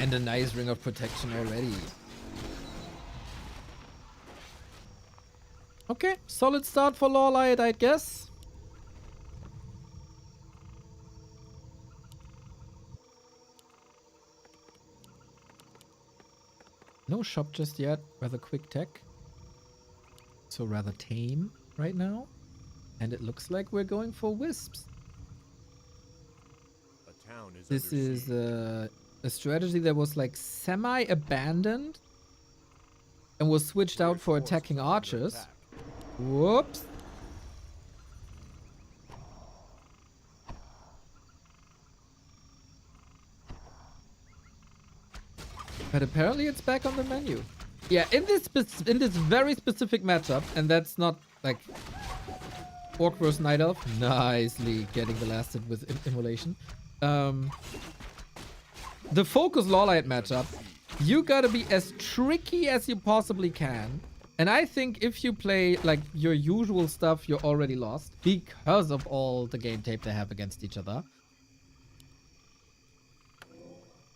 And a nice ring of protection already. Okay, solid start for LawLiet, I guess. No shop just yet, rather quick tech. So rather tame right now. And it looks like we're going for wisps. A town is This under is siege. a strategy that was like semi-abandoned and was switched out for Player's attacking forces are under archers. attack. Whoops. But apparently it's back on the menu. Yeah, in this very specific matchup, and that's not like Orc vs. Night Elf. Nicely getting the last hit with Immolation. The FoCuS LawLiet matchup, you gotta be as tricky as you possibly can. And I think if you play like your usual stuff, you're already lost because of all the game tape they have against each other.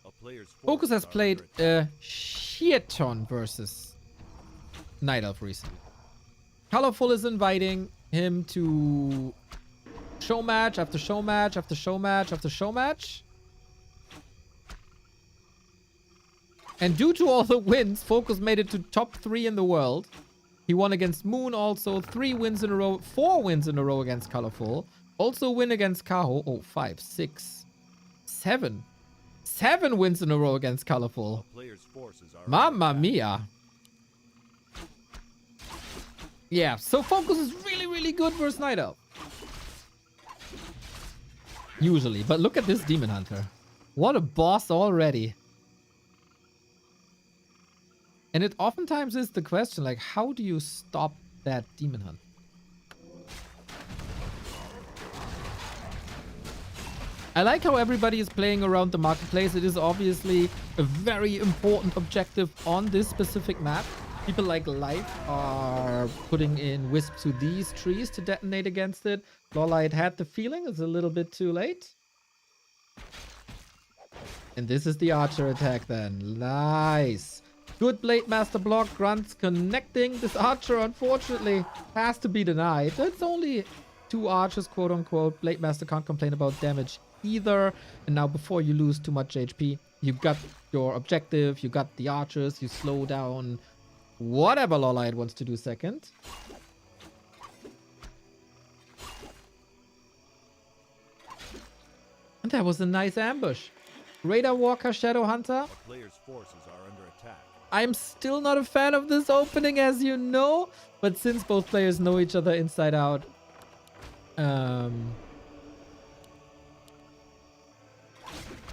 A player's FoCuS forces has are played under attack. a shit ton versus Night Elf recently. Colorful is inviting him to show match after show match after show match after show match. And due to all the wins, FoCuS made it to top 3 in the world. He won against Moon also. 3 wins in a row. 4 wins in a row against Colorful. Also win against Kaho. Oh, 5, 6, 7. 7 wins in a row against Colorful. A player's forces are Mamma under attack. mia. Yeah, so FoCuS is really, really good versus Night Elf. Usually. But look at this Demon Hunter. What a boss already. And it oftentimes is the question, like, how do you stop that Demon Hunt? I like how everybody is playing around the marketplace. It is obviously a very important objective on this specific map. People like Life are putting in wisps to these trees to detonate against it. LawLiet had the feeling it's a little bit too late. And this is the archer attack then. Nice. Good Blade Master block. Grunts connecting. This archer, unfortunately, has to be denied. That's only 2 archers, quote unquote. Blade Master can't complain about damage either. And now, before you lose too much HP, you got your objective. You got the archers. You slow down whatever LawLiet wants to do second. And that was a nice ambush. Raider Walker Shadow Hunter. A player's forces are under attack. I'm still not a fan of this opening, as you know, but since both players know each other inside out,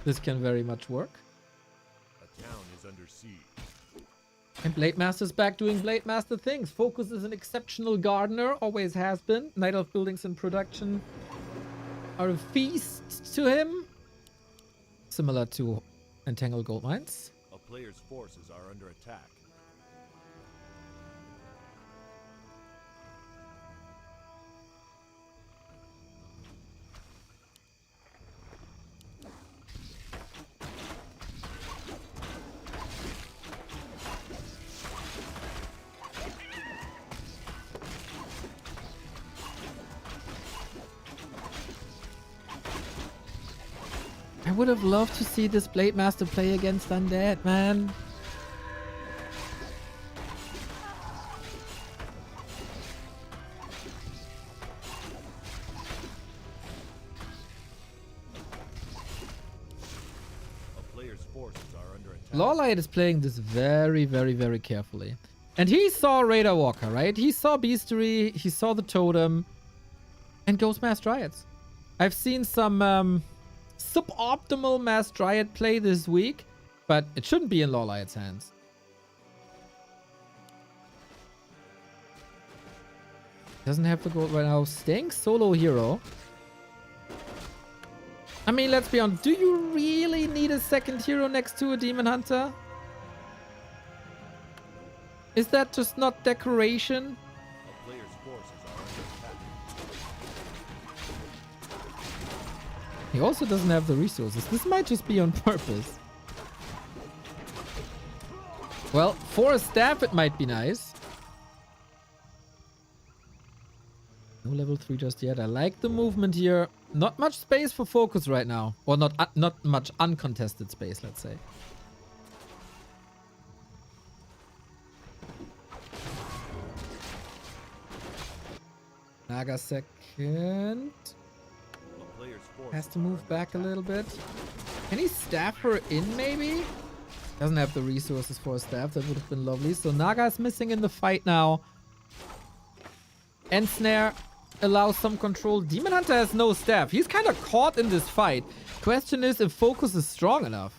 this can very much work. A town is under siege. And Blade Master's back doing Blade Master things. FoCuS is an exceptional gardener, always has been. Night Elf buildings in production are a feast to him, similar to Entangled Gold Mines. A player's forces are under attack. I would have loved to see this Blade Master play against Undead, man. A player's forces are under attack. LawLiet is playing this very, very, very carefully. And he saw Raider Walker, right? He saw Beastery, he saw the Totem, and goes Mass Dryads. I've seen some suboptimal Mass Dryad play this week, But it shouldn't be in LawLiet's hands. Doesn't have to go right now. Staying solo hero. I mean, let's be honest. Do you really need a second hero next to a Demon Hunter? Is that just not decoration? A player's forces are under attack. He also doesn't have the resources. This might just be on purpose. Well, for a staff, it might be nice. No level 3 just yet. I like the movement here. Not much space for FoCuS right now. Or not much uncontested space, let's say. Naga second. A player's Has forces to are move under back a attack. little bit. Can he staff her in, maybe? Doesn't have the resources for a staff. That would have been lovely. So Naga is missing in the fight now. Ensnare allows some control. Demon Hunter has no staff. He's kind of caught in this fight. Question is if FoCuS is strong enough.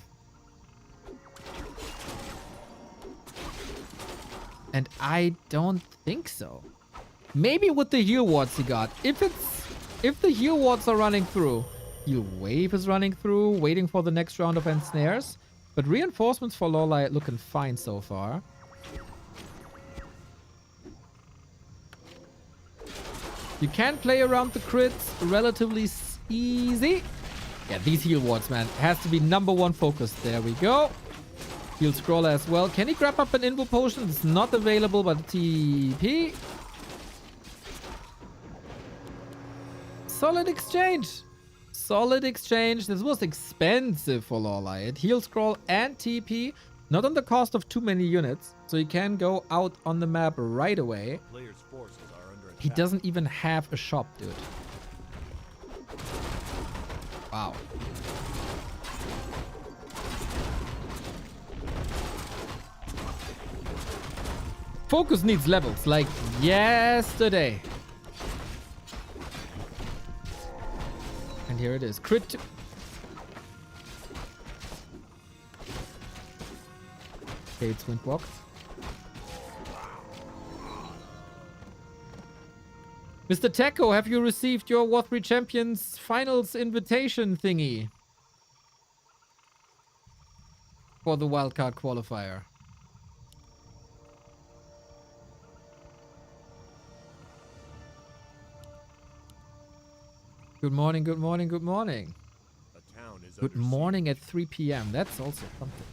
And I don't think so. Maybe with the heal wards he got. If the heal wards are running through. Heal wave is running through. Waiting for the next round of ensnares. But reinforcements for LawLiet looking fine so far. You can play around the crits relatively easy. Yeah, these heal wards, man. Has to be #1 focus. There we go. Heal scroller as well. Can he grab up an invo potion? It's not available, but TP. Solid exchange. Solid exchange. This was expensive for LawLiet. Heal scroll and TP. Not on the cost of too many units. So you can go out on the map right away. Player's forces are under attack. He doesn't even have a shop, dude. Wow. FoCuS needs levels like yesterday. And here it is. Crit. Okay, it's Windwalk. Mr. Techo, have you received your W3 Champions Finals invitation thingy? For the wildcard qualifier. Good morning, good morning, good morning. A town is Good under morning at 3 p.m. That's also something.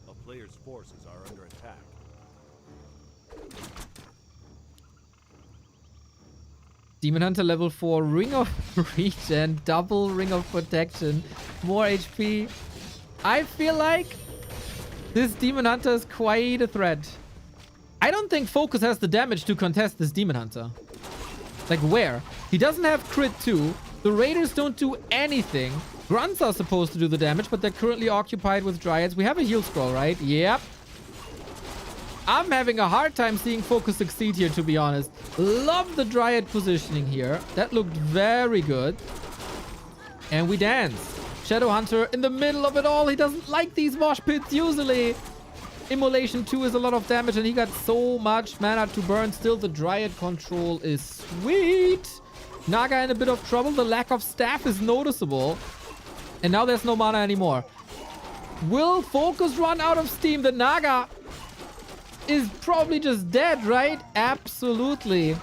siege. A player's forces are under attack. Demon Hunter level 4, Ring of Regen, double Ring of Protection, more HP. I feel like this Demon Hunter is quite a threat. I don't think FoCuS has the damage to contest this Demon Hunter. Like where? He doesn't have crit 2. The Raiders don't do anything. Grunts are supposed to do the damage, but they're currently occupied with Dryads. We have a heal scroll, right? Yep. I'm having a hard time seeing FoCuS succeed here, to be honest. Love the Dryad positioning here. That looked very good. And we dance. Shadow Hunter in the middle of it all. He doesn't like these mosh pits usually. Immolation 2 is a lot of damage, and he got so much mana to burn. Still, the Dryad control is sweet. Naga in a bit of trouble. The lack of staff is noticeable. And now there's no mana anymore. Will FoCuS run out of steam? The Naga is probably just dead, right? Absolutely.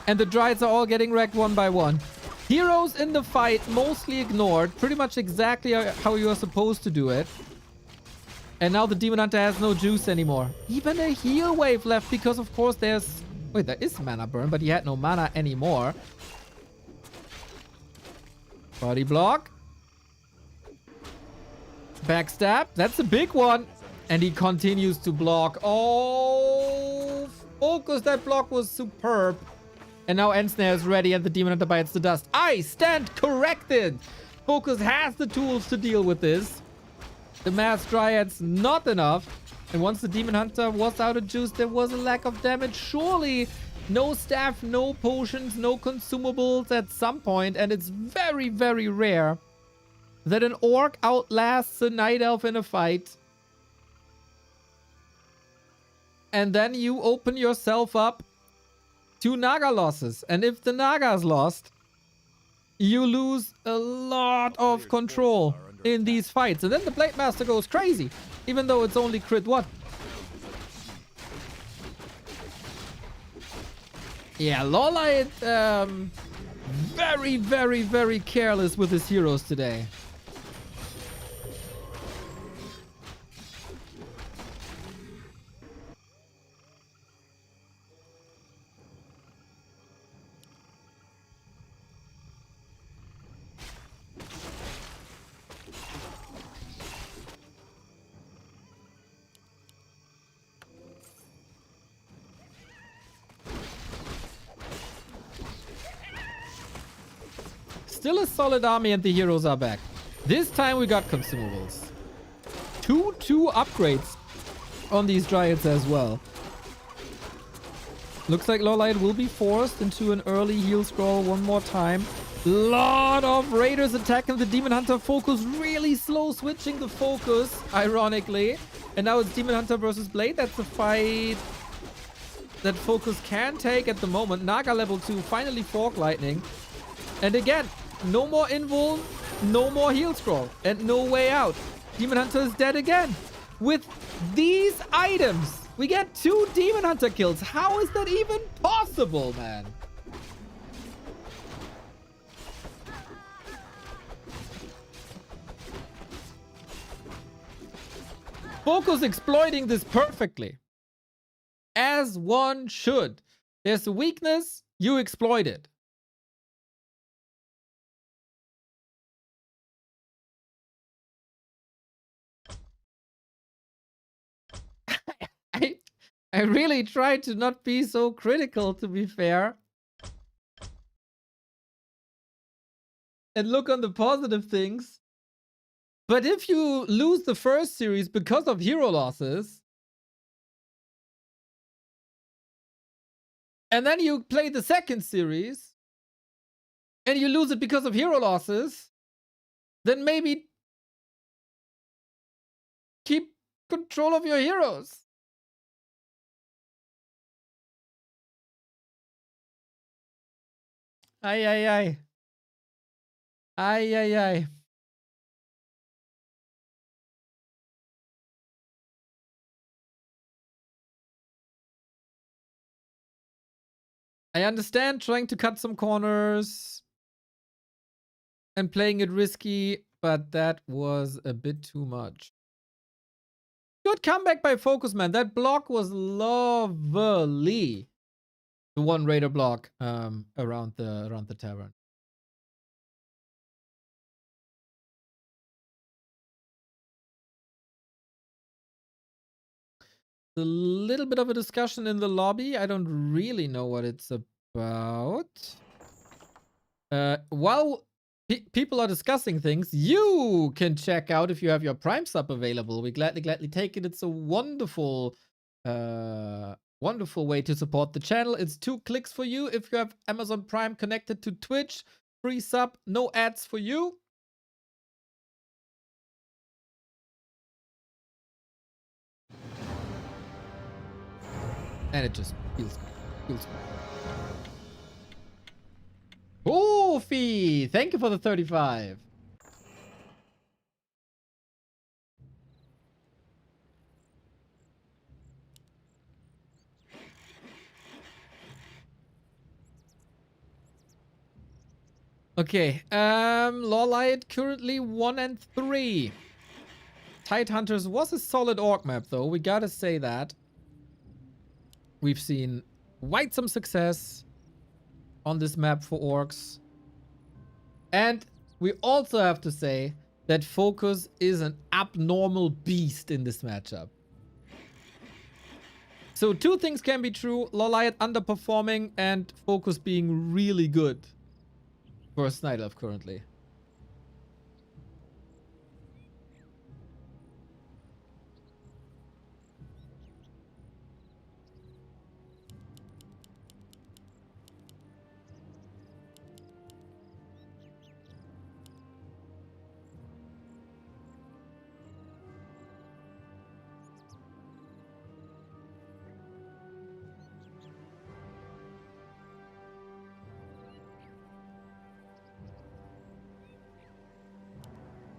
And the Dryads are all getting wrecked one by one. Heroes in the fight, mostly ignored. Pretty much exactly how you are supposed to do it. And now the Demon Hunter has no juice anymore. Even a heal wave left because, of course, there's... Wait, there is mana burn, but he had no mana anymore. Body block. Backstab. That's a big one. And he continues to block. Oh, FoCuS. That block was superb. And now Ensnare is ready and the Demon Hunter bites the dust. I stand corrected. FoCuS has the tools to deal with this. The Mass Dryad's not enough. And once the Demon Hunter was out of juice, there was a lack of damage. Surely no staff, no potions, no consumables at some point. And it's very, very rare that an orc outlasts a night elf in a fight, and then you open yourself up to Naga losses. And if the Naga's lost, you lose a lot of control in these fights. And then the Blade Master goes crazy, even though it's only crit 1. Yeah, LawLiet, very, very, very careless with his heroes today. Still a solid army and the heroes are back. This time we got consumables. 2 upgrades on these Dryads as well. Looks like LawLiet will be forced into an early heal scroll one more time. Lot of raiders attacking the Demon Hunter. FoCuS really slow switching the FoCuS, ironically. And now it's Demon Hunter versus Blade. That's a fight that FoCuS can take at the moment. Naga level 2, finally Fork Lightning. And again, no more invul, no more heal scroll, and no way out. Demon Hunter is dead again. With these items, we get 2 Demon Hunter kills. How is that even possible, man? FoCuS exploiting this perfectly. As one should. There's a weakness, you exploit it. I really try to not be so critical, to be fair. And look on the positive things. But if you lose the first series because of hero losses, and then you play the second series, and you lose it because of hero losses, then maybe keep control of your heroes. Ay, ay, ay. Ay, ay, ay. I understand trying to cut some corners and playing it risky, but that was a bit too much. Good comeback by FoCuS, man. That block was lovely. The one raider block around the tavern. A little bit of a discussion in the lobby. I don't really know what it's about. While people are discussing things, you can check out if you have your Prime sub available. We gladly take it. It's a wonderful wonderful way to support the channel. It's 2 clicks for you if you have Amazon Prime connected to Twitch. Free sub, no ads for you. And it just feels good. Kofi, thank you for the 35. Okay, LawLiet currently 1 and 3. Tidehunters was a solid orc map though, we gotta say that. We've seen quite some success on this map for orcs. And we also have to say that FoCuS is an abnormal beast in this matchup. So 2 things can be true. LawLiet underperforming and FoCuS being really good versus Night Elf currently.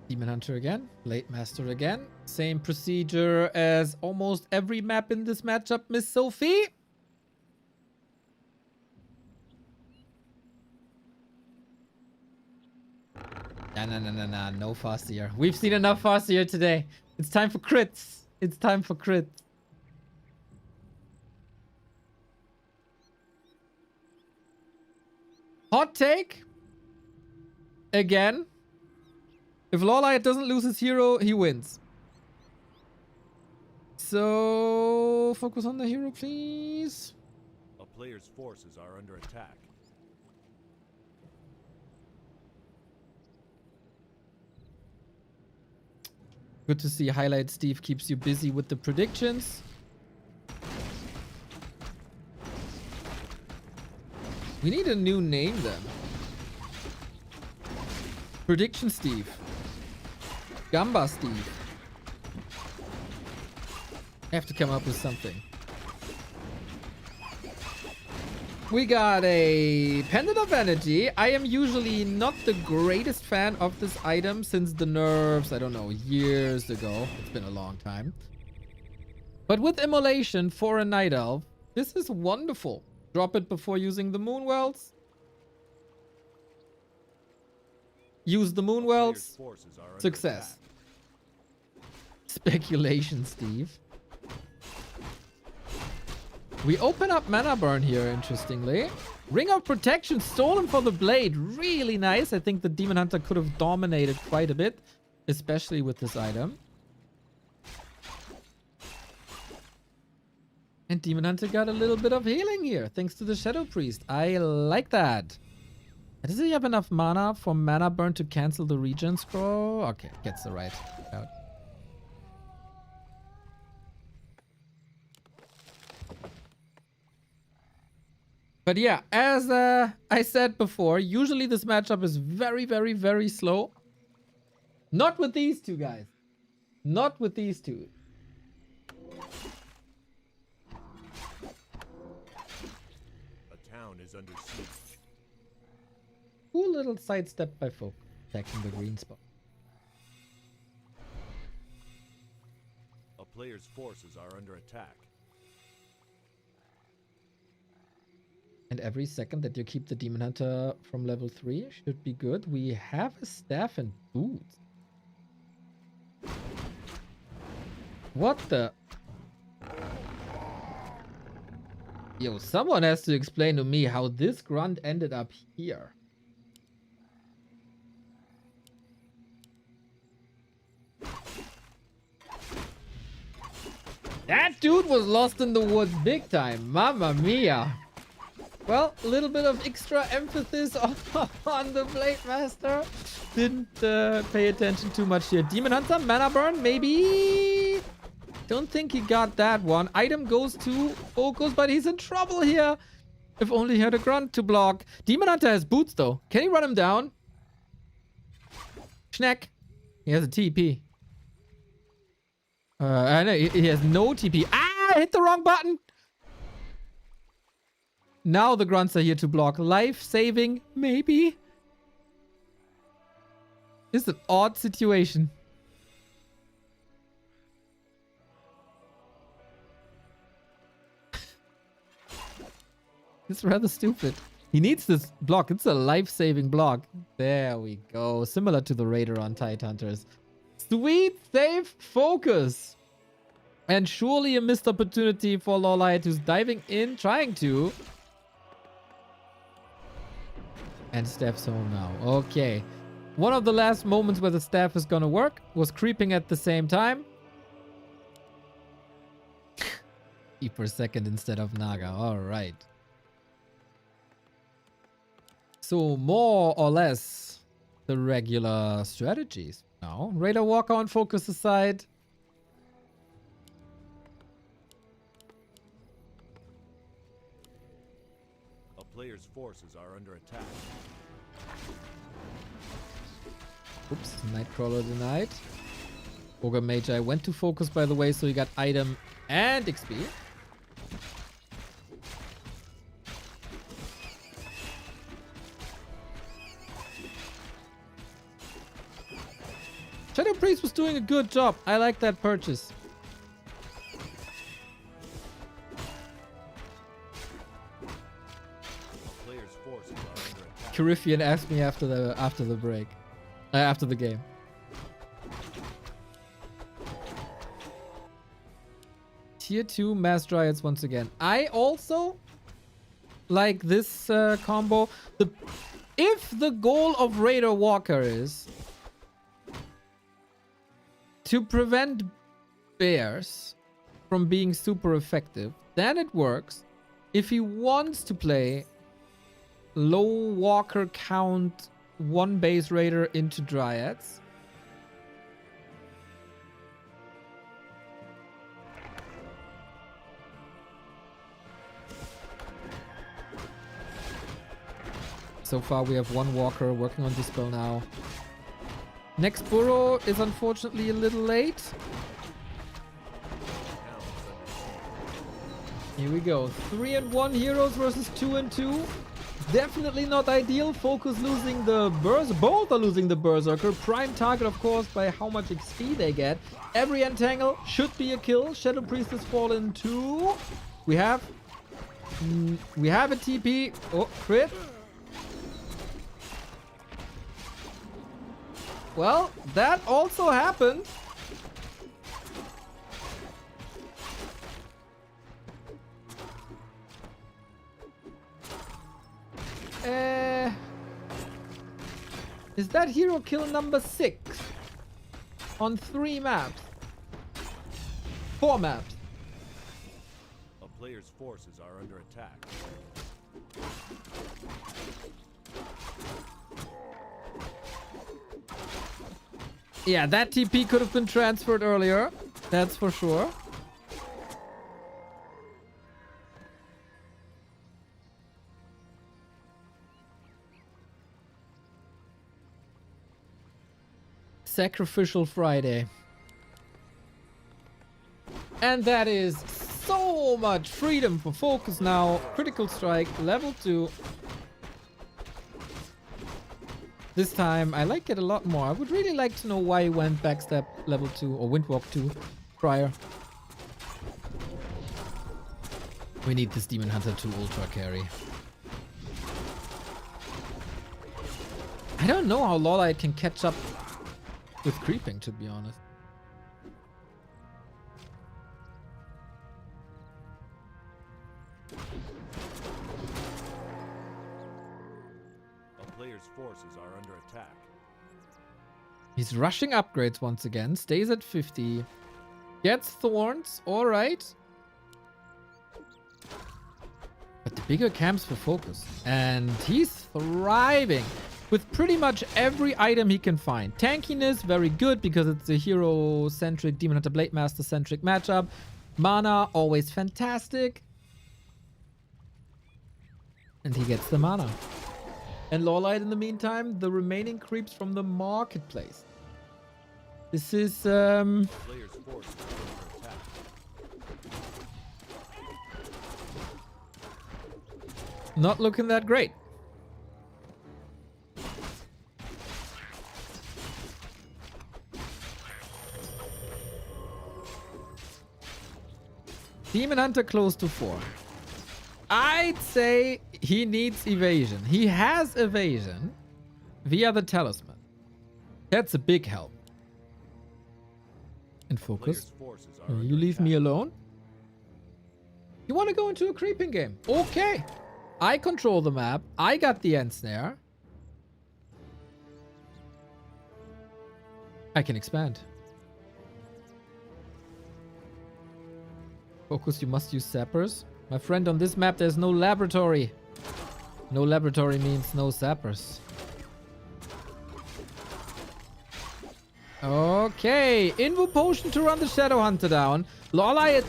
Demon Hunter again. Blade Master again. Same procedure as almost every map in this matchup, Miss Sophie. Nah. No Farseer. We've seen enough Farseer today. It's time for crits. It's time for crits. Hot take. Again. If LawLiet doesn't lose his hero, he wins. So, focus on the hero, please. A player's forces are under attack. Good to see Highlight Steve keeps you busy with the predictions. We need a new name then. Prediction Steve. Gamba Steve. I have to come up with something. We got a Pendant of Energy. I am usually not the greatest fan of this item since the nerfs, I don't know, years ago. It's been a long time. But with Immolation for a Night Elf, this is wonderful. Drop it before using the Moon Wells. Use the Moon Wells. Success. Speculation, Steve. We open up Mana Burn here, interestingly. Ring of Protection stolen for the Blade. Really nice. I think the Demon Hunter could have dominated quite a bit, especially with this item. And Demon Hunter got a little bit of healing here, thanks to the Shadow Priest. I like that. Does he have enough mana for Mana Burn to cancel the regen scroll? Okay, gets the right out. But yeah, as I said before, usually this matchup is very slow. Not with these two guys. Not with these two. A town is under siege. Cool little sidestep by folk, attacking the green spot. A player's forces are under attack. And every second that you keep the Demon Hunter from level 3 should be good. We have a staff and boots. What the? Yo, someone has to explain to me how this grunt ended up here. That dude was lost in the woods big time. Mamma mia. Well, a little bit of extra emphasis on the Blade Master. Didn't pay attention too much here. Demon Hunter, Mana Burn, maybe? Don't think he got that one. Item goes to FoCuS, but he's in trouble here. If only he had a grunt to block. Demon Hunter has boots, though. Can he run him down? Schneck. He has a TP. I know, he has no TP. Ah, I hit the wrong button. Now the grunts are here to block. Life-saving, maybe? This is an odd situation. It's rather stupid. He needs this block. It's a life-saving block. There we go. Similar to the Raider on Tidehunters. Sweet, safe FoCuS. And surely a missed opportunity for LawLiet, who's diving in, trying to. And steps home now. Okay. One of the last moments where the staff is gonna work was creeping at the same time. Per second instead of Naga. Alright. So more or less the regular strategies now. Raider Walker on FoCuS aside. A player's forces are under attack. Oops, Nightcrawler denied. Ogre Magi went to FoCuS, by the way, so he got item and XP. Shadow Priest was doing a good job. I like that purchase. A player's forces are under attack. Cariffian asked me after the break. After the game. Tier 2 Mass Dryads once again. I also like this combo. If the goal of Raider Walker is to prevent bears from being super effective, then it works. If he wants to play low Walker count 1 base Raider into Dryads, so far we have 1 Walker working on Dispel now. Next burrow is unfortunately a little late. Here we go. 3 and 1 heroes versus 2 and 2. Definitely not ideal. FoCuS losing the Berserker. Both are losing the Berserker. Prime target, of course, by how much XP they get. Every entangle should be a kill. Shadow Priest has fallen too. We have a TP. Oh, crit. Well, that also happened. Is that hero kill number 6 on 3 maps? 4 maps. A player's forces are under attack. Yeah, that TP could have been transferred earlier. That's for sure. Sacrificial Friday. And that is so much freedom for FoCuS now. Critical strike, level 2. This time, I like it a lot more. I would really like to know why he went backstep level 2 or windwalk 2 prior. We need this Demon Hunter to ultra carry. I don't know how LawLiet can catch up with creeping, to be honest. A player's forces are under attack. He's rushing upgrades once again. Stays at 50. Gets thorns. Alright. But the bigger camps for FoCuS. And he's thriving with pretty much every item he can find. Tankiness, very good because it's a hero-centric, Demon Hunter Blade Master-centric matchup. Mana, always fantastic. And he gets the mana. And LawLiet in the meantime, the remaining creeps from the marketplace. This is Player's forces are under attack. not looking that great. Demon Hunter close to 4. I'd say he needs evasion. He has evasion via the talisman. That's a big help. And FoCuS. Player's forces are You under leave me attack. alone? You want to go into a creeping game? Okay. I control the map. I got the end snare. I can expand. FoCuS, you must use sappers. My friend, on this map, there's no laboratory. No laboratory means no sappers. Okay. Invo potion to run the Shadow Hunter down. LawLiet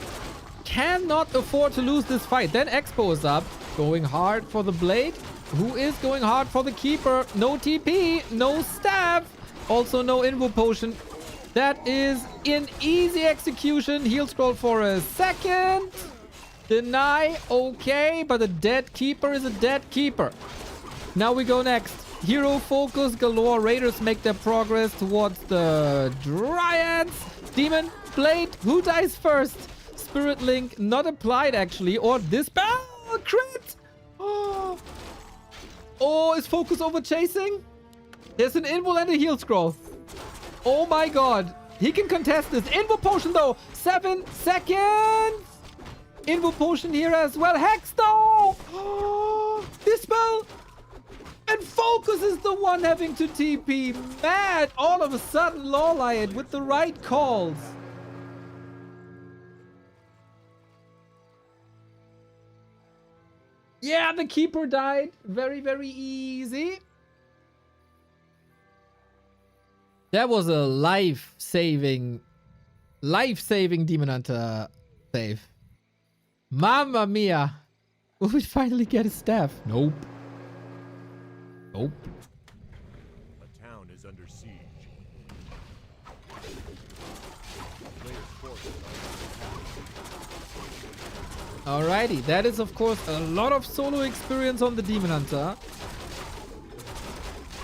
cannot afford to lose this fight. Then Expo is up. Going hard for the blade. Who is going hard for the keeper? No TP. No staff. Also no Invo potion. That is an easy execution. Heal scroll for a second. Deny. Okay. But a dead keeper is a dead keeper. Now we go next. Hero focus galore. Raiders make their progress towards the Dryads. Demon Blade. Who dies first? Spirit Link not applied actually. Or Dispel. Crit. Oh, is focus over chasing? There's an invul and a heal scroll. Oh my god. He can contest this. Invul potion though. 7 seconds. Invul potion here as well. Hex though. Dispel. And focus is the one having to TP. Mad. All of a sudden, LawLiet with the right calls. Yeah, the keeper died. Very, very easy. That was a life-saving Demon Hunter save. Mamma mia. Will we finally get a staff? Nope. Nope. A town is under siege. Player's forces are under attack. Alrighty, that is of course a lot of solo experience on the Demon Hunter.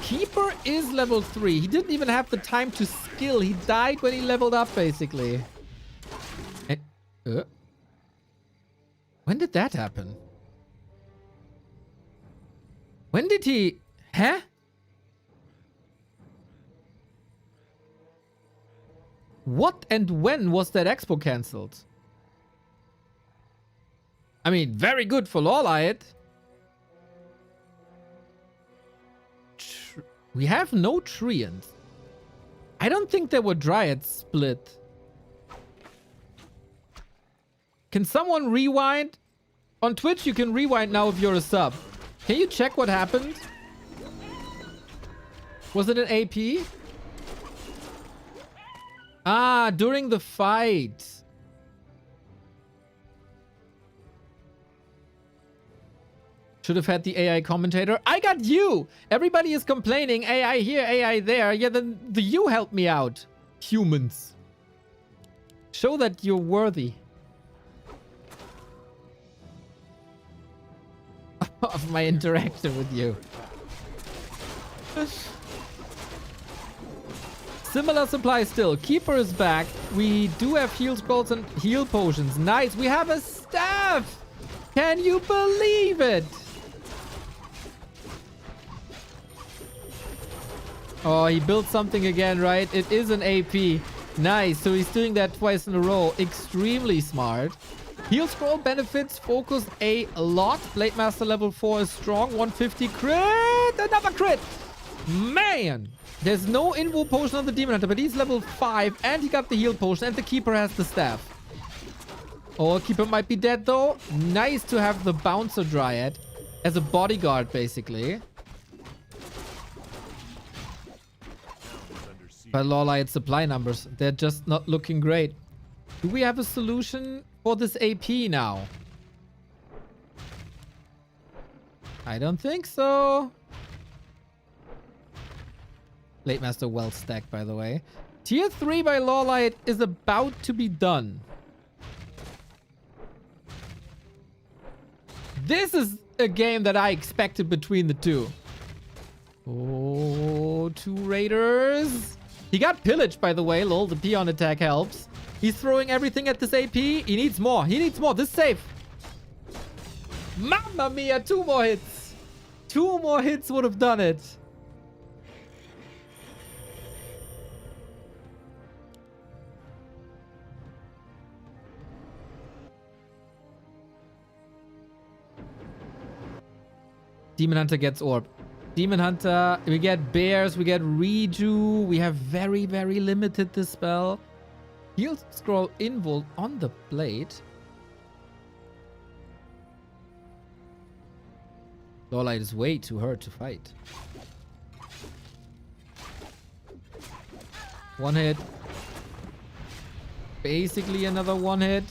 Keeper is level 3. He didn't even have the time to skill. He died when he leveled up, basically. When did that happen? When did he... Huh? What and when was that expo cancelled? I mean, very good for LawLiet. We have no Treants. I don't think there were Dryads split. Can someone rewind? On Twitch, you can rewind now if you're a sub. Can you check what happened? Was it an AP? Ah, during the fight. Should have had the AI commentator. I got you! Everybody is complaining. AI here, AI there. Yeah, then the you helped me out. Humans. Show that you're worthy. Of my interaction with you. Similar supply still. Keeper is back. We do have heal scrolls and heal potions. Nice. We have a staff. Can you believe it? Oh, he built something again, right? It is an AP. Nice. So he's doing that twice in a row. Extremely smart. Heal scroll benefits focus a lot. Blade Master level 4 is strong. 150 crit. Another crit. Man. There's no invul potion on the Demon Hunter, but he's level 5 and he got the heal potion and the Keeper has the staff. Oh, Keeper might be dead though. Nice to have the Bouncer Dryad as a bodyguard, basically. But LawLiet supply numbers, they're just not looking great. Do we have a solution for this AP now? I don't think so. Blade Master well stacked, by the way. Tier 3 by LawLiet is about to be done. This is a game that I expected between the two. Oh, 2 raiders. He got pillaged, by the way. Lol, the peon attack helps. He's throwing everything at this AP. He needs more. He needs more. This is safe. Mamma mia, 2 more hits. 2 more hits would have done it. Demon Hunter gets orb. Demon Hunter, we get bears, we get reju. We have very, very limited dispel. Heal scroll invul on the blade. LawLiet is way too hurt to fight. 1 hit. Basically another 1 hit.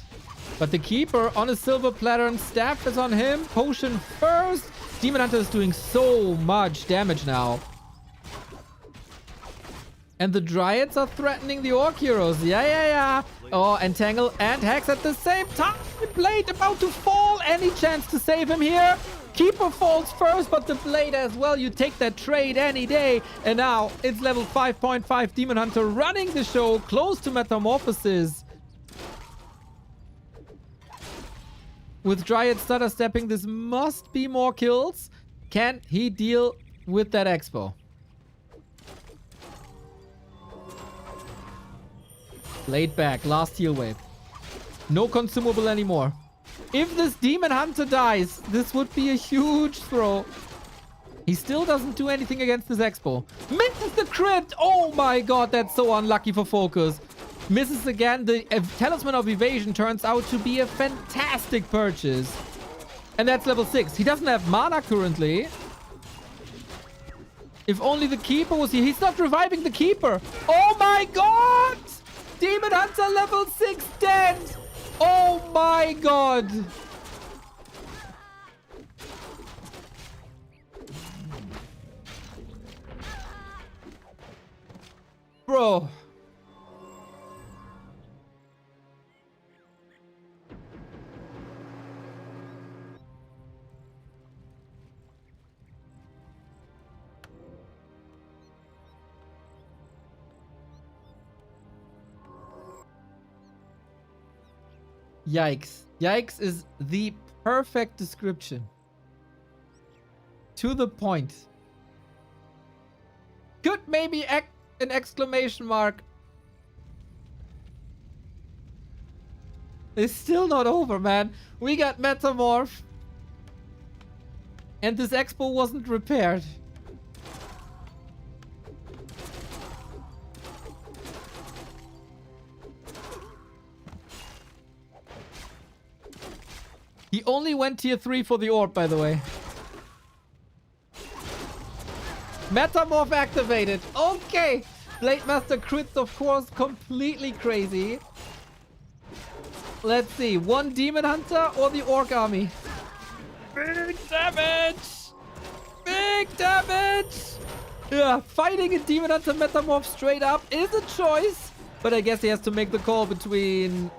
But the Keeper on a silver platter and staff is on him. Potion first. Demon Hunter is doing so much damage now. And the Dryads are threatening the Orc heroes. Yeah. Oh, Entangle and Hex at the same time. Blade about to fall. Any chance to save him here? Keeper falls first, but the blade as well. You take that trade any day. And now it's level 5.5 Demon Hunter running the show close to Metamorphosis. With Dryad stutter stepping, this must be more kills. Can he deal with that Expo? Laid back, last heal wave. No consumable anymore. If this Demon Hunter dies, this would be a huge throw. He still doesn't do anything against this Expo. Misses the crit! Oh my god, that's so unlucky for FoCuS. Misses again. The Talisman of Evasion turns out to be a fantastic purchase. And that's level 6. He doesn't have mana currently. If only the Keeper was here. He's not reviving the Keeper. Oh my god! Demon Hunter level 6 dead! Oh my god! Bro. Yikes. Yikes is the perfect description. To the point. Could maybe an exclamation mark. It's still not over, man. We got Metamorph. And this Expo wasn't repaired. He only went tier 3 for the orb, by the way. Metamorph activated. Okay. Blade Master crits, of course, completely crazy. Let's see. One Demon Hunter or the Orc Army? Big damage! Big damage! Yeah, fighting a Demon Hunter Metamorph straight up is a choice. But I guess he has to make the call between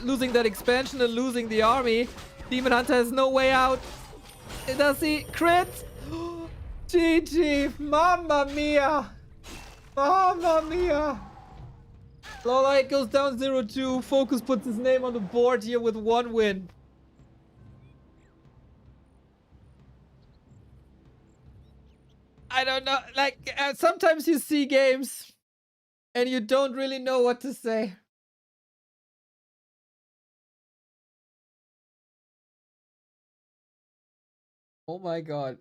losing that expansion and losing the army. Demon Hunter has no way out. Does he crit? GG. Mamma mia. Mamma mia. LawLiet goes down 0-2. FoCuS puts his name on the board here with 1 win. I don't know. Like, sometimes you see games and you don't really know what to say. Oh my god.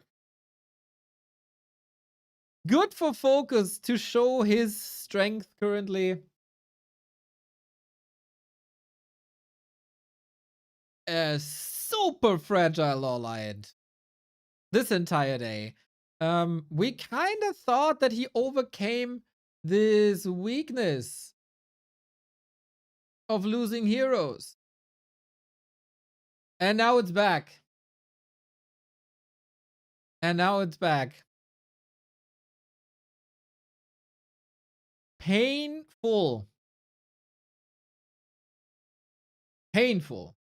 Good for FoCuS to show his strength currently. Super fragile LawLiet this entire day. We kind of thought that he overcame this weakness of losing heroes. And now it's back. And now it's back. Painful. Painful.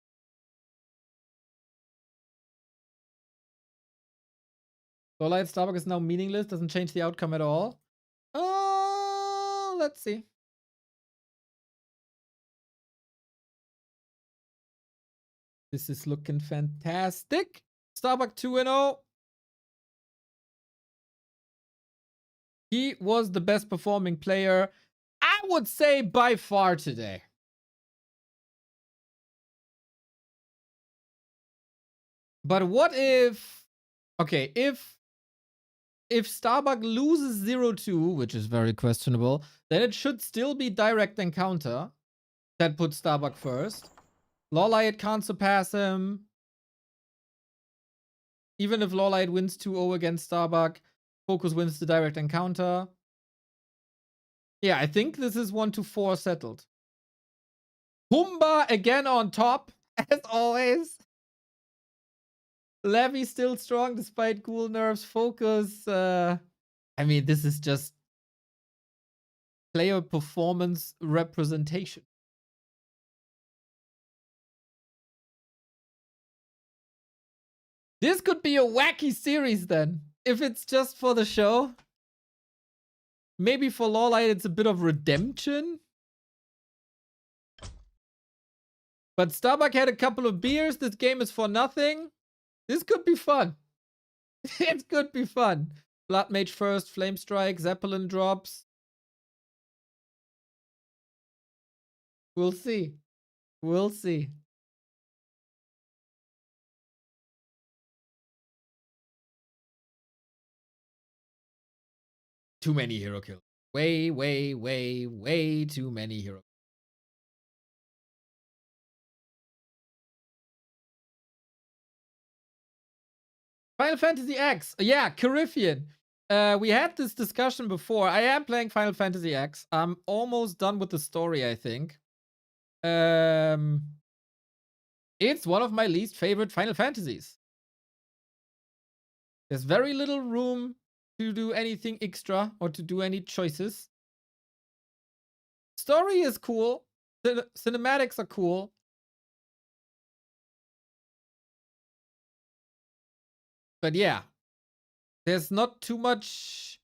LawLiet Starbuck is now meaningless. Doesn't change the outcome at all. Oh, let's see. This is looking fantastic. Starbuck 2-0. He was the best performing player, I would say, by far today. But what if... Okay, if Starbuck loses 0-2, which is very questionable, then it should still be direct encounter. That puts Starbuck first. LawLiet can't surpass him. Even if LawLiet wins 2-0 against Starbuck, FoCuS wins the direct encounter. Yeah, I think this is 1-4 settled. Humba again on top, as always. Levy still strong despite cool nerfs. FoCuS. I mean, this is just player performance representation. This could be a wacky series then. If it's just for the show. Maybe for LawLiet it's a bit of redemption. But Starbuck had a couple of beers. This game is for nothing. This could be fun. It could be fun. Blood Mage first, Flame Strike, Zeppelin drops. We'll see. We'll see. Too many hero kills. Way, way, way, way too many hero kills. Final Fantasy X. Yeah, Caribbean. We had this discussion before. I am playing Final Fantasy X. I'm almost done with the story, I think. It's one of my least favorite Final Fantasies. There's very little room to do anything extra or to do any choices. Story is cool. The cinematics are cool. But yeah, there's not too much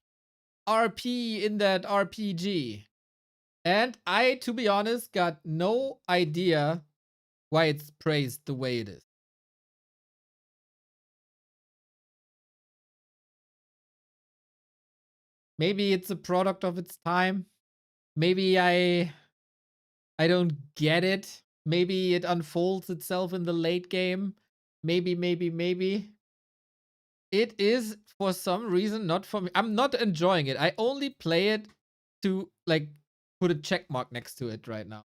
RP in that RPG. And I, to be honest, got no idea why it's praised the way it is. Maybe it's a product of its time. Maybe I don't get it. Maybe it unfolds itself in the late game. Maybe. It is, for some reason, not for me. I'm not enjoying it. I only play it to, like, put a check mark next to it right now.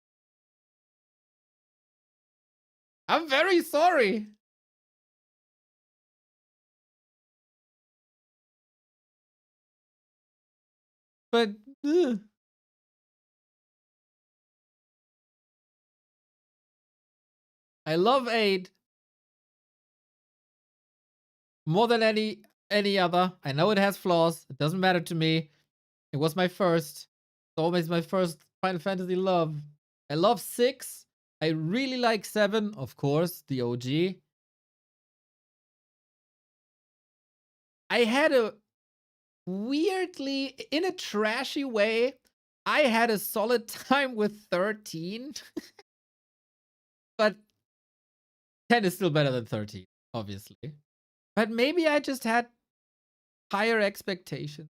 I'm very sorry. But, I love 8 more than any other. I know it has flaws. It doesn't matter to me. It was my first. It's always my first Final Fantasy love. I love 6. I really like 7, of course, the OG. I had a weirdly, in a trashy way, I had a solid time with 13. But 10 is still better than 13, obviously. But maybe I just had higher expectations.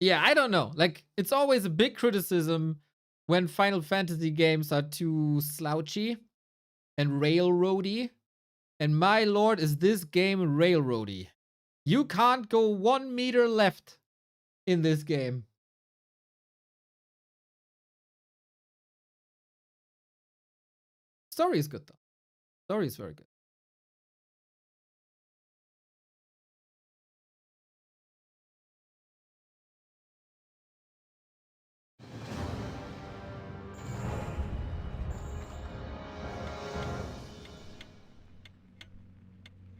Yeah, I don't know. Like, it's always a big criticism when Final Fantasy games are too slouchy and railroady. And my lord, is this game railroady. You can't go 1 meter left in this game. Story is good, though. Story is very good.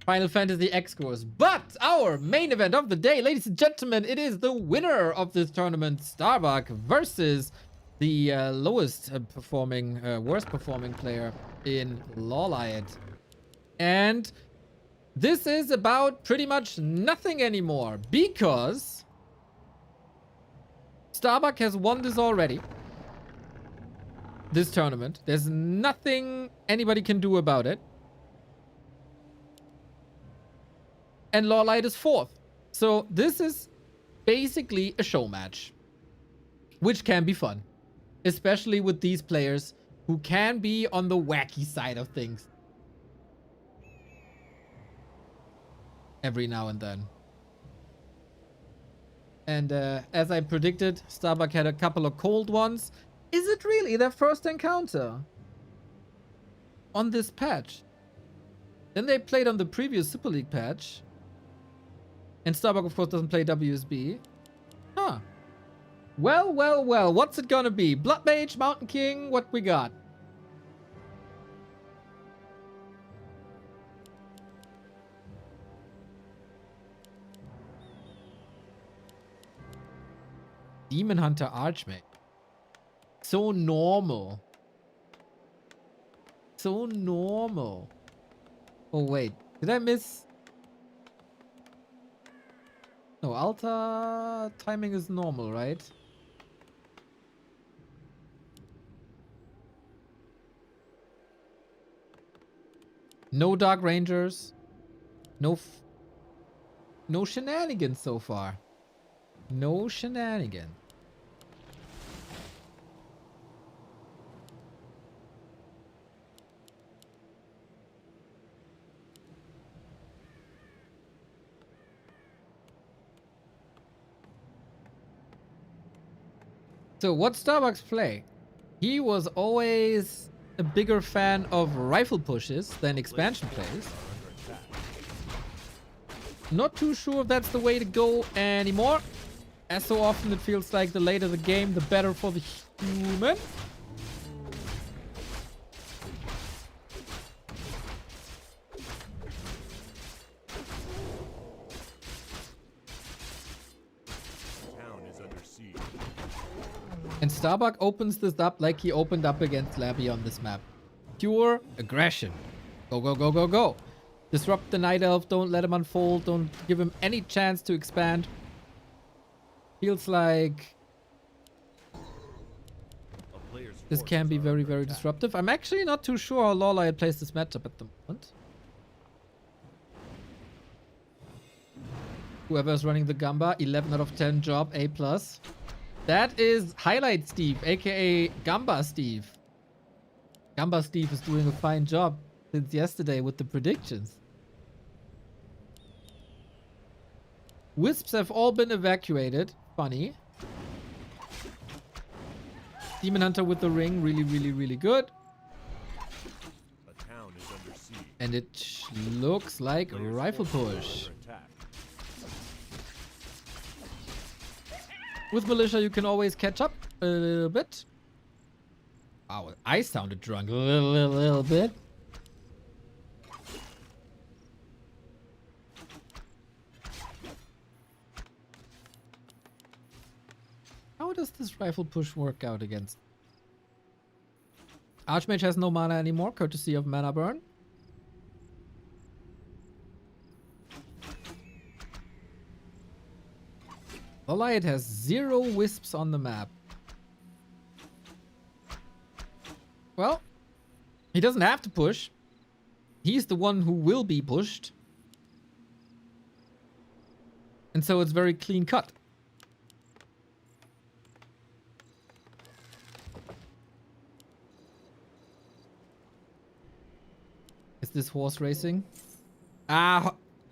Final Fantasy X scores. But our main event of the day, ladies and gentlemen, it is the winner of this tournament, Starbuck, versus the worst performing player in LawLiet. And this is about pretty much nothing anymore, because Starbuck has won this already. This tournament. There's nothing anybody can do about it. And LawLiet is 4th. So this is basically a show match, which can be fun, especially with these players who can be on the wacky side of things every now and then. And as I predicted, Starbuck had a couple of cold ones. Is it really their first encounter on this patch? Then they played on the previous Super League patch. And Starbuck, of course, doesn't play WSB. Huh. Well. What's it gonna be? Blood Mage, Mountain King, what we got? Demon Hunter Archmage. So normal. So normal. Oh wait, did I miss? No, Alta timing is normal, right? No Dark Rangers. No shenanigans so far. No shenanigans. So what Starbucks play? He was always a bigger fan of rifle pushes than expansion plays. Not too sure if that's the way to go anymore. As so often it feels like the later the game, the better for the human. Town is under siege. And Starbuck opens this up like he opened up against Labby on this map. Pure aggression. Go, go, go, go, go. Disrupt the Night Elf. Don't let him unfold. Don't give him any chance to expand. Feels like A player's this can forces be are very, under very attack. disruptive. I'm actually not too sure how LawLiet plays this matchup at the moment. Whoever's running the Gamba, 11 out of 10 job, A+. That is Highlight Steve, aka Gamba Steve. Gamba Steve is doing a fine job since yesterday with the predictions. Wisps have all been evacuated. Funny. Demon Hunter with the ring. Really, really, really good. A town is under siege. And it looks like Player's rifle forces are push. under attack. With Militia, you can always catch up a little bit. Wow, I sounded drunk a little bit. How does this rifle push work out against? Archmage has no mana anymore, courtesy of mana burn. LawLiet has 0 wisps on the map. Well, he doesn't have to push. He's the one who will be pushed. And so it's very clean cut. Is this horse racing?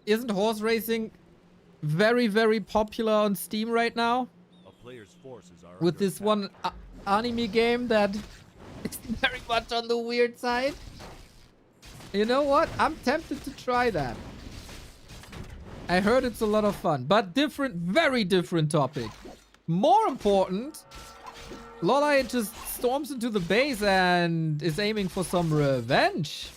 Isn't horse racing very, very popular on Steam right now? A player's forces are With under this attack. one anime game that is very much on the weird side. You know what? I'm tempted to try that. I heard it's a lot of fun, but different, very different topic. More important, LawLiet just storms into the base and is aiming for some revenge.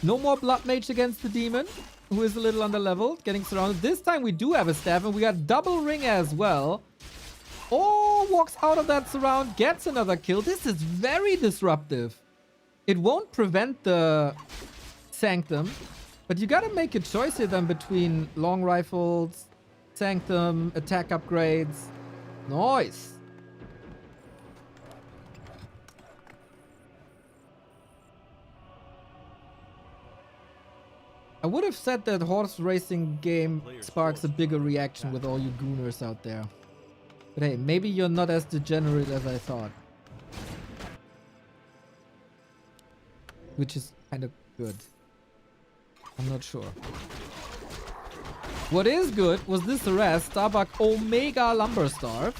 No more Blood Mage against the demon, who is a little underleveled, getting surrounded. This time we do have a staff, and we got double ring as well. Oh, walks out of that surround, gets another kill. This is very disruptive. It won't prevent the Sanctum, but you gotta make a choice here then between long rifles, Sanctum, attack upgrades. Nice. I would have said that horse racing game sparks a bigger reaction with all you gooners out there. But hey, maybe you're not as degenerate as I thought. Which is kind of good. I'm not sure. What is good was this arrest, Starbuck Omega Lumberstarve.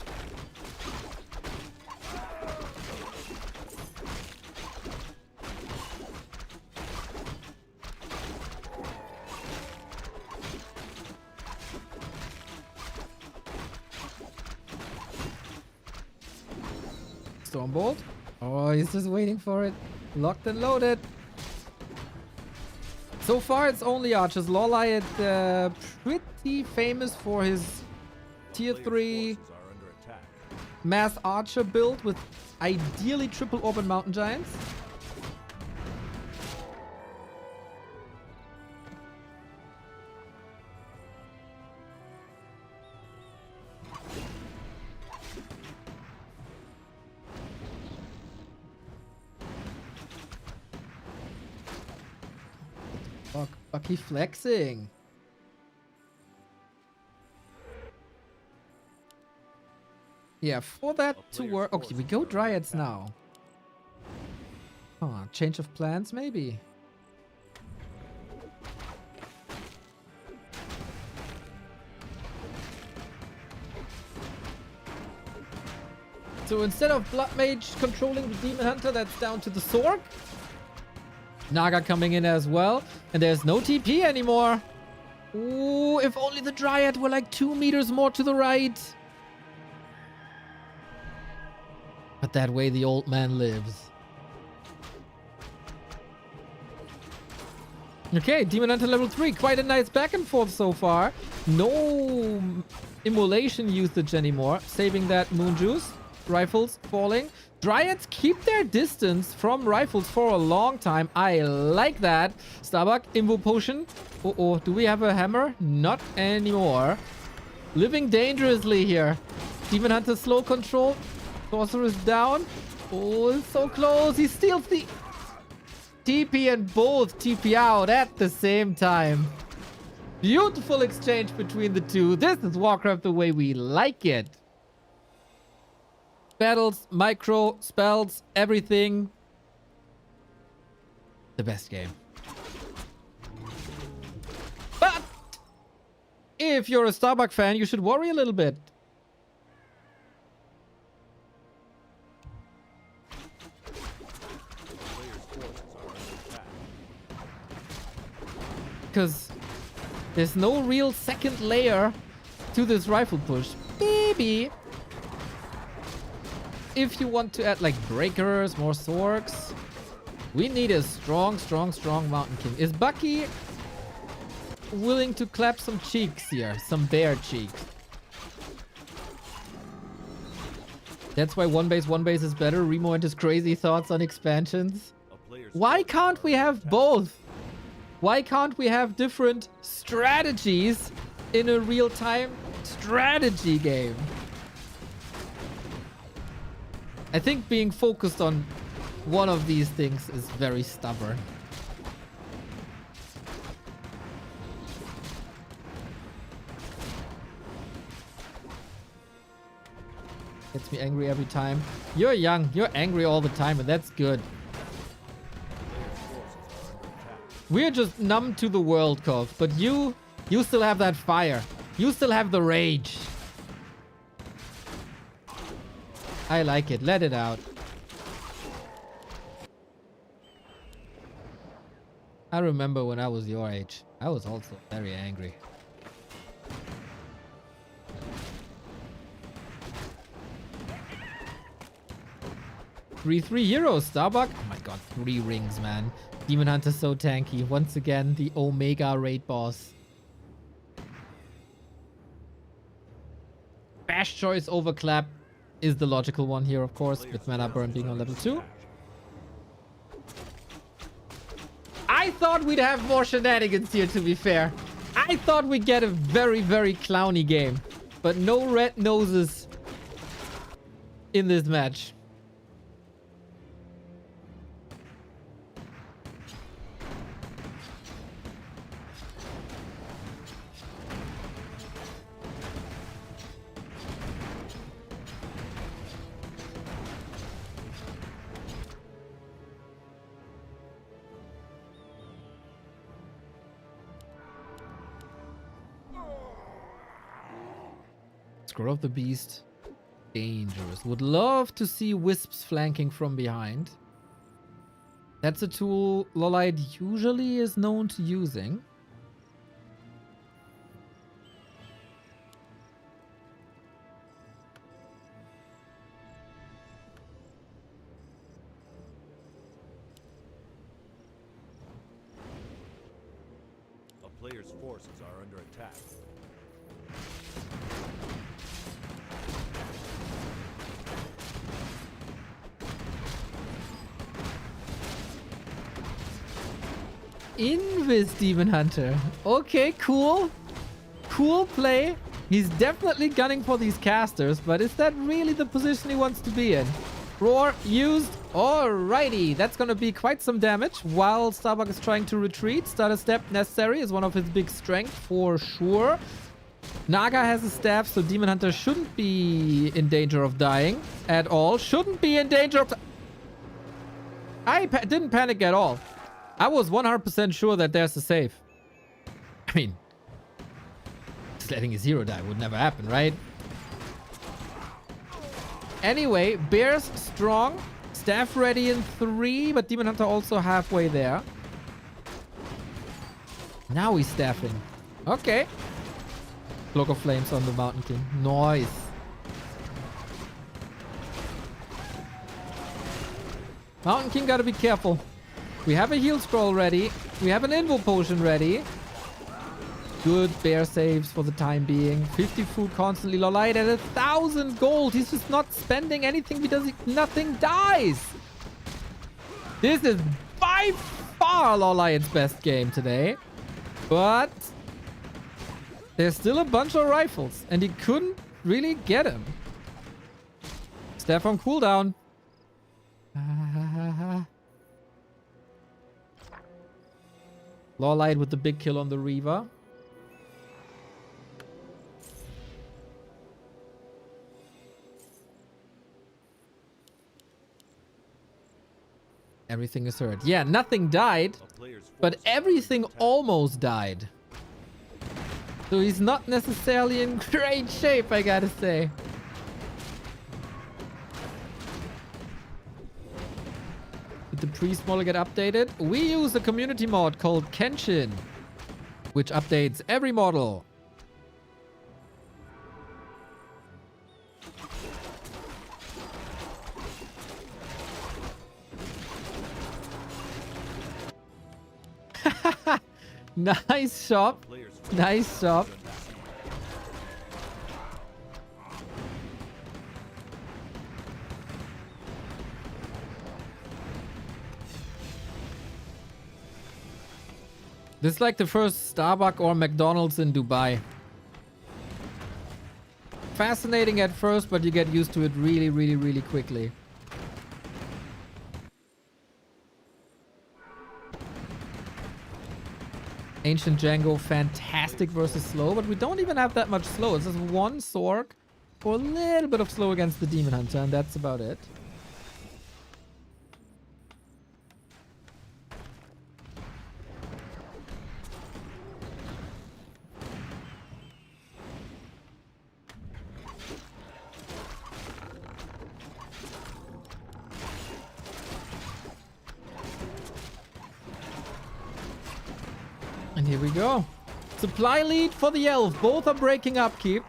Stormbolt. Oh, he's just waiting for it. Locked and loaded. So far, it's only archers. LawLiet, pretty famous for his tier Player's 3 forces are under attack. mass archer build with ideally triple open mountain giants. Bucky flexing. Yeah, for that to work. Okay, we go Dryads now. Oh, change of plans, maybe. So instead of Blood Mage controlling the Demon Hunter, that's down to the Sorg. Naga coming in as well. And there's no TP anymore. Ooh, if only the Dryad were like 2 meters more to the right. But that way the old man lives. Okay, Demon Hunter level 3. Quite a nice back and forth so far. No immolation usage anymore. Saving that Moon Juice. Rifles falling. Dryads keep their distance from rifles for a long time. I like that. Starbuck, Invo Potion. Uh-oh, do we have a hammer? Not anymore. Living dangerously here. Demon Hunter slow control. Sorceress down. Oh, it's so close. He steals the TP and both TP out at the same time. Beautiful exchange between the two. This is Warcraft the way we like it. Battles, micro, spells, everything. The best game. But if you're a Starbuck fan, you should worry a little bit. Because there's no real second layer to this rifle push. Maybe if you want to add like breakers, more Sorks, we need a strong Mountain King. Is Bucky willing to clap some cheeks here? Some bear cheeks. That's why one base is better. Remo and his crazy thoughts on expansions. Why can't we have both? Why can't we have different strategies in a real-time strategy game? I think being focused on one of these things is very stubborn. Gets me angry every time. You're young, you're angry all the time, and that's good. We're just numb to the world, Kov, but you still have that fire. You still have the rage. I like it. Let it out. I remember when I was your age. I was also very angry. Three heroes. Starbuck. Oh my god, 3 rings, man. Demon Hunter so tanky. Once again, the Omega raid boss. Bash choice over clap is the logical one here, of course, with mana burn being on level 2. I thought we'd have more shenanigans here, to be fair. I thought we'd get a very clowny game, but no red noses in this match. Scroll of the Beast. Dangerous. Would love to see Wisps flanking from behind. That's a tool LawLiet usually is known to using. A player's forces are under attack. Invis Demon Hunter. Okay, cool. Cool play. He's definitely gunning for these casters, but is that really the position he wants to be in? Roar used. Alrighty. That's going to be quite some damage while Starbuck is trying to retreat. Stutter step necessary is one of his big strengths for sure. Naga has a staff, so Demon Hunter shouldn't be in danger of dying at all. Shouldn't be in danger of... I didn't panic at all. I was 100% sure that there's a save. I mean, just letting a zero die would never happen, right? Anyway, Bear's strong. Staff ready in 3, but Demon Hunter also halfway there. Now he's staffing. Okay. Cloak of Flames on the Mountain King. Nice. Mountain King gotta be careful. We have a heal scroll ready. We have an invo potion ready. Good bear saves for the time being. 50 food constantly. LawLiet at 1,000 gold. He's just not spending anything because nothing dies. This is by far LawLiet's best game today. But there's still a bunch of rifles. And he couldn't really get him. Staff on cooldown. LawLiet with the big kill on the Reaver. Everything is hurt. Yeah, nothing died, but everything almost died. So he's not necessarily in great shape, I gotta say. Did the priest model get updated? We use a community mod called Kenshin, which updates every model. Nice shop. Nice shop. This is like the first Starbuck or McDonald's in Dubai. Fascinating at first, but you get used to it really, really, really quickly. Ancient Django, fantastic versus slow, but we don't even have that much slow. It's just one Sorg for a little bit of slow against the Demon Hunter, and that's about it. And here we go. Supply lead for the elf. Both are breaking upkeep.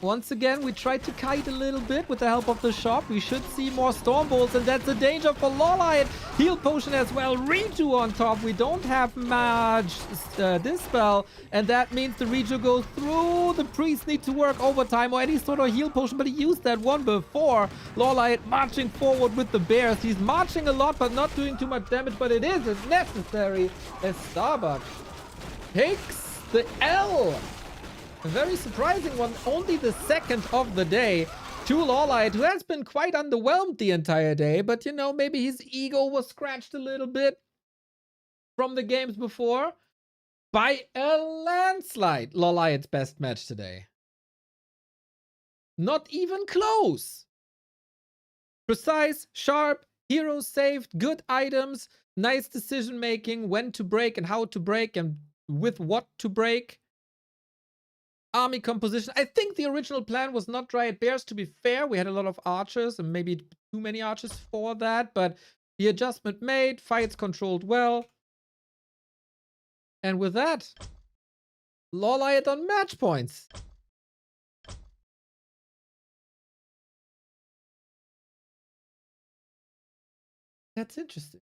Once again, we tried to kite a little bit with the help of the shop. We should see more storm bolts, and that's a danger for LawLiet. Heal potion as well. Reju on top. We don't have much dispel, and that means the Reju goes through. The priests need to work overtime or any sort of heal potion, but he used that one before. LawLiet marching forward with the bears. He's marching a lot, but not doing too much damage, but it is necessary as Starbuck takes the L. A very surprising one. Only the second of the day to LawLiet, who has been quite underwhelmed the entire day. But, you know, maybe his ego was scratched a little bit from the games before. By a landslide, LawLiet's best match today. Not even close. Precise, sharp, hero saved, good items, nice decision making, when to break and how to break and with what to break. Army composition. I think the original plan was not Dryad Bears, to be fair. We had a lot of archers and maybe too many archers for that, but the adjustment made, fights controlled well. And with that, LawLiet on match points. That's interesting.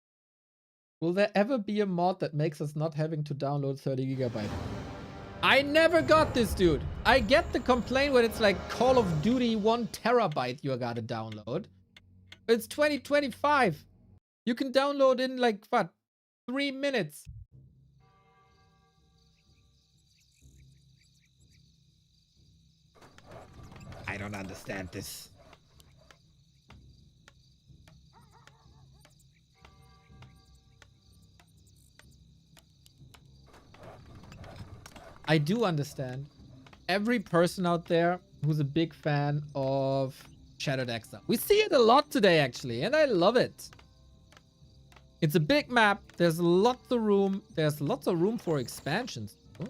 Will there ever be a mod that makes us not having to download 30 gigabyte? I never got this, dude. I get the complaint when it's like Call of Duty 1 terabyte you gotta download. It's 2025. You can download in like, what, 3 minutes. I don't understand this. I do understand. Every person out there who's a big fan of Shattered Exile. We see it a lot today, actually, and I love it. It's a big map. There's lots of room. There's lots of room for expansions. Oh.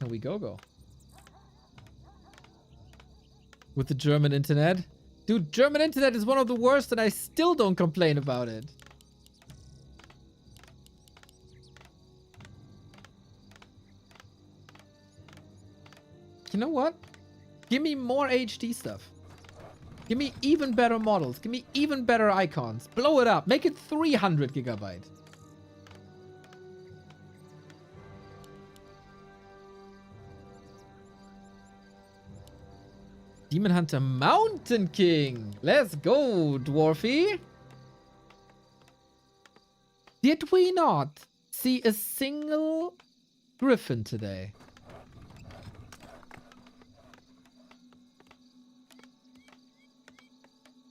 Here we go. With the German internet. Dude, German internet is one of the worst, and I still don't complain about it. You know what? Give me more HD stuff. Give me even better models. Give me even better icons. Blow it up. Make it 300 gigabyte. Demon Hunter Mountain King. Let's go, Dwarfy. Did we not see a single griffin today?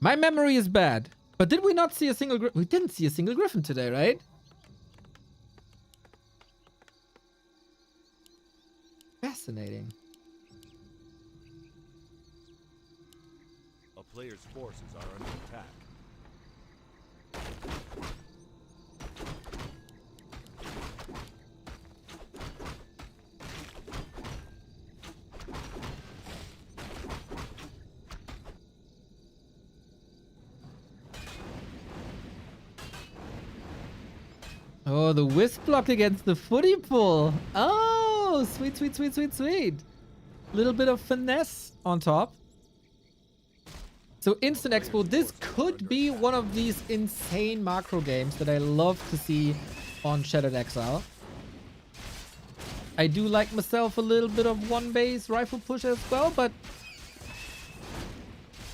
My memory is bad, but did we not see a single griffin? We didn't see a single griffin today, right? Fascinating. A player's forces are under attack. Oh, the whisk block against the footy pull. Oh, sweet, sweet, sweet, sweet, sweet. Little bit of finesse on top. So Instant Expo, this could be one of these insane macro games that I love to see on Shattered Exile. I do like myself a little bit of one base rifle push as well, but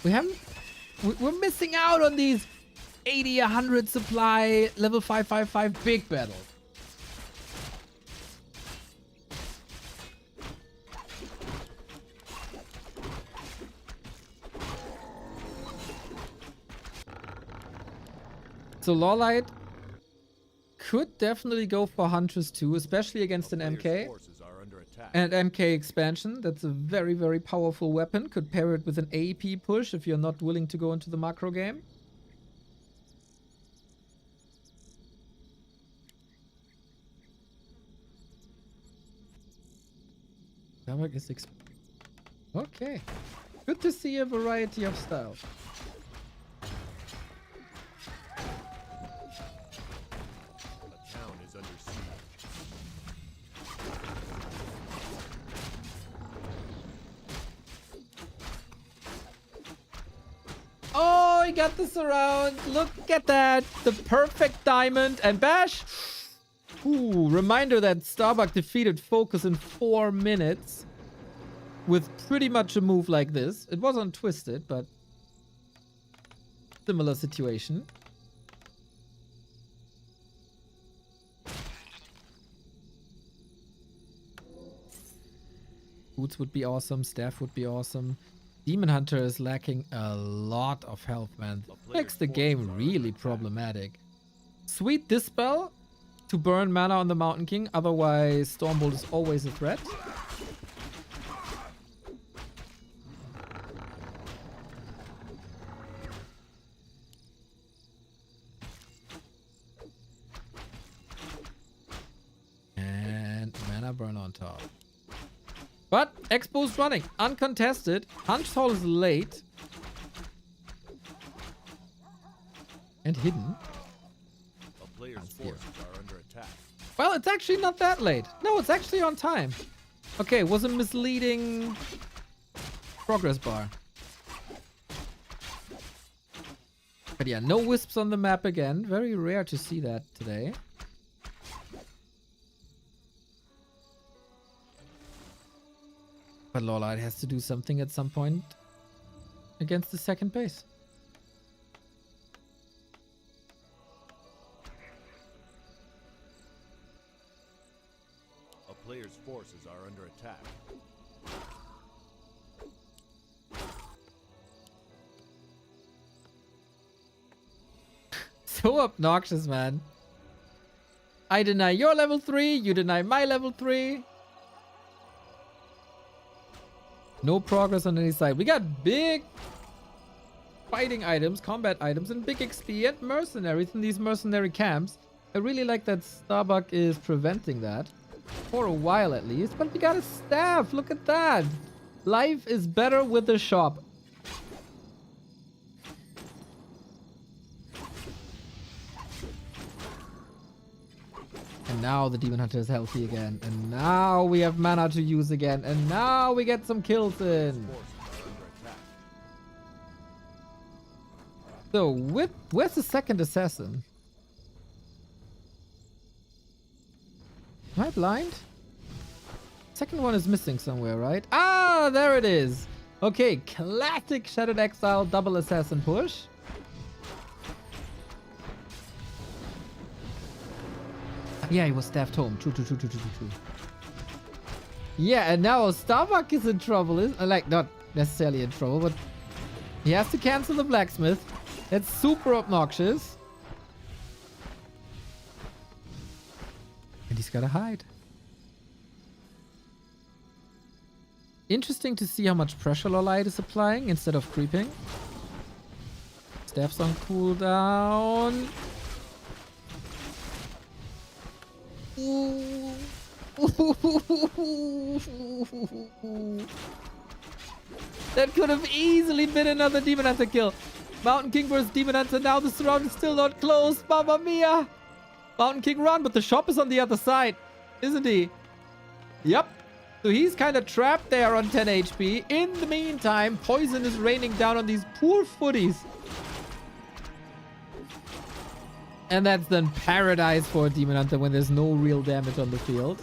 we're missing out on these 80, 100 supply, level 555 big battle. So LawLiet could definitely go for Huntress too, especially against an MK. Forces are under attack. And MK expansion, that's a very, very powerful weapon. Could pair it with an AP push if you're not willing to go into the macro game. Starbuck is okay. Good to see a variety of styles. A town is under siege. Oh, he got the surround. Look at that. The perfect diamond and bash. Ooh, reminder that Starbuck defeated FoCuS in 4 minutes with pretty much a move like this. It wasn't twisted, but similar situation. Boots would be awesome. Staff would be awesome. Demon Hunter is lacking a lot of health, man. Makes the game really problematic. Sweet Dispel to burn mana on the Mountain King, otherwise Stormbolt is always a threat. And mana burn on top. But Expo's running, uncontested. Hunch Hall is late. And hidden. A player's forces are under attack. Well, it's actually not that late. No, it's actually on time. Okay, it was a misleading progress bar. But yeah, no wisps on the map again. Very rare to see that today. But LawLiet has to do something at some point against the second base. A player's forces are under attack. So obnoxious, man. I deny your level 3, you deny my level 3. No progress on any side. We got big fighting items, combat items, and big XP and mercenaries in these mercenary camps. I really like that Starbuck is preventing that. For a while at least. But we got a staff. Look at that. Life is better with the shop. And now the Demon Hunter is healthy again. And now we have mana to use again. And now we get some kills in. So, where's the second assassin? Am I blind? Second one is missing somewhere, right? Ah, there it is. Okay, classic Shattered Exile double assassin push. Yeah, he was staffed home. True. Yeah, and now Starbuck is in trouble. Like, not necessarily in trouble, but he has to cancel the blacksmith. That's super obnoxious. And he's gotta hide. Interesting to see how much pressure LawLiet is applying instead of creeping. Staff's on cooldown. That could have easily been another Demon Hunter kill. Mountain King versus Demon Hunter. Now the surround is still not closed. Mamma mia. Mountain King run, but the shop is on the other side, isn't he? Yep. So he's kind of trapped there on 10 HP. In the meantime, poison is raining down on these poor footies. And that's then paradise for a Demon Hunter when there's no real damage on the field.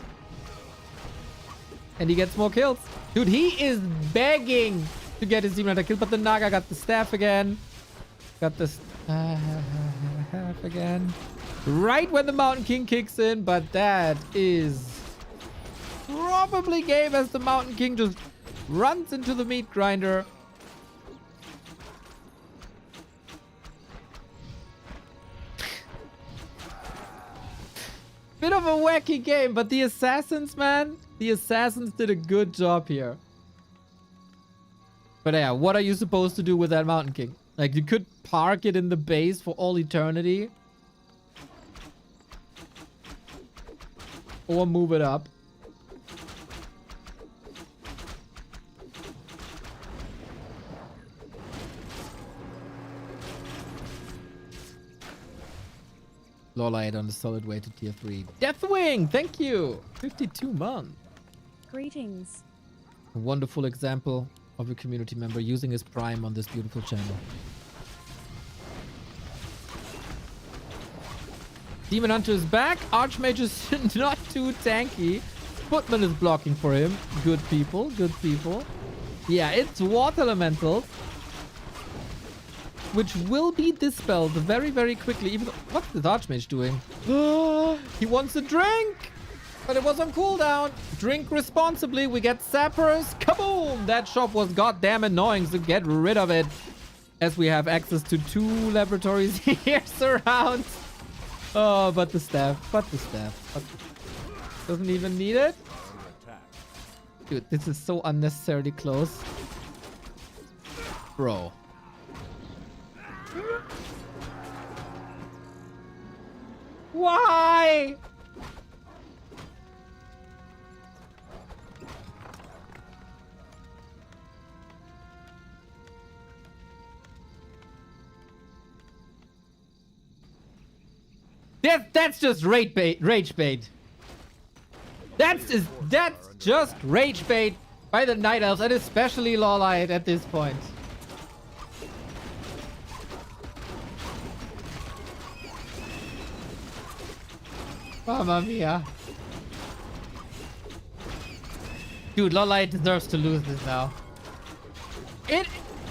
And he gets more kills. Dude, he is begging to get his Demon Hunter kill, but the Naga got the staff again. Got the staff again. Right when the Mountain King kicks in, but that is probably game as the Mountain King just runs into the meat grinder. Bit of a wacky game, but the assassins, man, the assassins did a good job here. But yeah, what are you supposed to do with that Mountain King? Like, you could park it in the base for all eternity. Or move it up. LawLiet on a solid way to tier 3. Deathwing, thank you. 52 months. Greetings. A wonderful example of a community member using his prime on this beautiful channel. Demon Hunter is back. Archmage is not too tanky. Footman is blocking for him. Good people, good people. Yeah, it's Water Elementals, which will be dispelled very, very quickly. Even though, what's this Archmage doing? He wants a drink! But it was on cooldown. Drink responsibly. We get sappers. Kaboom! That shop was goddamn annoying, so get rid of it. As we have access to 2 laboratories here surround. Oh, but the staff. Doesn't even need it. Dude, this is so unnecessarily close. Bro. Why? That's just rage bait. That's just rage bait by the Night Elves, and especially LawLiet at this point. Mamma mia. Dude, LawLiet deserves to lose this now. It's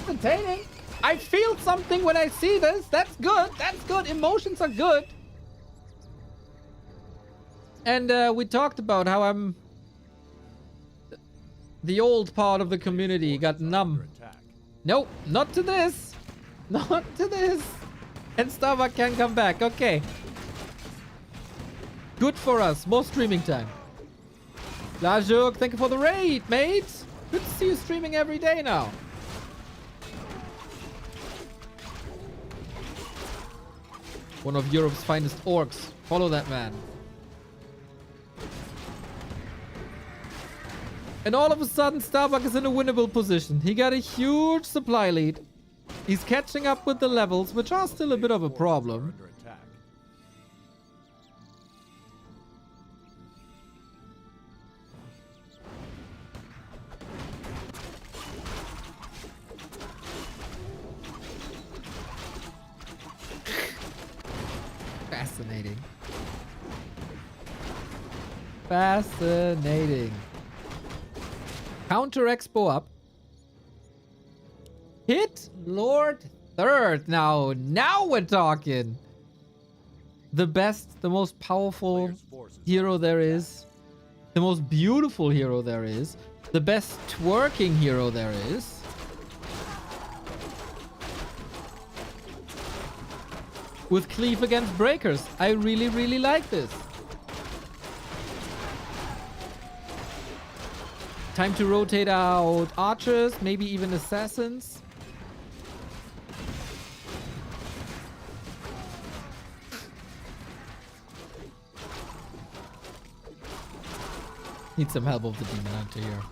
entertaining. I feel something when I see this. That's good. That's good. Emotions are good. And we talked about how I'm The old part of the community got Forces are numb. under attack. Nope, not to this. Not to this. And Starbuck can come back. Okay. Good for us. More streaming time. Lajuk, thank you for the raid, mate. Good to see you streaming every day now. One of Europe's finest orcs. Follow that man. And all of a sudden, Starbuck is in a winnable position. He got a huge supply lead. He's catching up with the levels, which are still a bit of a problem. Under attack. Fascinating. Fascinating. Counter Expo up. Hit Lord Third. Now we're talking. The best, the most powerful Player's forces hero there is. The most beautiful hero there is. The best twerking hero there is. With cleave against breakers. I really, really like this. Time to rotate out archers, maybe even assassins. Need some help of the demon hunter here.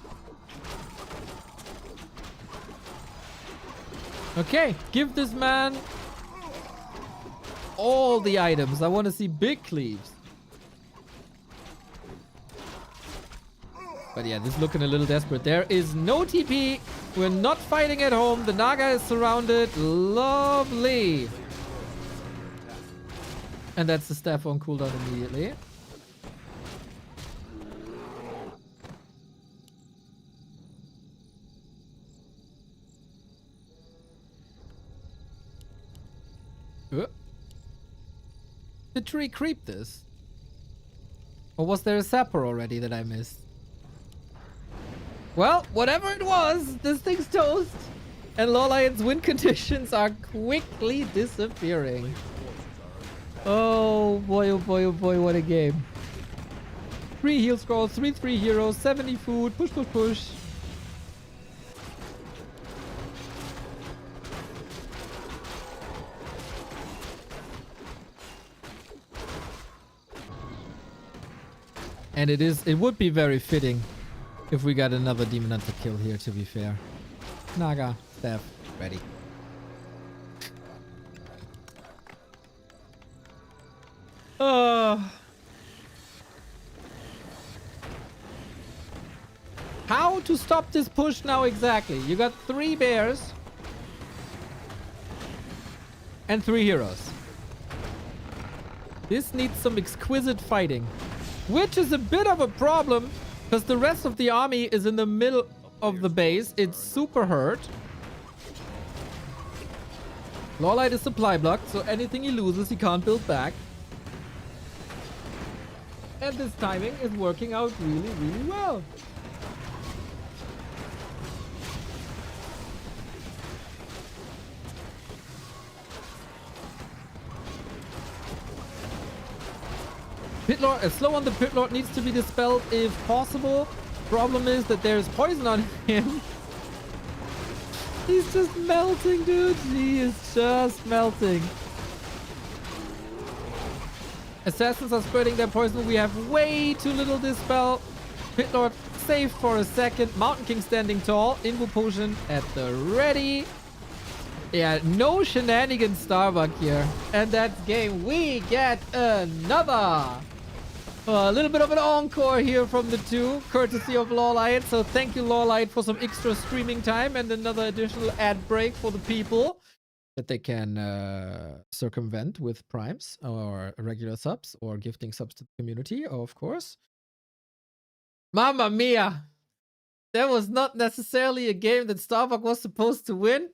Okay, give this man all the items. I want to see big cleaves. But yeah, this is looking a little desperate. There is no TP. We're not fighting at home. The Naga is surrounded. Lovely. And that's the staff on cooldown immediately. Did tree creep this? Or was there a sapper already that I missed? Well, whatever it was, this thing's toast. And LawLiet's win conditions are quickly disappearing. Oh boy, oh boy, oh boy, what a game. 3 heal scrolls, 3 heroes, 70 food, push, push, push. And it would be very fitting if we got another Demon Hunter kill here, to be fair. Naga, staff, ready. How to stop this push now exactly? You got 3 bears and 3 heroes. This needs some exquisite fighting, which is a bit of a problem because the rest of the army is in the middle of the base. It's super hurt. LawLiet is supply blocked, so anything he loses, he can't build back. And this timing is working out really, really well. Pit Lord, slow on the Pit Lord needs to be dispelled if possible. Problem is that there's poison on him. He's just melting, dude. He is just melting. Assassins are spreading their poison. We have way too little dispel. Pit Lord safe for a second. Mountain King standing tall. Invo potion at the ready. Yeah, no shenanigans Starbuck here. And that's game. We get another. A little bit of an encore here from the two, courtesy of LawLiet. So thank you, LawLiet, for some extra streaming time and another additional ad break for the people that they can circumvent with primes or regular subs or gifting subs to the community, of course. Mamma mia! That was not necessarily a game that Starbuck was supposed to win.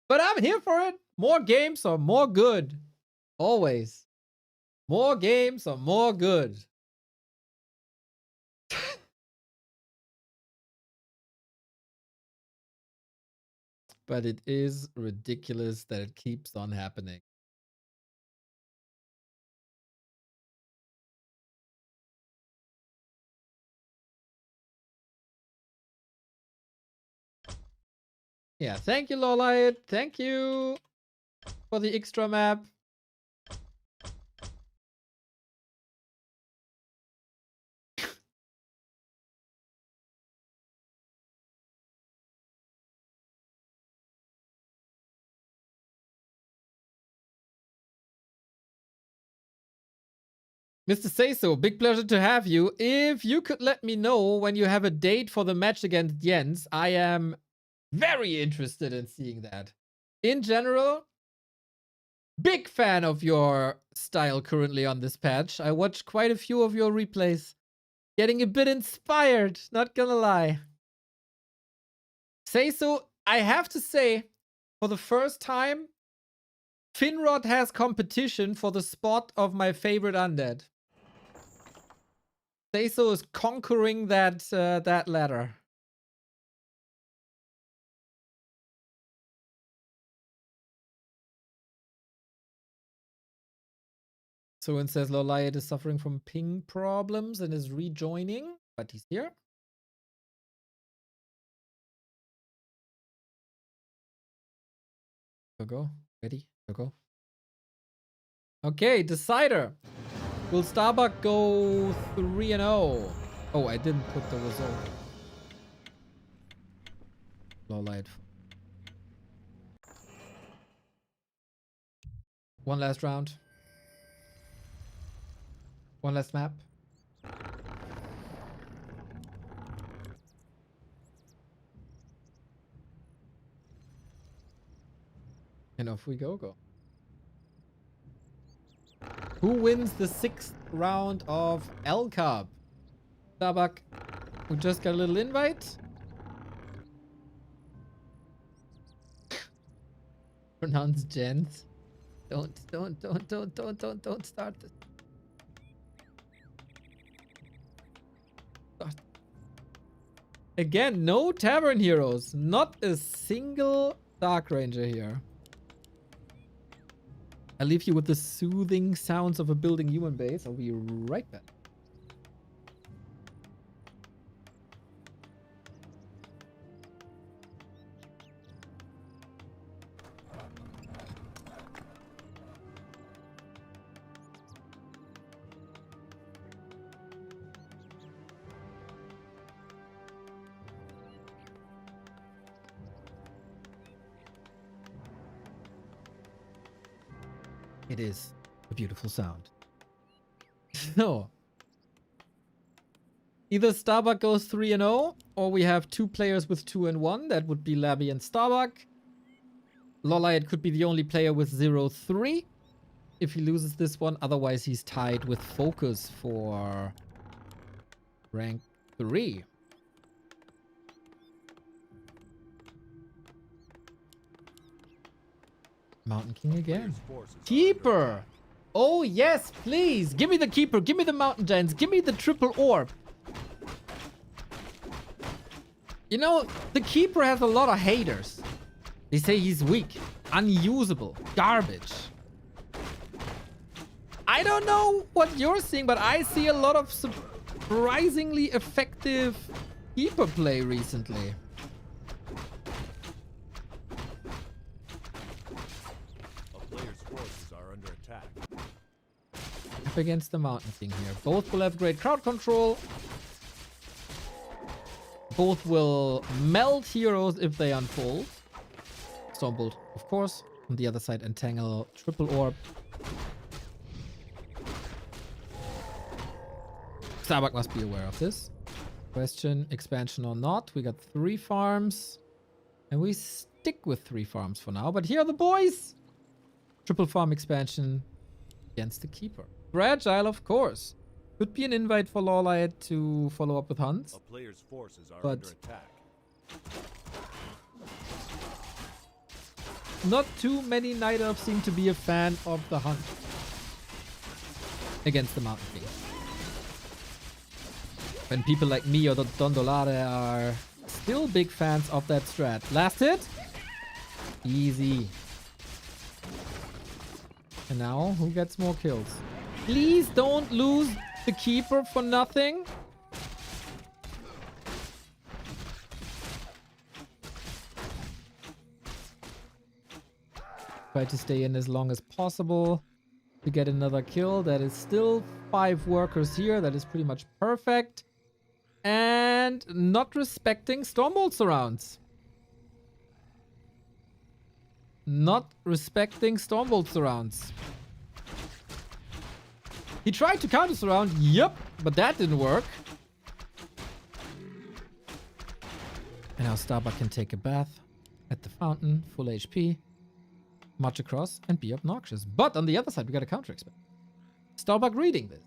But I'm here for it. More games are more good. Always. More games are more good. but it is ridiculous that it keeps on happening. Yeah, thank you, LawLiet. Thank you for the extra map. Mr. Say So, big pleasure to have you. If you could let me know when you have a date for the match against Jens, I am very interested in seeing that. In general, big fan of your style currently on this patch. I watched quite a few of your replays. Getting a bit inspired, not gonna lie. Say So, I have to say, for the first time, Finrod has competition for the spot of my favorite undead. Say So is conquering that that ladder. Someone says LawLiet is suffering from ping problems and is rejoining, but he's here. Go. Ready? Go. Okay, decider. Will Starbuck go 3-0? Oh, I didn't put the result. LawLiet. One last round. One last map. And off we go. Who wins the 6th round of L Cup? Starbuck, who just got a little invite. Pronounce Jens. Don't start this. Again, no tavern heroes. Not a single Dark Ranger here. I'll leave you with the soothing sounds of a building human base. I'll be right back. It is a beautiful sound. So, either Starbuck goes 3-0, or we have two players with 2-1. That would be Labby and Starbuck. LawLiet could be the only player with 0-3 if he loses this one. Otherwise, he's tied with FoCuS for rank 3. Mountain King again. Keeper! Oh yes, please! Give me the Keeper, give me the Mountain Giants, give me the triple orb. You know, the Keeper has a lot of haters. They say he's weak, unusable, garbage. I don't know what you're seeing, but I see a lot of surprisingly effective Keeper play recently. Up against the Mountain King here. Both will have great crowd control. Both will melt heroes if they unfold. Stormbolt, of course. On the other side, Entangle, triple orb. Starbuck must be aware of this. Question, expansion or not. We got 3 farms. And we stick with 3 farms for now. But here are the boys. Triple farm expansion against the Keeper. Fragile, of course. Could be an invite for LawLiet to follow up with hunts. A player's forces are But under attack. not too many Night Elves seem to be a fan of the hunt against the Mountain King. When people like me or the Dondolare are still big fans of that strat. Last hit. Easy. And now, who gets more kills? Please don't lose the keeper for nothing. Try to stay in as long as possible to get another kill. That is still 5 workers here. That is pretty much perfect. And not respecting Stormbolt surrounds. Not respecting Stormbolt surrounds. He tried to counter surround, yep, but that didn't work. And now Starbuck can take a bath at the fountain, full HP, march across, and be obnoxious. But on the other side, we got a counter expect. Starbuck reading this.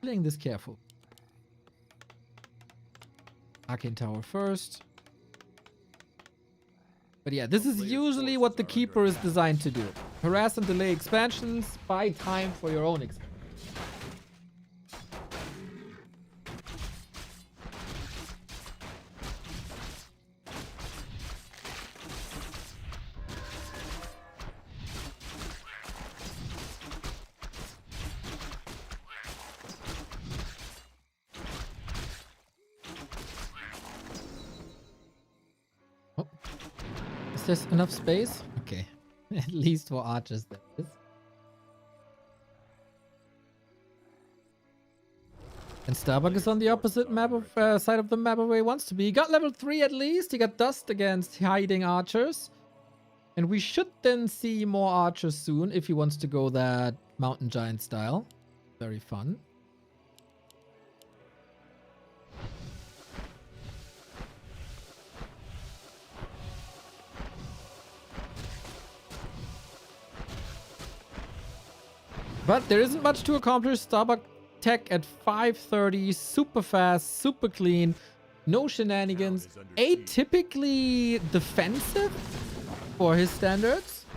Playing this careful. Arcane Tower first. But yeah, this is usually what the Keeper is designed to do. Harass and delay expansions, buy time for your own expansion. There's enough space? Okay. At least for archers, there is. And Starbuck is on the opposite map of, side of the map of where he wants to be. He got level 3 at least. He got dust against hiding archers. And we should then see more archers soon if he wants to go that mountain giant style. Very fun. But there isn't much to accomplish. Starbuck tech at 530, super fast, super clean, no shenanigans, atypically defensive for his standards.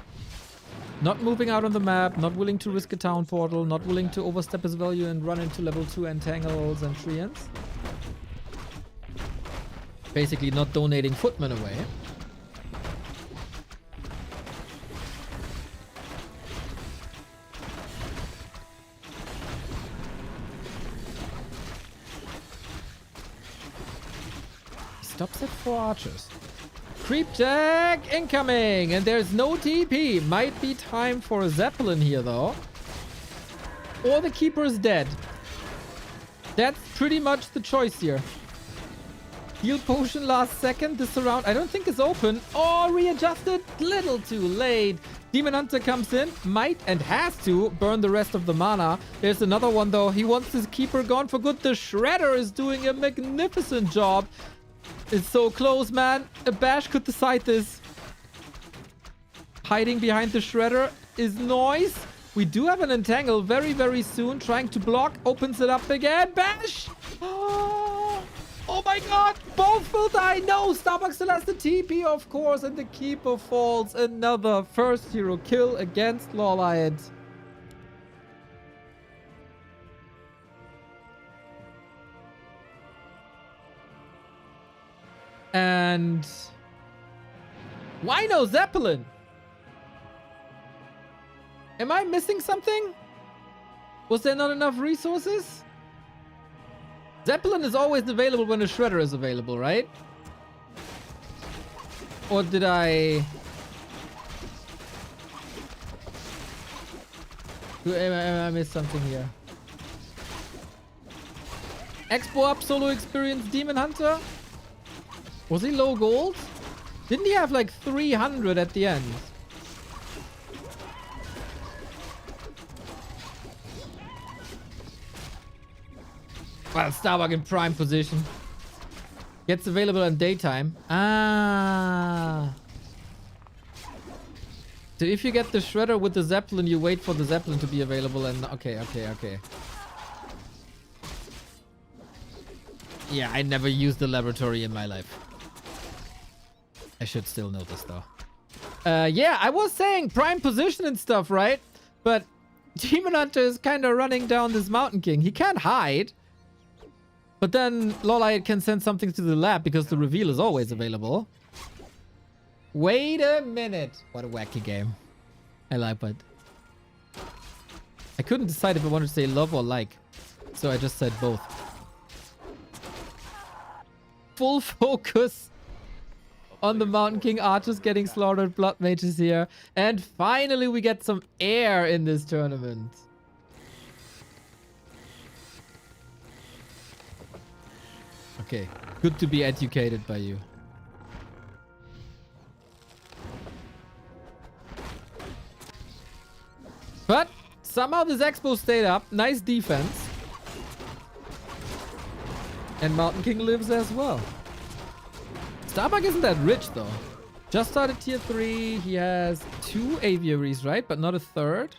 Not moving out on the map, not willing to risk a town portal, not willing to overstep his value and run into level 2 entangles and treants. Basically not donating footmen away. Stops at 4 archers. Creep tag incoming, and there's no TP. Might be time for a Zeppelin here though. Or the Keeper is dead. That's pretty much the choice here. Heal potion last second. This round I don't think is open. Oh, readjusted. Little too late. Demon Hunter comes in, might and has to burn the rest of the mana. There's another one though. He wants his Keeper gone for good. The Shredder is doing a magnificent job. It's so close, man. A Bash could decide this. Hiding behind the Shredder is Noise. We do have an Entangle very, very soon. Trying to block. Opens it up again. Bash! Oh my god. Both will die. No, Starbuck still has the TP, of course. And the Keeper falls. Another first hero kill against LawLiet. And why no Zeppelin? Am I missing something? Was there not enough resources? Zeppelin is always available when a Shredder is available, right? Or did I... I missed something here. Expo up, solo experience, Demon Hunter? Was he low gold? Didn't he have like 300 at the end? Well, Starbuck in prime position. Gets available in daytime. Ah. So if you get the Shredder with the Zeppelin, you wait for the Zeppelin to be available and... Okay. Yeah, I never used the laboratory in my life. I should still know this though. Yeah, I was saying prime position and stuff, right? But Demon Hunter is kind of running down this Mountain King. He can't hide. But then LawLiet can send something to the lab because the reveal is always available. Wait a minute. What a wacky game. I like it. I couldn't decide if I wanted to say love or like. So I just said both. Full focus on the Mountain King archers getting slaughtered. Blood mages here. And finally we get some air in this tournament. Okay. Good to be educated by you. But somehow this Expo stayed up. Nice defense. And Mountain King lives as well. Starbuck isn't that rich though. Just started tier 3. He has 2 aviaries, right? But not a third.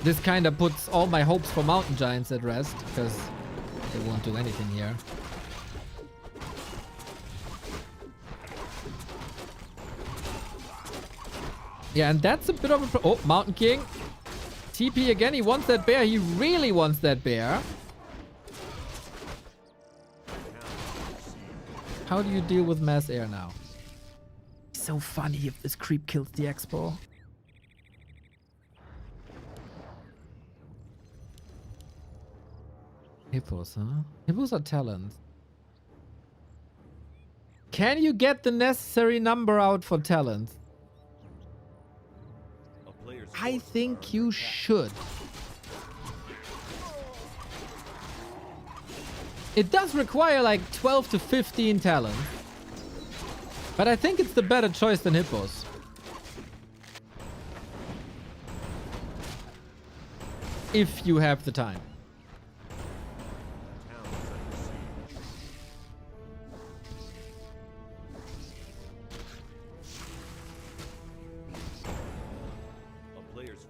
This kind of puts all my hopes for Mountain Giants at rest. Because they won't do anything here. Yeah, and that's a bit of a... Oh, Mountain King. TP again. He wants that bear. He really wants that bear. How do you deal with mass air now? So funny if this creep kills the Expo. Hippos, huh? Hippos are talents. Can you get the necessary number out for talents? I think you should. It does require like 12 to 15 talent. But I think it's the better choice than Hippos. If you have the time.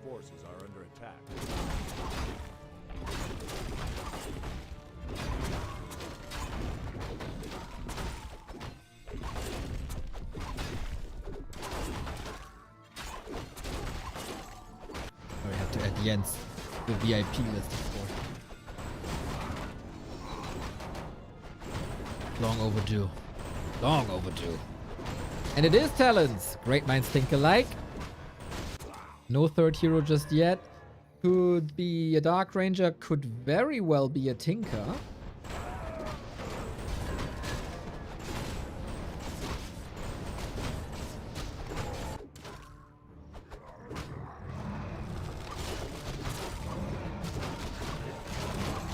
Forces are under attack. I have to add Jens, the VIP list, of course. Long overdue. Long overdue. And it is talents. Great minds think alike. No third hero just yet. Could be a Dark Ranger. Could very well be a Tinker.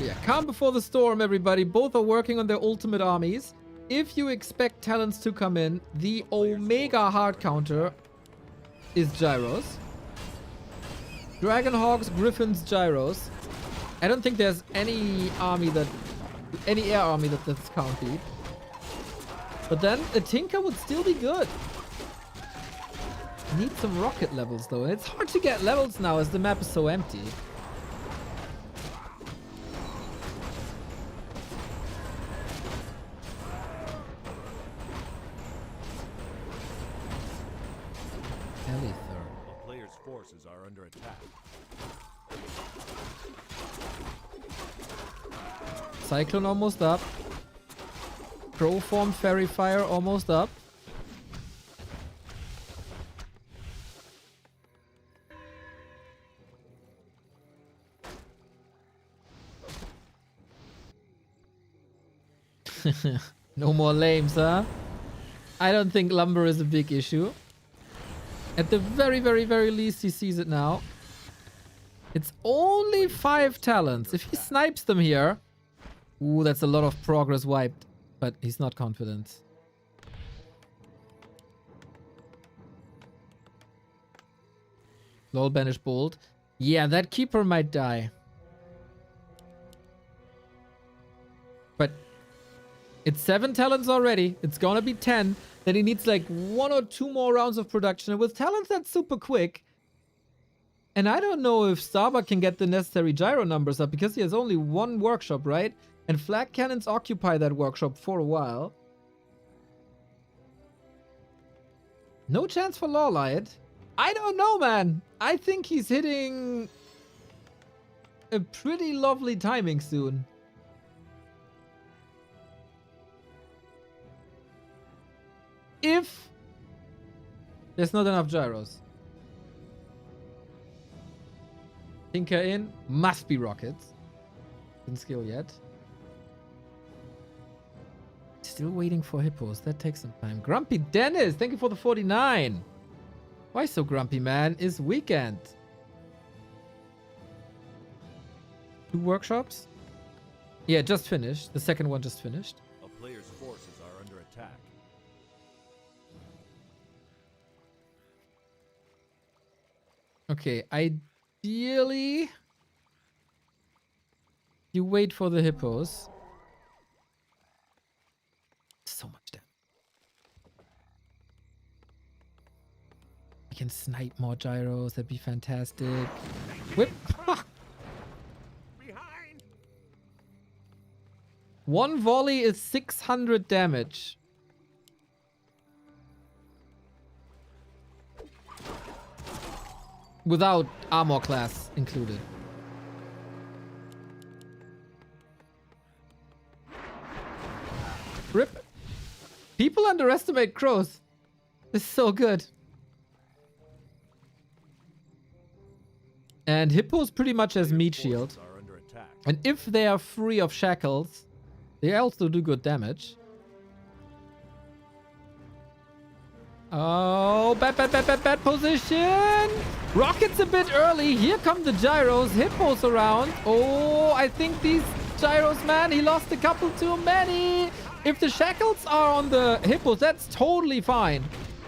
Yeah, calm before the storm, everybody. Both are working on their ultimate armies. If you expect talents to come in, the Omega hard counter is Gyros. Dragonhawks, Griffins, Gyros. I don't think there's any army that... any air army that this can't beat. But then a Tinker would still be good. Need some rocket levels though. And it's hard to get levels now as the map is so empty. Forces are under attack. Cyclone almost up. Crow form Fairy Fire almost up. No more lames, huh? I don't think lumber is a big issue. At the very, very, very least, he sees it now. It's only 5 talents. If he snipes them here... Ooh, that's a lot of progress wiped. But he's not confident. Lol, banish bolt. Yeah, that keeper might die. But... it's 7 talents already. It's gonna be 10. Then he needs like 1 or 2 more rounds of production. And with talents, that's super quick. And I don't know if Starbuck can get the necessary gyro numbers up because he has only 1 workshop, right? And flag cannons occupy that workshop for a while. No chance for LawLiet. I don't know, man. I think he's hitting a pretty lovely timing soon. If there's not enough gyros. Tinker in. Must be rockets. Didn't skill yet. Still waiting for hippos. That takes some time. Grumpy Dennis, thank you for the 49. Why so grumpy, man? It's weekend. 2 workshops? Yeah, just finished. The second one just finished. A player's forces are under attack. Okay, ideally, you wait for the hippos. So much damage. We can snipe more gyros. That'd be fantastic. Whip. Behind! One volley is 600 damage. Without armor class included. Rip. People underestimate crows. It's so good. And hippos pretty much as meat shield. Forces are under attack. And if they are free of shackles, they also do good damage. Oh, bad position. Rockets a bit early. Here come the gyros. Hippos around. Oh, I think these gyros, man, he lost a couple too many. If the shackles are on the hippos, that's totally fine.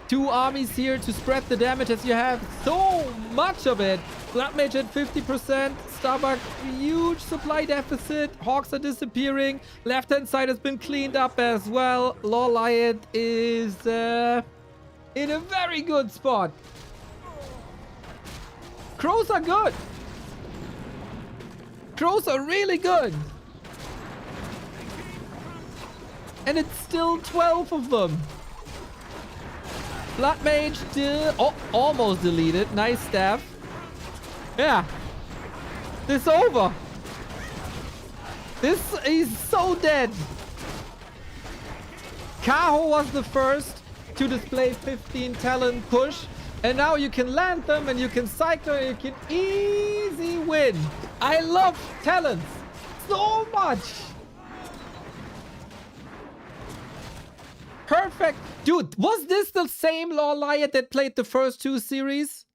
2 armies here to spread the damage as you have so much of it. Blood Mage at 50%. Starbuck, huge supply deficit. Hawks are disappearing. Left-hand side has been cleaned up as well. LawLiet is in a very good spot. Crows are good. Crows are really good. And it's still 12 of them. Blood Mage almost deleted. Nice staff. Yeah. This over. This is so dead. Kaho was the first to display 15 talent push. And now you can land them and you can cycle and you can easy win. I love talents so much. Perfect. Dude, was this the same LawLiet that played the first 2 series?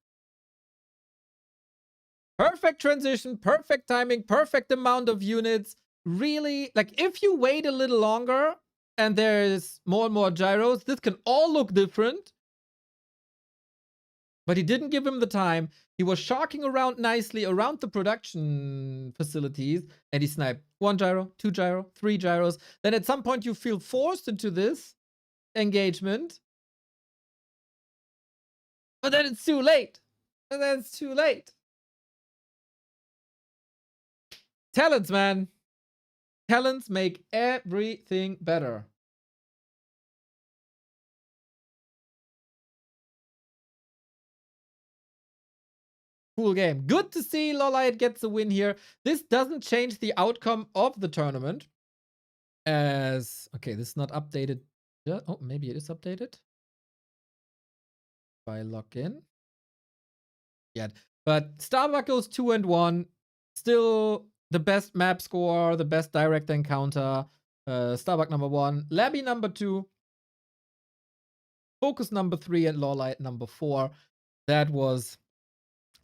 Perfect transition, perfect timing, perfect amount of units. Really, like if you wait a little longer and there's more and more gyros, this can all look different. But he didn't give him the time. He was sharking around nicely around the production facilities and he sniped 1 gyro, 2 gyro, 3 gyros. Then at some point you feel forced into this engagement. But then it's too late. And then it's too late. Talents, man. Talents make everything better. Cool game. Good to see LawLiet gets a win here. This doesn't change the outcome of the tournament. As, okay, this is not updated. Oh, maybe it is updated. If I log in. Yet. But Starbuck goes 2-1. Still the best map score, the best direct encounter. Starbuck number 1. Labby number 2. FoCuS number 3 and LawLiet number 4. That was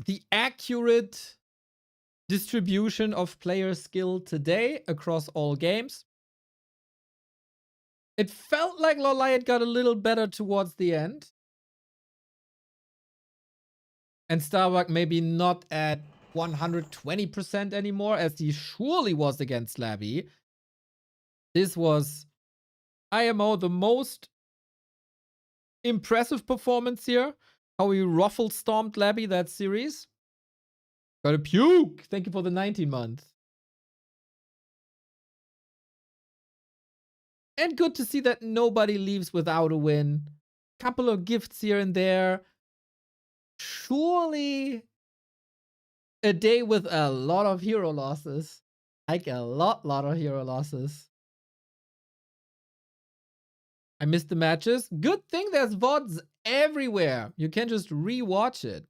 the accurate distribution of player skill today across all games. It felt like LawLiet got a little better towards the end. And Starbuck maybe not at 120% anymore, as he surely was against Labby. This was IMO the most impressive performance here. How he ruffle-stomped Labby that series. Gotta puke! Thank you for the 19 month. And good to see that nobody leaves without a win. Couple of gifts here and there. surely a day with a lot of hero losses. Like a lot of hero losses. I missed the matches. Good thing there's VODs everywhere. You can just re-watch it.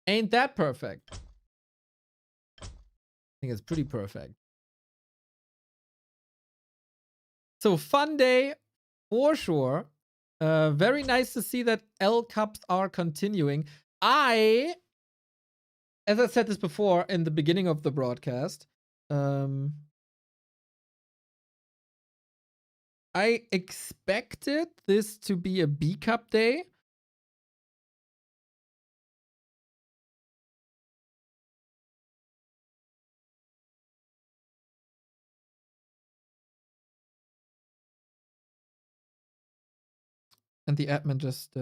Ain't that perfect? I think it's pretty perfect. So fun day for sure. Very nice to see that L Cups are continuing. As I said this before in the beginning of the broadcast, I expected this to be a B Cup day. And the admin just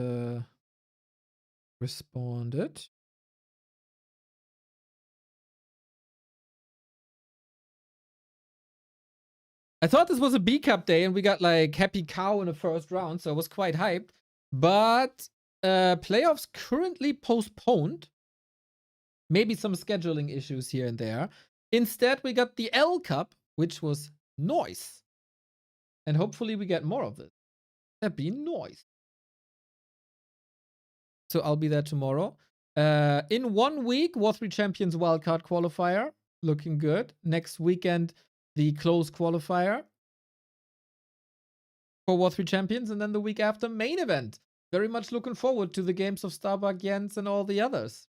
responded. I thought this was a B Cup day and we got like Happy Cow in the first round, so I was quite hyped. But playoffs currently postponed. Maybe some scheduling issues here and there. Instead, we got the L Cup, which was nice. And hopefully we get more of this. That'd be nice. So I'll be there tomorrow. In 1 week, War3 Champions Wildcard Qualifier. Looking good. Next weekend, the close qualifier for War3 Champions. And then the week after, main event. Very much looking forward to the games of Starbuck, Jens, and all the others.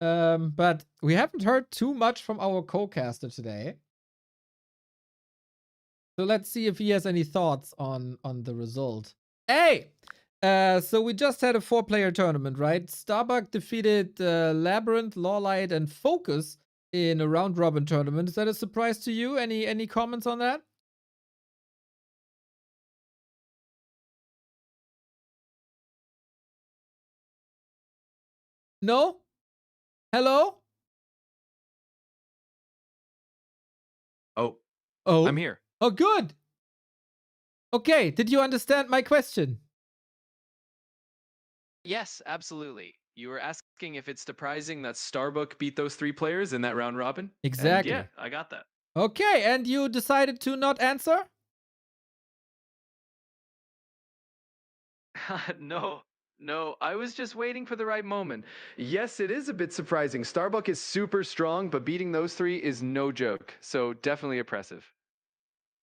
But we haven't heard too much from our co-caster today. So let's see if he has any thoughts on the result. Hey! So we just had a 4-player tournament, right? Starbuck defeated LabyRinth, LawLiet, and FoCuS in a round-robin tournament. Is that a surprise to you? Any comments on that? No? Hello? Oh, Oh. I'm here. Oh, good. Okay, did you understand my question? Yes, absolutely. You were asking if it's surprising that Starbuck beat those 3 players in that round robin? Exactly. And yeah, I got that. Okay, and you decided to not answer? No, I was just waiting for the right moment. Yes, it is a bit surprising. Starbuck is super strong, but beating those 3 is no joke. So definitely impressive.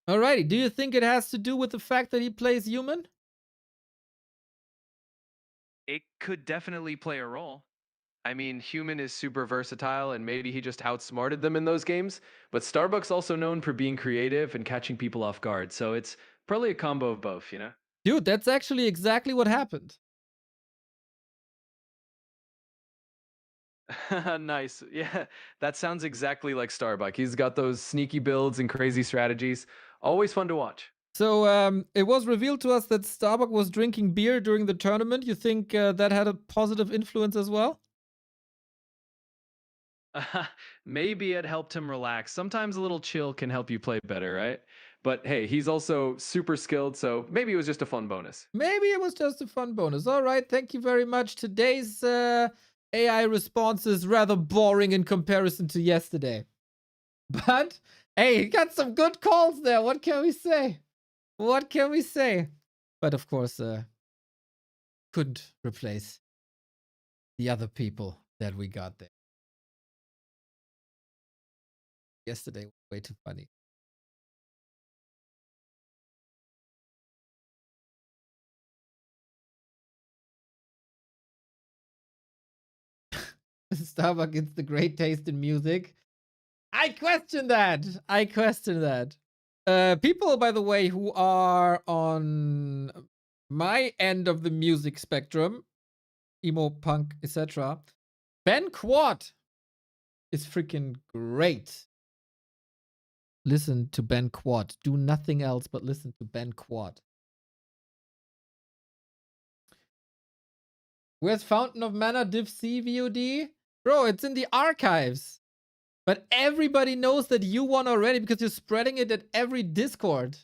Alrighty, do you think it has to do with the fact that he plays human? It could definitely play a role. I mean, human is super versatile, and maybe he just outsmarted them in those games. But Starbuck's also known for being creative and catching people off guard. So it's probably a combo of both, you know? Dude, that's actually exactly what happened. Nice. Yeah, that sounds exactly like Starbuck. He's got those sneaky builds and crazy strategies. Always fun to watch. So it was revealed to us that Starbuck was drinking beer during the tournament. You think that had a positive influence as well? Maybe it helped him relax. Sometimes a little chill can help you play better, right? But hey, he's also super skilled, so maybe it was just a fun bonus. Maybe it was just a fun bonus. All right, thank you very much. Today's AI response is rather boring in comparison to yesterday. But, hey, you got some good calls there. What can we say? What can we say? But, of course, couldn't replace the other people that we got there. Yesterday was way too funny. Starbuck gets the great taste in music. I question that. I question that. People, by the way, who are on my end of the music spectrum, emo, punk, etc. Ben Quad is freaking great. Listen to Ben Quad. Do nothing else but listen to Ben Quad. Where's Fountain of Mana Div C VOD? Bro, it's in the archives. But everybody knows that you won already because you're spreading it at every Discord.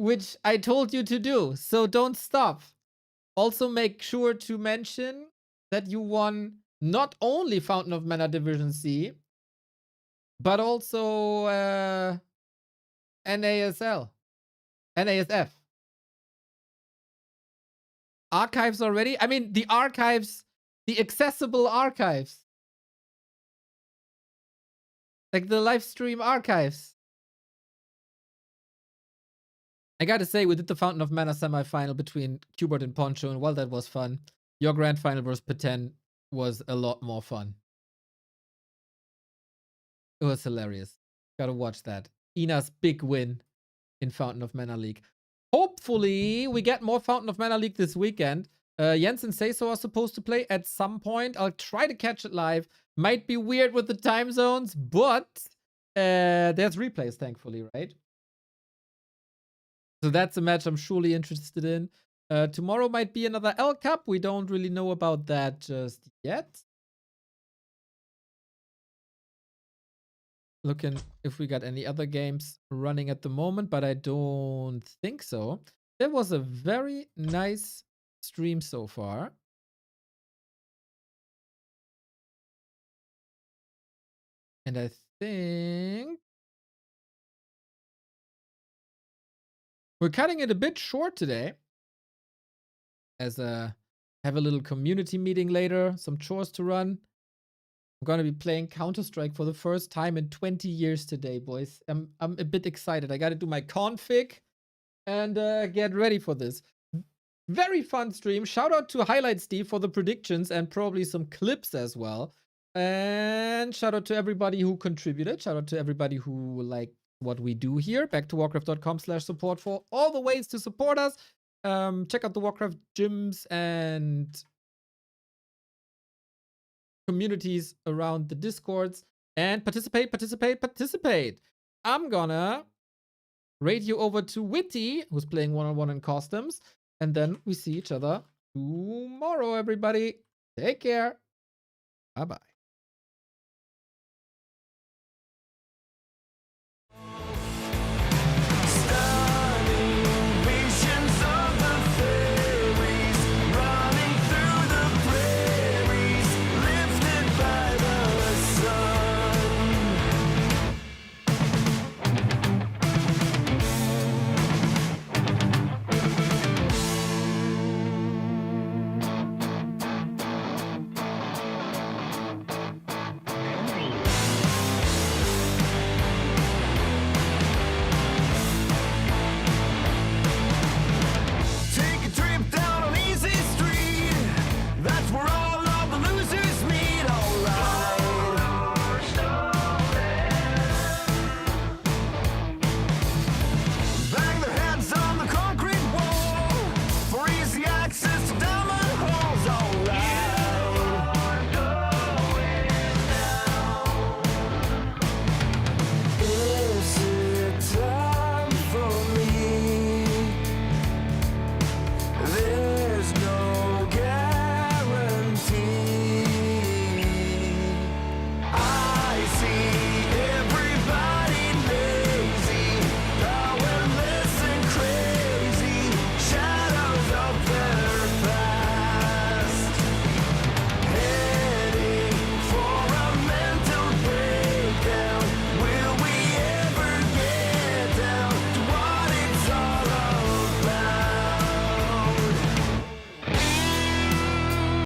which I told you to do. So don't stop. Also, make sure to mention that you won not only Fountain of Mana Division C, but also NASL, NASF. Archives already? I mean, the archives, the accessible archives. Like the live stream archives. I gotta say, we did the Fountain of Mana semifinal between Qbert and Poncho, and while that was fun, your grand final versus Peten was a lot more fun. It was hilarious. Gotta watch that. Ina's big win in Fountain of Mana League. Hopefully, we get more Fountain of Mana League this weekend. Jens and Seiso are supposed to play at some point. I'll try to catch it live. Might be weird with the time zones, but there's replays, thankfully, right? So that's a match I'm surely interested in. Tomorrow might be another L Cup. We don't really know about that just yet. Looking if we got any other games running at the moment, but I don't think so. It was a very nice stream so far. And I think we're cutting it a bit short today. As have a little community meeting later, some chores to run. I'm gonna be playing Counter-Strike for the first time in 20 years today, boys. I'm a bit excited. I gotta do my config and get ready for this. Very fun stream. Shout out to Highlight Steve for the predictions and probably some clips as well. And shout out to everybody who contributed. Shout out to everybody who liked what we do here. Back to warcraft.com/support for all the ways to support us. Check out the Warcraft gyms and communities around the Discords. And participate. I'm gonna raid you over to Witty, who's playing one-on-one in Customs. And then we see each other tomorrow, everybody. Take care. Bye-bye.